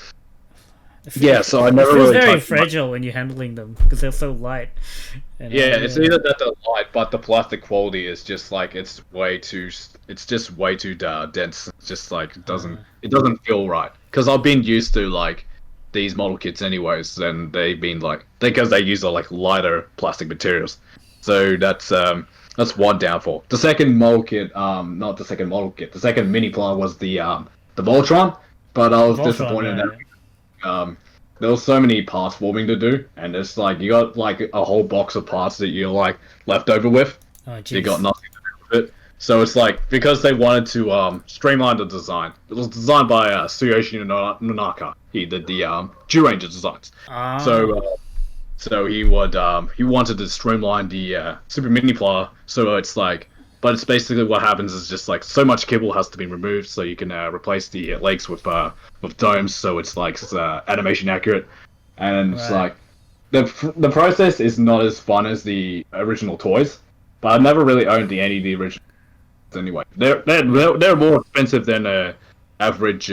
It yeah, feels- so I never it feels really very touched fragile when you're handling them because they're so light. And, yeah, it's either that they're light, but the plastic quality is just like it's just way too dense. It's just like it doesn't feel right. Because I've been used to like these model kits anyways, and they've been like because they use like lighter plastic materials. So that's one downfall. The second model kit, not the second model kit, the second mini plant was the Voltron, but I was Voltron, disappointed yeah, that there was so many parts forming to do, and it's like you got like a whole box of parts that you're like left over with. Oh, You jeez. got nothing to do with it. So it's like because they wanted to streamline the design. It was designed by Tsuyoshi Nonaka. He did the Ranger designs. Ah. So he wanted to streamline the Super Mini Pla. So it's like, but it's basically what happens is just like so much cable has to be removed so you can replace the legs with domes. So it's like animation accurate, and it's Right. like the process is not as fun as the original toys. But I've never really owned any of the original anyway. They're more expensive than a average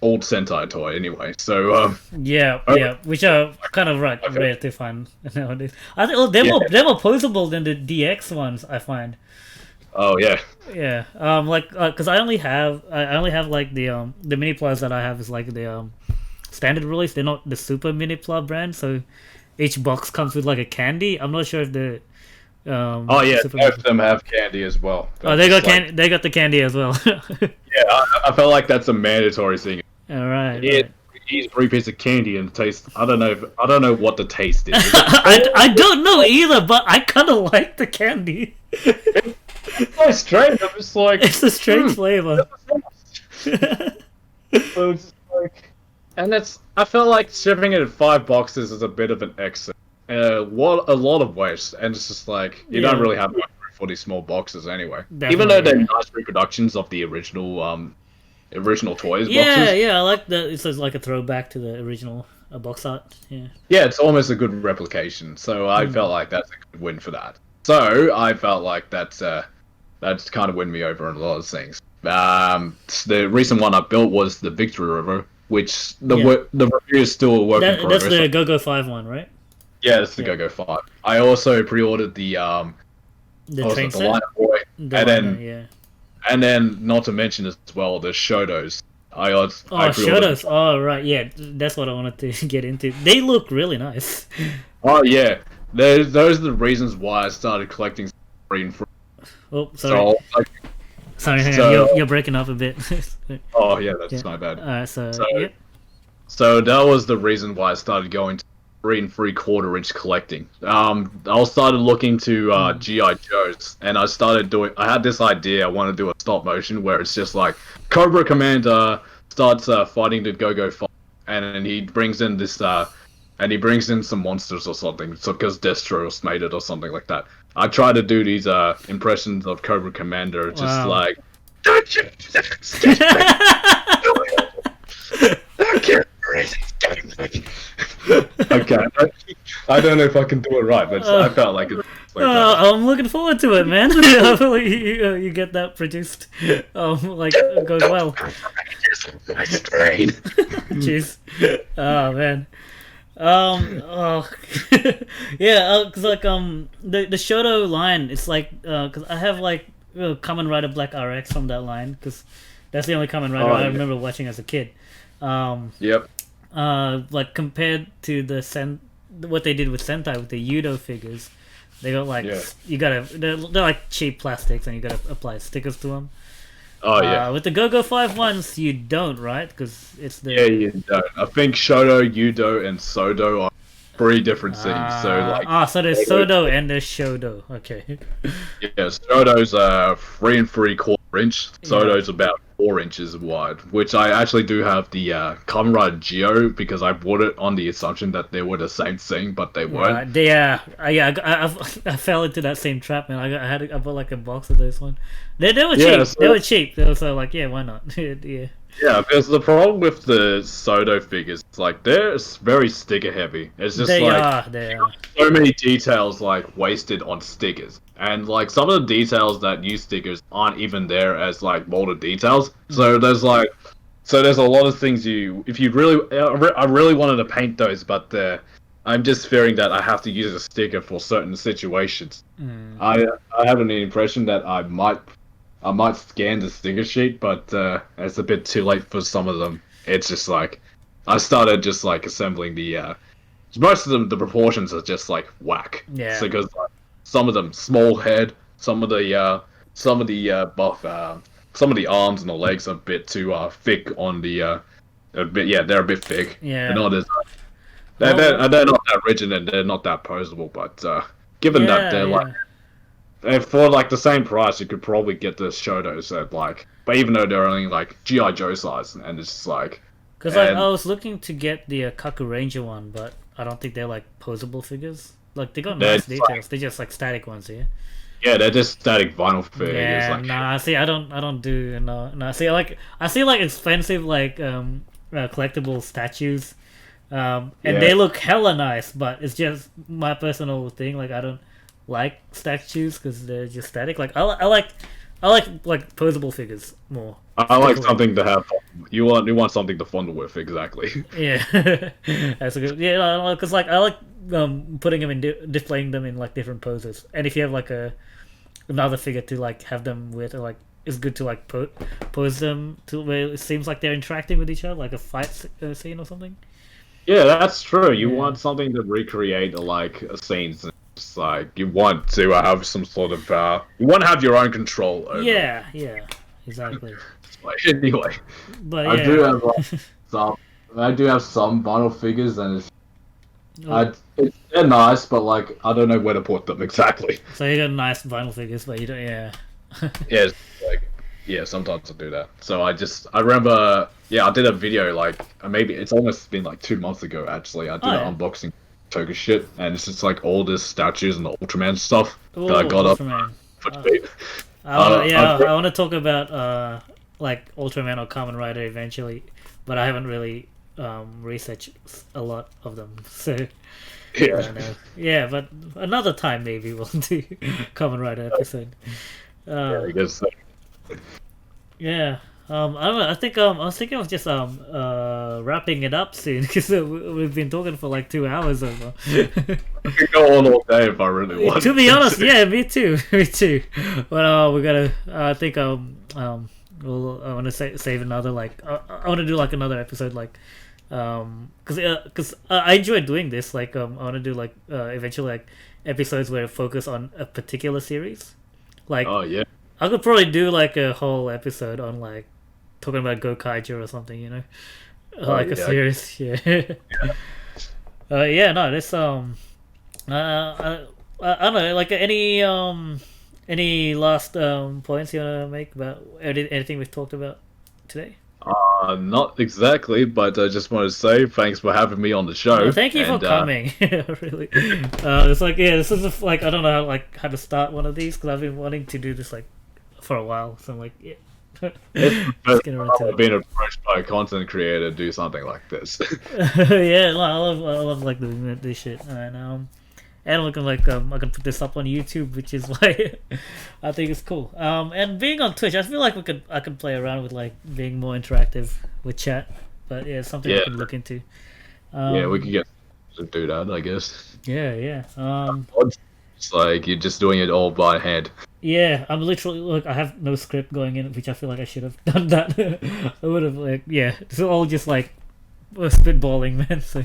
old Sentai toy anyway. So Yeah, which are kind of like Okay. rare to find nowadays. I think they're more posable than the DX ones. I find. oh yeah, Yeah, like because I only have like the mini plus that I have is like the standard release. They're not the super mini plus brand, so each box comes with like a candy. I'm not sure if the oh yeah, super both of them have candy as well. oh, they got It's like- candy. They got the candy as well. Yeah, I felt like that's a mandatory thing. All right. Yeah, right. eat 3 pieces of candy and taste. I don't know what the taste is. I don't know either, but I kind of like the candy. It's so strange. I'm just like, It's a strange flavor. so it's just like, and that's. I felt like shipping it in 5 boxes is a bit of an excess. What a lot of waste, and it's just like you don't Yeah. really have room for these small boxes anyway. Definitely, Even though they're yeah. nice reproductions of the original original toys Yeah, boxes. yeah, I like that. It's like a throwback to the original box art. Yeah. Yeah, it's almost a good replication. So I felt like that's a good win for that. So I felt like that's kind of win me over on a lot of things. The recent one I built was the Victory River, which the review is still a work in That's progress. the Go-Go 5 one, right? Yeah, it's the Go-Go 5. I also pre-ordered the train the set. Liner Boy, Yeah. and then not to mention as well the Shotos. I pre-ordered. Shadows. Oh, right. Yeah, that's what I wanted to get into. They look really nice. Oh yeah, those are the reasons why I started collecting green fruit. Oh, sorry. Sorry, hang on. You're breaking up a bit. Oh yeah, that's my bad. Yeah. So that was the reason why I started going to 3 3/4 inch collecting. I started looking to GI Joes, and I had this idea. I want to do a stop motion where it's just like Cobra Commander starts fighting the Go-Go 5, and then he brings in some monsters or something. So because Destros made it or something like that. I try to do these impressions of Cobra Commander, just like. Don't you okay, I don't know if I can do it right, but I felt like it's like that. I'm looking forward to it, man. Hopefully you get that produced. Like it goes well. Jeez. Oh man. Yeah, because like the Shoto line, it's like because I have like Kamen Rider Black RX from that line, because that's the only Kamen Rider I remember watching as a kid. Yep. Like compared to what they did with Sentai with the Yudo figures, they got like they're like cheap plastics and you gotta apply stickers to them. Oh yeah. With the Go-Go 5 ones, you don't, right? Because it's the you don't. I think Shoto, Yudo, and Sodo are 3 different things. So there's Sodo and there's Shodo. Okay. Yeah, Shoto's 3 3/4 inch. Sodo's about 4 inches wide, which I actually do have the Kamen Rider Geo because I bought it on the assumption that they were the same thing, but they weren't. I fell into that same trap, man. I bought like a box of those ones. They were cheap. They were cheap. They were so like, yeah, why not? Yeah. Yeah, because the problem with the Sodo figures, like they're very sticker heavy. It's just they are. So many details like wasted on stickers, and like some of the details that use stickers aren't even there as like molded details. So there's a lot of things if you really, I really wanted to paint those, but I'm just fearing that I have to use a sticker for certain situations. I have an impression that I might scan the sticker sheet, but it's a bit too late for some of them. It's just like I started just like assembling most of them. The proportions are just like whack. Yeah. So because some of them small head, some of the arms and the legs are a bit too thick on the they're a bit thick. Yeah. They're not as they're not that rigid and they're not that posable. But given that they're like. And for like the same price, you could probably get the Shotos at like, but even though they're only like GI Joe size, and it's just like. Because like, I was looking to get the Kaku Ranger one, but I don't think they're like posable figures. Like they got nice details. They're just like static ones here. Yeah, they're just static vinyl figures. Yeah, nah. See, I don't do no. See, I see like expensive like collectible statues, and they look hella nice, but it's just my personal thing. Like I don't like statues because they're just static. Like I like posable figures more. I like something to have. You want something to fondle with, exactly. Yeah, that's a good. Yeah, because like I like putting them in displaying them in like different poses. And if you have like another figure to like have them with, or like it's good to like pose them to where it seems like they're interacting with each other, like a fight scene or something. Yeah, that's true. You want something to recreate a scene. It's like you want to have some sort of you want to have your own control over. Yeah, exactly. Anyway, but I do have some vinyl figures, and they're nice, but like I don't know where to put them exactly. So you got nice vinyl figures, but you don't. Yeah, sometimes I do that. So I remember, I did a video like maybe it's almost been like 2 months ago actually. I did an unboxing. Toku shit, and it's just like all the statues and the Ultraman stuff that I got Ultraman. Up for debate. I want to talk about like Ultraman or Kamen Rider eventually, but I haven't really researched a lot of them. So I Yeah. don't know. Yeah, but another time maybe we'll do Kamen Rider episode. Yeah, I guess so. Yeah. I don't know. I think I was thinking of just wrapping it up soon because we've been talking for like 2 hours over. I could go on all day if I really want. To be honest, yeah, me too, me too. But we gotta. I think we'll. I want to save another like. I want to do like another episode like, because I enjoy doing this. Like I want to do like eventually like episodes where I focus on a particular series. Like Oh yeah. I could probably do like a whole episode on like talking about Go Kaiju or something, you know, like a yeah. series. Yeah. Yeah. No, this I don't know, like any last points you wanna make about anything we've talked about today? Not exactly, but I just wanted to say thanks for having me on the show. Thank you for coming. Really, it's like this is like I don't know how to start one of these because I've been wanting to do this like for a while. So I'm like, yeah. Let's get around to it. Being approached by a content creator to do something like this. Yeah, I love like doing this shit, and looking like I can put this up on YouTube, which is why I think it's cool. And being on Twitch, I feel like I could play around with like being more interactive with chat, but yeah, it's something we can look into. Yeah, we can get to do that, I guess. Yeah. It's like you're just doing it all by hand. Yeah, I'm literally look. I have no script going in, which I feel like I should have done that. I would have it's all just like spitballing, man. So,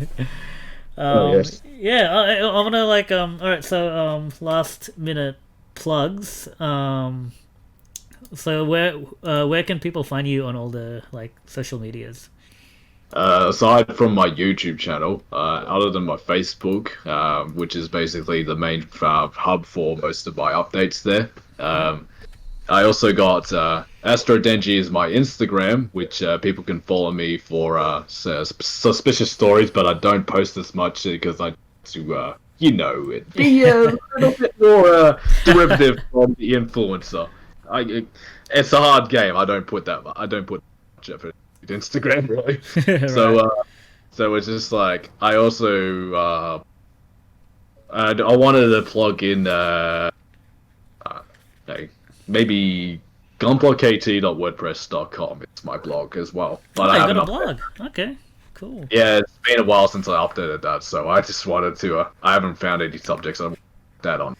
yes. Yeah, I wanna like all right. So last minute plugs. So where can people find you on all the like social medias? Aside from my YouTube channel, other than my Facebook, which is basically the main hub for most of my updates there, I also got Astro Denji is my Instagram, which people can follow me for suspicious stories, but I don't post as much because I to it be a little bit more derivative from the influencer. It's a hard game. I don't put much effort into Instagram really. Right. So it's just like I also I wanted to plug in maybe gunblogkt.wordpress.com. It's my blog as well. But I got a blog. Okay, cool. Yeah, it's been a while since I updated that, so I just wanted to. I haven't found any subjects I want that on.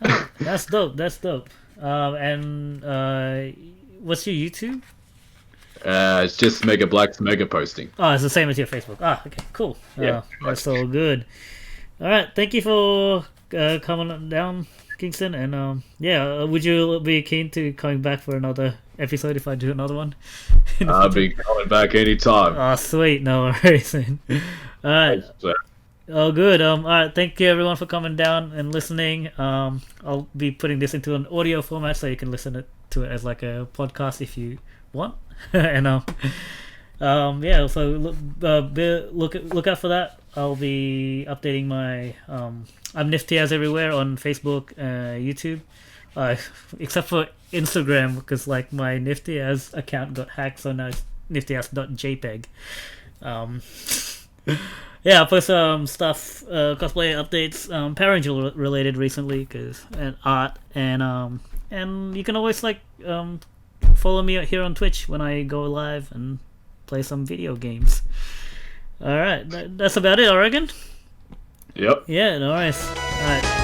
Oh, that's dope. That's dope. And what's your YouTube? It's just MegaBlack's Megaposting. Oh, it's the same as your Facebook. Ah, okay, cool. Yeah, that's all good. All right, thank you for coming down, Kingston, and would you be keen to coming back for another episode if I do another one? I'll be coming back anytime. Oh, sweet, no worries. All right. Oh, good. All right, thank you everyone for coming down and listening. I'll be putting this into an audio format so you can listen to it as like a podcast if you want. And so look out for that. I'll be updating my I'm NifTiaz everywhere on Facebook, YouTube, except for Instagram because like my NifTiaz account got hacked, so now it's niftiaz.jpg. Yeah, I post stuff, cosplay updates, Power Ranger related recently, and art, and you can always like follow me here on Twitch when I go live and play some video games. All right, that's about it, I reckon. Yep. Yeah, no worries. All right.